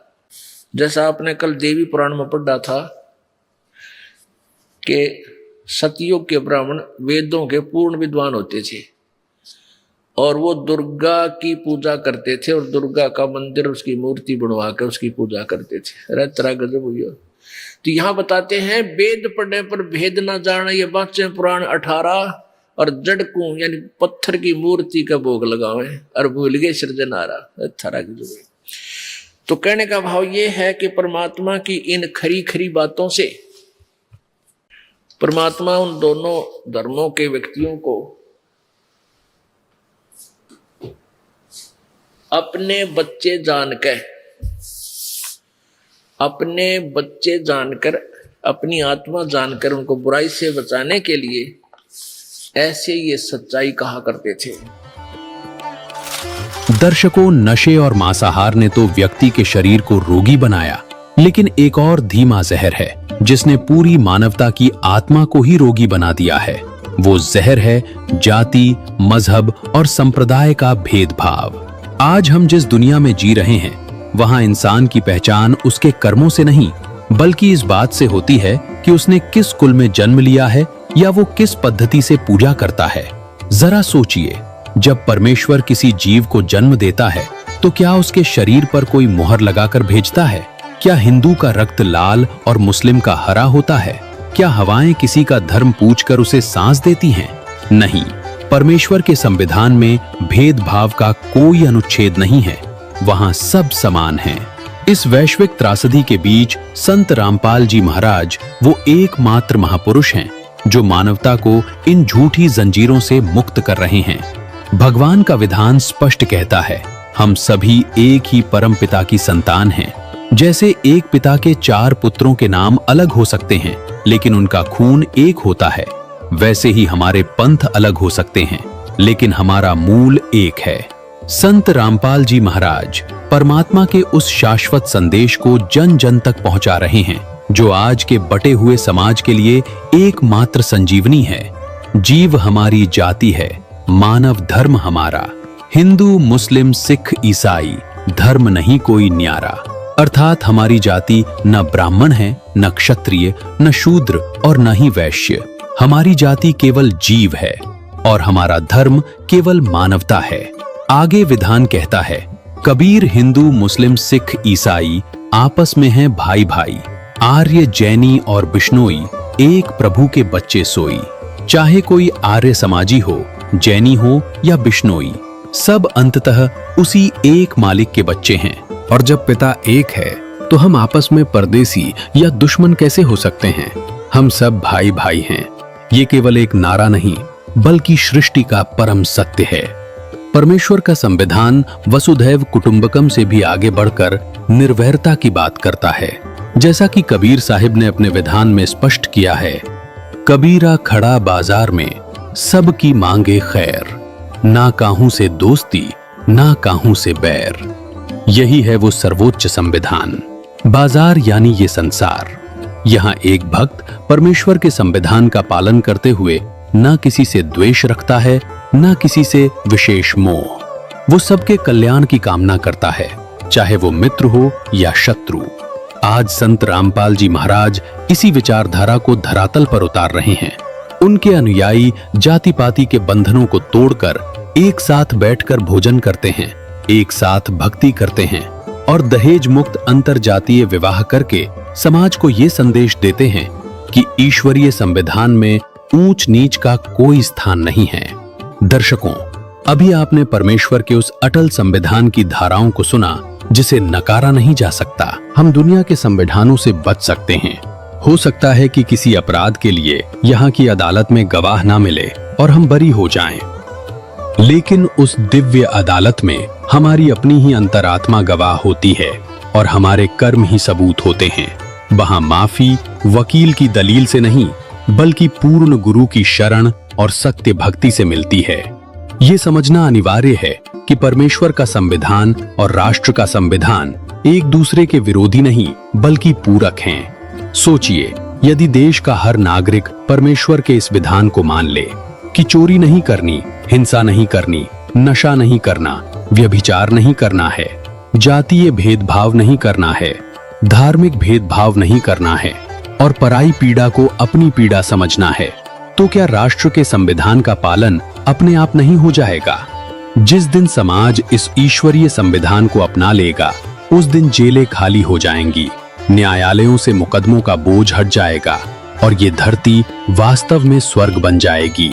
जैसा आपने कल देवी पुराण में पढ़ा था कि सतयुग के ब्राह्मण वेदों के पूर्ण विद्वान होते थे, और वो दुर्गा की पूजा करते थे, और दुर्गा का मंदिर, उसकी मूर्ति बनवा कर उसकी पूजा करते थे। अरे तरह गजब हुई। तो यहाँ बताते हैं वेद पढ़ने पर भेद ना जाना, ये बच्चे पुराण 18, और जड़ को यानी पत्थर की मूर्ति का भोग लगावे, और भूल गए सृजनहारा। तरह गजब। तो कहने का भाव ये है कि परमात्मा की इन खरी खरी बातों से परमात्मा उन दोनों धर्मों के व्यक्तियों को अपने बच्चे जानकर, अपने बच्चे जानकर, अपनी आत्मा जानकर उनको बुराई से बचाने के लिए ऐसे ये सच्चाई कहा करते थे। दर्शकों, नशे और मांसाहार ने तो व्यक्ति के शरीर को रोगी बनाया, लेकिन एक और धीमा जहर है जिसने पूरी मानवता की आत्मा को ही रोगी बना दिया है। वो जहर है जाति, मजहब और संप्रदाय का भेदभाव। आज हम जिस दुनिया में जी रहे हैं, वहां इंसान की पहचान उसके कर्मों से नहीं, बल्कि इस बात से होती है कि उसने किस कुल में जन्म लिया है या वो किस पद्धति से पूजा करता है। जरा सोचिए, जब परमेश्वर किसी जीव को जन्म देता है तो क्या उसके शरीर पर कोई मुहर लगाकर भेजता है? क्या हिंदू का रक्त लाल और मुस्लिम का हरा होता है? क्या हवाएं किसी का धर्म पूछकर उसे सांस देती हैं? नहीं, परमेश्वर के संविधान में भेदभाव का कोई अनुच्छेद नहीं है, वहां सब समान हैं। इस वैश्विक त्रासदी के बीच संत रामपाल जी महाराज वो एकमात्र महापुरुष हैं जो मानवता को इन झूठी जंजीरों से मुक्त कर रहे हैं। भगवान का विधान स्पष्ट कहता है, हम सभी एक ही परम पिता की संतान हैं। जैसे एक पिता के 4 पुत्रों के नाम अलग हो सकते हैं, लेकिन उनका खून एक होता है, वैसे ही हमारे पंथ अलग हो सकते हैं, लेकिन हमारा मूल एक है। संत रामपाल जी महाराज परमात्मा के उस शाश्वत संदेश को जन जन तक पहुंचा रहे हैं जो आज के बटे हुए समाज के लिए एकमात्र संजीवनी है। जीव हमारी जाति है, मानव धर्म हमारा, हिंदू मुस्लिम सिख ईसाई धर्म नहीं कोई न्यारा। अर्थात हमारी जाति न ब्राह्मण है, न क्षत्रिय, न शूद्र और न ही वैश्य। हमारी जाति केवल जीव है और हमारा धर्म केवल मानवता है। आगे विधान कहता है, कबीर हिंदू मुस्लिम सिख ईसाई आपस में हैं भाई भाई, आर्य जैनी और बिश्नोई एक प्रभु के बच्चे सोई। चाहे कोई आर्य समाजी हो, जैनी हो या बिश्नोई, सब अंततः उसी एक मालिक के बच्चे हैं। और जब पिता एक है तो हम आपस में परदेसी या दुश्मन कैसे हो सकते हैं? हम सब भाई भाई हैं। ये केवल एक नारा नहीं बल्कि सृष्टि का परम सत्य है। परमेश्वर का संविधान वसुधैव कुटुंबकम से भी आगे बढ़कर निर्वैरता की बात करता है। जैसा कि कबीर साहिब ने अपने विधान में स्पष्ट किया है, कबीरा खड़ा बाजार में सबकी मांगे खैर, ना काहू से दोस्ती ना काहू से बैर। यही है वो सर्वोच्च संविधान। बाजार यानी ये संसार। यहाँ एक भक्त परमेश्वर के संविधान का पालन करते हुए न किसी से द्वेष रखता है, न किसी से विशेष मोह। वो सबके कल्याण की कामना करता है, चाहे वो मित्र हो या शत्रु। आज संत रामपाल जी महाराज इसी विचारधारा को धरातल पर उतार रहे हैं। उनके अनुयायी जाति पाति के बंधनों को तोड़कर एक साथ बैठकर भोजन करते हैं, एक साथ भक्ति करते हैं और दहेज मुक्त अंतर जातीय विवाह करके समाज को ये संदेश देते हैं कि ईश्वरीय संविधान में ऊंच नीच का कोई स्थान नहीं है। दर्शकों, अभी आपने परमेश्वर के उस अटल संविधान की धाराओं को सुना जिसे नकारा नहीं जा सकता। हम दुनिया के संविधानों से बच सकते हैं। हो सकता है कि किसी अपराध के लिए यहाँ की अदालत में गवाह ना मिले और हम बरी हो जाएं। लेकिन उस दिव्य अदालत में हमारी अपनी ही अंतरात्मा गवाह होती है और हमारे कर्म ही सबूत होते हैं। वहां माफी वकील की दलील से नहीं बल्कि पूर्ण गुरु की शरण और सत्य भक्ति से मिलती है। ये समझना अनिवार्य है कि परमेश्वर का संविधान और राष्ट्र का संविधान एक दूसरे के विरोधी नहीं बल्कि पूरक हैं। सोचिए, यदि देश का हर नागरिक परमेश्वर के इस विधान को मान ले कि चोरी नहीं करनी, हिंसा नहीं करनी, नशा नहीं करना, व्यभिचार नहीं करना है, जातीय भेदभाव नहीं करना है, धार्मिक भेदभाव नहीं करना है और पराई पीड़ा को अपनी पीड़ा समझना है, तो क्या राष्ट्र के संविधान का पालन अपने आप नहीं हो जाएगा? जिस दिन समाज इस ईश्वरीय संविधान को अपना लेगा, उस दिन जेलें खाली हो जाएंगी, न्यायालयों से मुकदमों का बोझ हट जाएगा और ये धरती वास्तव में स्वर्ग बन जाएगी।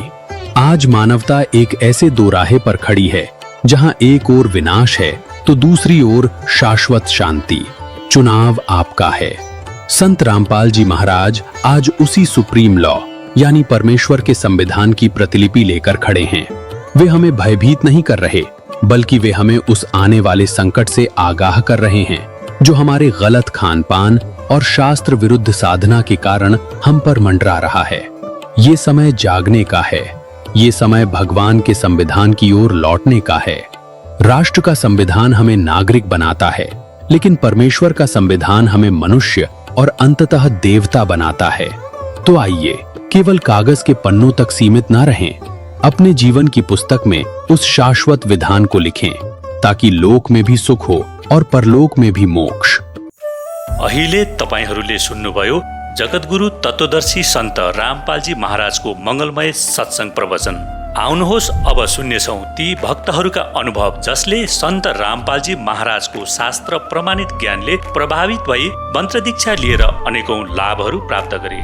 आज मानवता एक ऐसे दोराहे पर खड़ी है जहां एक ओर विनाश है तो दूसरी ओर शाश्वत शांति। चुनाव आपका है। संत रामपाल जी महाराज आज उसी सुप्रीम लॉ यानी परमेश्वर के संविधान की प्रतिलिपि लेकर खड़े हैं। वे हमें भयभीत नहीं कर रहे बल्कि वे हमें उस आने वाले संकट से आगाह कर रहे हैं जो हमारे गलत खान पान और शास्त्र विरुद्ध साधना के कारण हम पर मंडरा रहा है। ये समय जागने का है। ये समय भगवान के संविधान की ओर लौटने का है। राष्ट्र का संविधान हमें नागरिक बनाता है, लेकिन परमेश्वर का संविधान हमें मनुष्य और अंततः देवता बनाता है। तो आइए केवल कागज के पन्नों तक सीमित ना रहें, अपने जीवन की पुस्तक में उस शाश्वत विधान को लिखें ताकि लोक में भी सुख हो और परलोक में भी मोक्ष। अहिले तपाईहरूले सुन्नुभयो जगतगुरु तत्वदर्शी सन्त रामपालजी महाराजको मंगलमय सत्संग प्रवचन। आउनुहोस् अब सुन्नेछौं ती भक्तहरूका अनुभव जसले सन्त रामपालजी महाराजको शास्त्र प्रमाणित ज्ञानले प्रभावित भई मन्त्र दीक्षा लिएर अनेकौं लाभहरू प्राप्त गरे।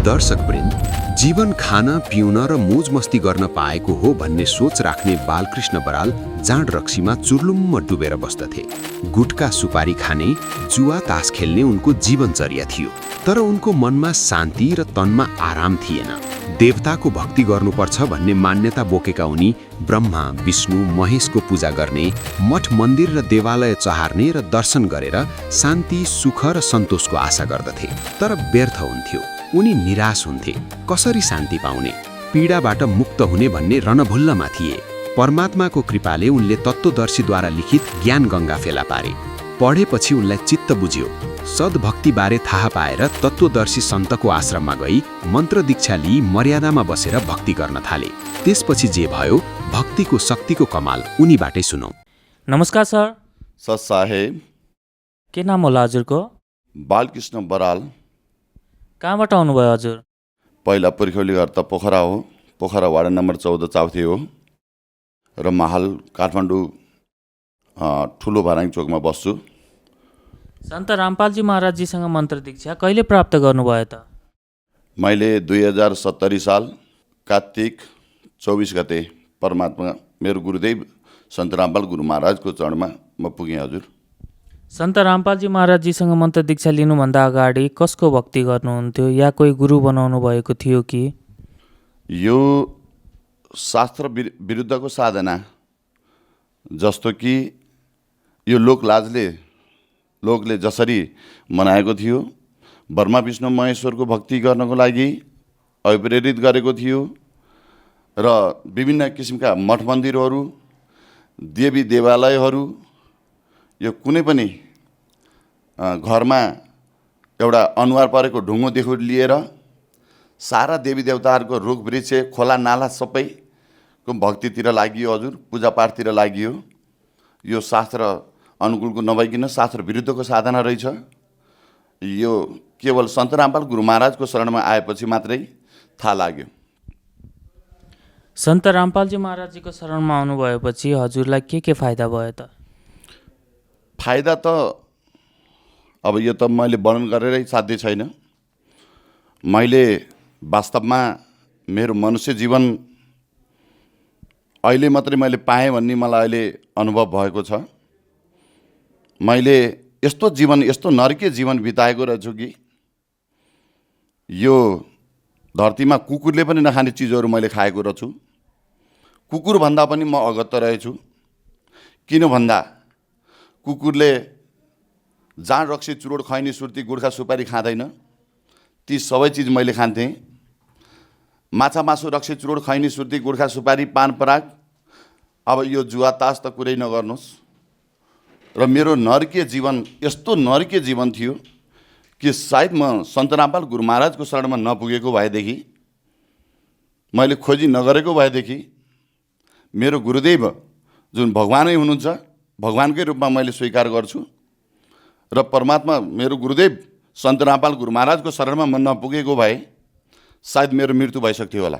दर्शकवृन्द, जीवन खान पिउन र मोज मस्ती गर्न पाएको हो भन्ने सोच राख्ने बालकृष्ण बराल जाँड रक्सीमा चुर्लुम्म डुबेर बस्दथे। गुटका सुपारी खाने, जुवा तास खेल्ने उनको जीवनचर्या थियो। तर उनको मनमा शान्ति र तनमा आराम थिएन। देवताको भक्ति गर्नुपर्छ भन्ने मान्यता बोकेका उनी ब्रह्मा विष्णु महेशको पूजा गर्ने, मठ मन्दिर र देवालय चहार्ने र दर्शन गरेर शान्ति सुख र सन्तोषको आशा गर्दथे। तर व्यर्थ हुन्थ्यो। उनी निराश हुन्थे। कसरी शान्ति पाउने, पीडाबाट मुक्त हुने भन्ने रणभुल्लमा थिए। परमात्माको कृपाले उनले तत्त्वदर्शीद्वारा लिखित ज्ञान गङ्गा फेला पारे। पढेपछि उनलाई चित्त बुझ्यो। सद्भक्तिबारे थाहा पाएर तत्त्वदर्शी सन्तको आश्रममा गई मन्त्र दीक्षा लिई मर्यादामा बसेर भक्ति गर्न थाले। त्यसपछि जे भयो, भक्तिको शक्तिको कमाल उनीबाटै सुनौ। नमस्कार सर। सर साहेब। के नाम होला हजुरको? बालकृष्ण बराल। कहाँबाट आउनुभयो हजुर? पहिला पुर्ख्यौली घर त पोखरा हो, पोखरा वार्ड नम्बर 14 चाउथे हो र माहाल काठमाडौँ ठुलो भराङ चोकमा बस्छु। सन्त रामपालजी महाराजजीसँग मन्त्र दीक्षा कहिले प्राप्त गर्नुभयो त? मैले 2070 साल कार्तिक 24 गते परमात्मा मेरो गुरुदेव सन्त रामपाल गुरु महाराजको चरणमा म पुगेँ हजुर। सन्त रामपालजी महाराजजीसँग मन्त्र दीक्षा लिनुभन्दा अगाडि कसको भक्ति गर्नुहुन्थ्यो या कोही गुरु बनाउनु भएको थियो कि? यो शास्त्र विरुद्धको साधना, जस्तो कि यो लोकले जसरी मनाएको थियो, ब्रह्मा विष्णु महेश्वरको भक्ति गर्नको लागि अभिप्रेरित गरेको थियो र विभिन्न किसिमका मठ मन्दिरहरू, देवी देवालयहरू, यो कुनै पनि घरमा एउटा अनुहार परेको ढुङ्गोदेखि लिएर सारा देवी देवताहरूको रुख वृक्ष खोला नाला सबैको भक्तितिर लागियो हजुर, पूजापाठतिर लागियो। यो शास्त्र अनुकूलको नभइकन शास्त्र विरुद्धको साधना रहेछ। यो केवल सन्त रामपाल गुरु महाराजको शरणमा आएपछि मात्रै थाहा लाग्यो। सन्त रामपालजी महाराजजीको शरणमा आउनुभएपछि हजुरलाई के फाइदा भयो त? फाइदा त अब यो त मैले वर्णन गरेरै साध्य छैन। मैले वास्तवमा मेरो मनुष्य जीवन अहिले मात्रै मैले पाएँ भन्ने मलाई अहिले अनुभव भएको छ। मैले यस्तो जीवन, यस्तो नरकीय जीवन बिताएको रहेछु कि यो धरतीमा कुकुरले पनि नखाने चिजहरू मैले खाएको रहेछु। कुकुरभन्दा पनि म अगत्त रहेछु। किन भन्दा कुकुरले जाँड रक्सी चुरोट खैनी सुर्ती गुर्खा सुपारी खाँदैन, ती सबै चिज मैले खान्थेँ। माछा मासु रक्सी चुरोट खैनी सुर्ती गुर्खा सुपारी पान पराग, अब यो जुवा तास त कुरै नगर्नुहोस्। र मेरो नरकीय जीवन यस्तो नरकीय जीवन थियो कि सायद म सन्त रामपाल गुरु महाराजको शरणमा नपुगेको भएदेखि, मैले खोजी नगरेको भएदेखि मेरो गुरुदेव जुन भगवानै हुनुहुन्छ, भगवानकै रूपमा मैले स्वीकार गर्छु र परमात्मा मेरो गुरुदेव सन्त रामपाल गुरु महाराजको शरणमा म नपुगेको भए सायद मेरो मृत्यु भइसक्थ्यो होला।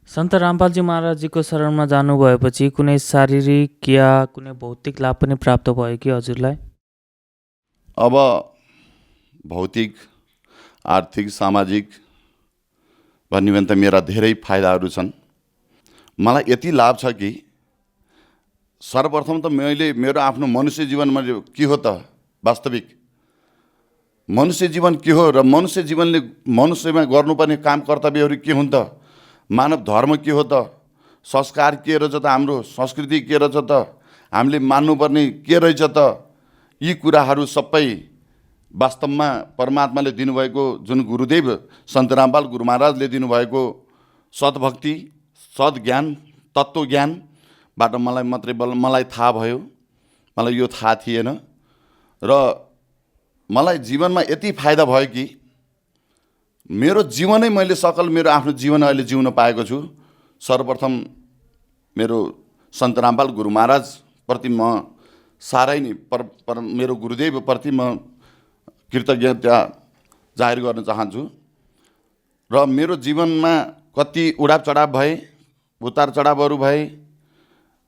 सन्त रामपालजी महाराजजीको शरणमा जानुभएपछि कुनै शारीरिक या कुनै भौतिक लाभ पनि प्राप्त भयो कि हजुरलाई? अब भौतिक, आर्थिक, सामाजिक भन्ने भने त मेरा धेरै फाइदाहरू छन्। मलाई यति लाभ छ कि सर्वप्रथम त मैले मेरो आफ्नो मनुष्य जीवनमा के हो त, वास्तविक मनुष्य जीवन के हो र मनुष्य जीवनले मनुष्यमा गर्नुपर्ने काम कर्तव्यहरू के हुन् त, मानव धर्म के हो त, संस्कार के रहेछ त, हाम्रो संस्कृति के रहेछ त, हामीले मान्नुपर्ने के रहेछ त, यी कुराहरू सबै वास्तवमा परमात्माले दिनुभएको जुन गुरुदेव सन्त रामपाल गुरु महाराजले दिनुभएको सद्भक्ति, सद्ज्ञान, तत्त्वज्ञानबाट मलाई थाहा भयो। मलाई यो थाहा थिएन र मलाई जीवनमा यति फाइदा भयो कि मेरो जीवनै मैले सकल मेरो आफ्नो जीवन अहिले जिउन पाएको छु। सर्वप्रथम मेरो सन्त रामपाल गुरु महाराजप्रति म साह्रै नै मेरो गुरुदेवप्रति म कृतज्ञता जाहेर गर्न चाहन्छु। र मेरो जीवनमा कति उडाप चढाव भए, उतार चढावहरू भए,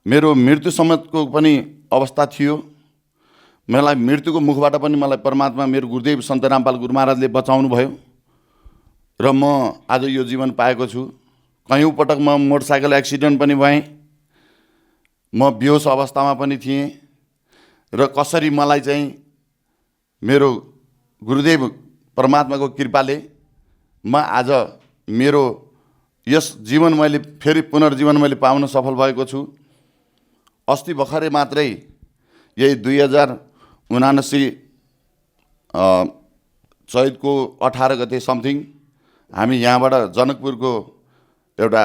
मेरो मृत्युसम्मको पनि अवस्था थियो। मलाई मृत्युको मुखबाट पनि मलाई परमात्मा मेरो गुरुदेव सन्त रामपाल गुरु महाराजले बचाउनु भयो र म आज यो जीवन पाएको छु। कयौँ पटक म मोटरसाइकल एक्सिडेन्ट पनि भएँ, म बेहोस अवस्थामा पनि थिएँ र कसरी मलाई चाहिँ मेरो गुरुदेव परमात्माको कृपाले म आज मेरो यस जीवन मैले फेरि पुनर्जीवन मैले पाउन सफल भएको छु। अस्ति भर्खरै मात्रै यही 2079 चैतको 18 गते समथिङ हामी यहाँबाट जनकपुरको एउटा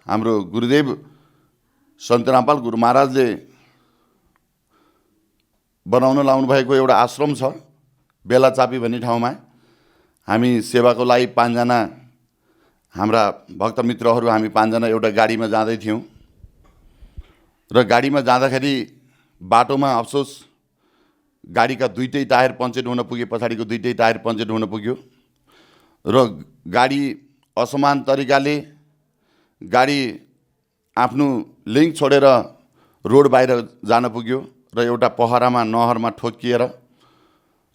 हाम्रो गुरुदेव सन्त रामपाल गुरु महाराजले बनाउन लाउनु भएको एउटा आश्रम छ बेलाचापी भन्ने ठाउँमा। हामी सेवाको लागि 5 जना हाम्रा भक्त मित्रहरू हामी 5 जना एउटा गाडीमा जाँदै थियौँ र गाडीमा जाँदाखेरि बाटोमा अफसोस गाडीका दुईटै टायर पञ्चर हुन पुगे, पछाडिको दुईटै टायर पञ्चर हुन पुग्यो र गाडी असमान तरिकाले गाडी आफ्नो लिङ्क छोडेर रोड बाहिर जान पुग्यो र एउटा पहरामा नहरमा ठोकिएर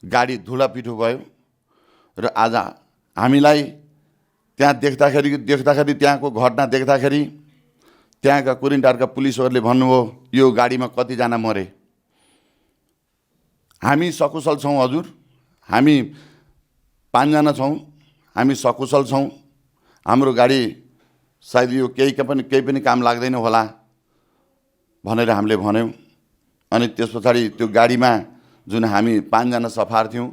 गाडी धुलापिठो भयो। र आज हामीलाई त्यहाँ देख्दाखेरि त्यहाँको घटना देख्दाखेरि त्यहाँका कुरिन्टारका पुलिसहरूले भन्नुभयो यो गाडीमा कतिजना मरे। हामी सकुशल छौँ हजुर, हामी 5 जना छौँ, हामी सकुशल छौँ, हाम्रो गाडी सायद यो केही पनि काम लाग्दैन होला भनेर हामीले भन्यौँ। अनि त्यस पछाडि त्यो गाडीमा जुन हामी 5 जना सवार थियौँ,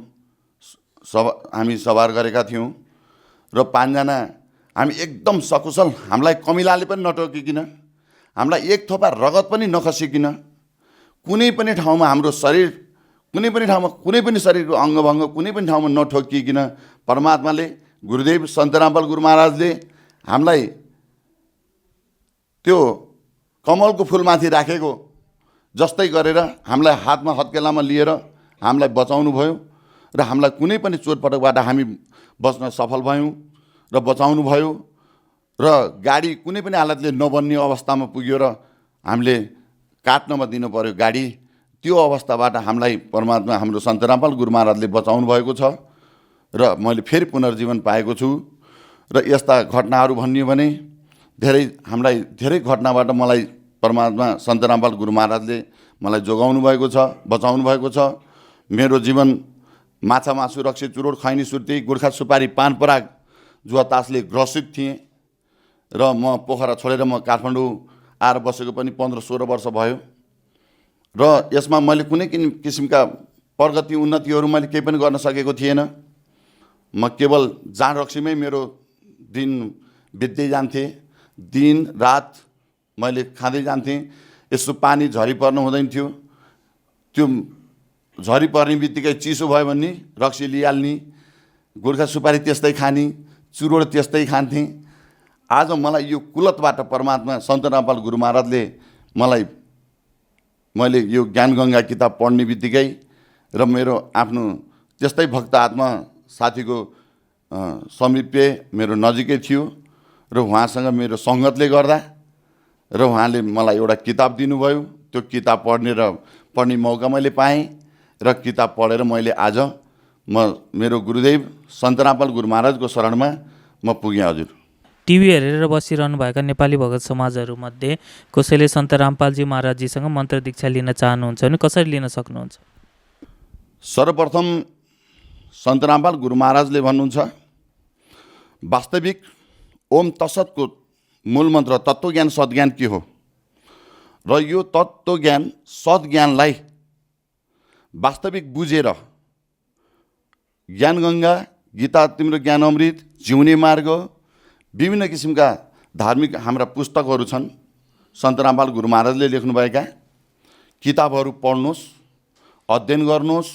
हामी सवार गरेका थियौँ र 5 जना हामी एकदम सकुशल, हामीलाई कमिलाले पनि नटोकिकन, हामीलाई एक थोपा रगत पनि नखसिकन, कुनै पनि ठाउँमा हाम्रो शरीर कुनै पनि शरीरको अङ्गभङ्ग कुनै पनि ठाउँमा नठोकिकन परमात्माले गुरुदेव सन्त रामपाल गुरु महाराजले हामीलाई त्यो कमलको फुलमाथि राखेको जस्तै गरेर हामीलाई हातमा हत्केलामा लिएर हामीलाई बचाउनु भयो र हामीलाई कुनै पनि चोटपटकबाट हामी बच्न सफल भयौँ र बचाउनु भयो र गाडी कुनै पनि हालतले नबन्ने अवस्थामा पुग्यो र हामीले काट्नमा दिनु पर्यो गाडी। त्यो अवस्थाबाट हामीलाई परमात्मा हाम्रो सन्त रामपाल गुरु महाराजले बचाउनु भएको छ र मैले फेरि पुनर्जीवन पाएको छु। र यस्ता घटनाहरू भनियो भने हामीलाई धेरै घटनाबाट मलाई परमात्मा सन्त रामपाल गुरु महाराजले मलाई जोगाउनु भएको छ, बचाउनु भएको छ। मेरो जीवन माछा मासु रक्सी चुरोट खैनी सुर्ती गोर्खा सुपारी पान पराग जुवा तासले ग्रसित थिएँ र म पोखरा छोडेर म काठमाडौँ आएर बसेको पनि 15-16 वर्ष भयो र यसमा मैले कुनै किसिमका प्रगति उन्नतिहरू मैले केही पनि गर्न सकेको थिएन। म केवल जाँड रक्सीमै मेरो दिन बित्दै जान्थे, दिन रात मैले खाँदै जान्थेँ। यसो पानी झरी पर्नु हुँदैन थियो, त्यो झरी पर्ने बित्तिकै चिसो भयो भने रक्सी लिइहाल्ने, गोर्खा सुपारी त्यस्तै खाने, चुरोट त्यस्तै खान्थेँ। आज मलाई यो कुलतबाट परमात्मा सन्त रामपाल गुरु महाराजले मैले यो ज्ञानगङ्गा किताब पढ्ने बित्तिकै र मेरो आफ्नो त्यस्तै भक्त आत्मा साथीको समीप्य मेरो नजिकै थियो र उहाँसँग मेरो सङ्गतले गर्दा र उहाँले मलाई एउटा किताब दिनुभयो। त्यो किताब पढ्ने मौका मैले पाएँ र किताब पढेर मैले आज मेरो गुरुदेव सन्त रामपाल गुरु महाराजको शरणमा म पुगेँ हजुर। टिभी हेरेर बसिरहनु भएका नेपाली भगत समाजहरूमध्ये कसैले सन्त रामपालजी महाराजजीसँग मन्त्र दीक्षा लिन चाहनुहुन्छ भने कसरी लिन सक्नुहुन्छ? सर्वप्रथम सन्त रामपाल गुरु महाराजले भन्नुहुन्छ वास्तविक ओम तत्सतको मूल मन्त्र तत्त्वज्ञान सद्ज्ञान के हो र यो तत्त्वज्ञान सद्ज्ञानलाई वास्तविक बुझेर ज्ञानगङ्गा, गीता तिम्रो ज्ञान अमृत, जिउने मार्ग, विभिन्न किसिमका धार्मिक हाम्रा पुस्तकहरू छन्। सन्त रामपाल गुरु महाराजले लेख्नुभएका किताबहरू पढ्नुहोस्, अध्ययन गर्नुहोस्।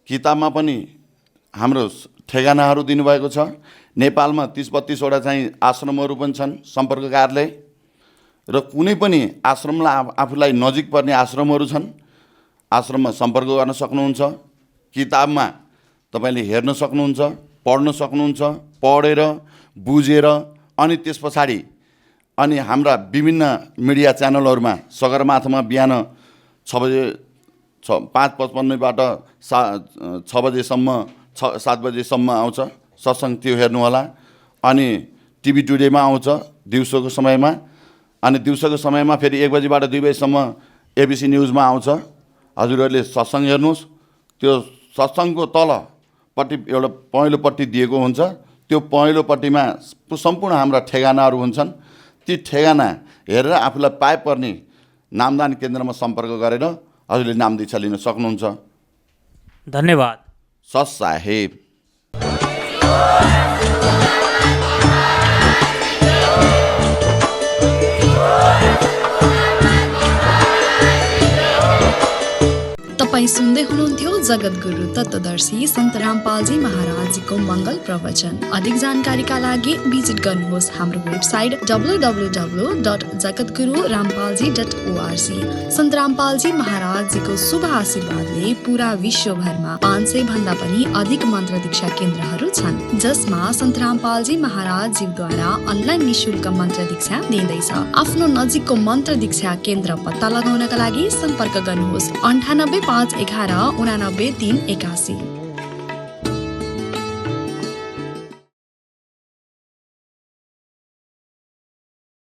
किताबमा पनि हाम्रो ठेगानाहरू दिनुभएको छ। नेपालमा 30-32 वटा चाहिँ आश्रमहरू पनि छन् सम्पर्क कार्यालय र कुनै पनि आश्रमलाई आफूलाई नजिक पर्ने आश्रमहरू छन्, आश्रममा सम्पर्क गर्न सक्नुहुन्छ। किताबमा तपाईँले हेर्न सक्नुहुन्छ, पढ्न सक्नुहुन्छ, पढेर बुझेर अनि त्यस पछाडि अनि हाम्रा विभिन्न मिडिया च्यानलहरूमा सगरमाथामा बिहान 6 बजे 5:55बाट 6 बजेसम्म 7 बजेसम्म आउँछ सत्सङ्ग, त्यो हेर्नुहोला। अनि टिभी टुडेमा आउँछ दिउँसोको समयमा, अनि दिउँसोको समयमा फेरि 1 बजेबाट 2 बजेसम्म एबिसी न्युजमा आउँछ। हजुरहरूले सत्सङ्ग हेर्नुहोस्। त्यो सत्सङ्गको तलपट्टि एउटा पहेँलोपट्टि दिएको हुन्छ, त्यो पहेँलोपट्टिमा सम्पूर्ण हाम्रा ठेगानाहरू हुन्छन्। ती ठेगाना हेरेर आफूलाई पाए पर्ने नामदान केन्द्रमा सम्पर्क गरेर हजुरले नाम दीक्षा लिन सक्नुहुन्छ। धन्यवाद। सत साहेब। जगद्गुरु तत्वदर्शी सन्त रामपालजी महाराजजीको मङ्गल प्रवचन। अधिक जानकारीका लागि भिजिट गर्नुहोस् हाम्रो वेबसाइट www.jagadgururampalji.org। सन्त रामपालजी महाराजजीको शुभ आशीर्वादले पूरा विश्वभरमा 500 भन्दा पनि अधिक मन्त्र दीक्षा केन्द्रहरू छन्, जसमा सन्त रामपालजी महाराजजीद्वारा अनलाइन निशुल्क मन्त्र दीक्षा दिँदैछ। आफ्नो नजिकको मन्त्र दीक्षा केन्द्र पत्ता लगाउनका लागि सम्पर्क गर्नुहोस् 98 511 89 381।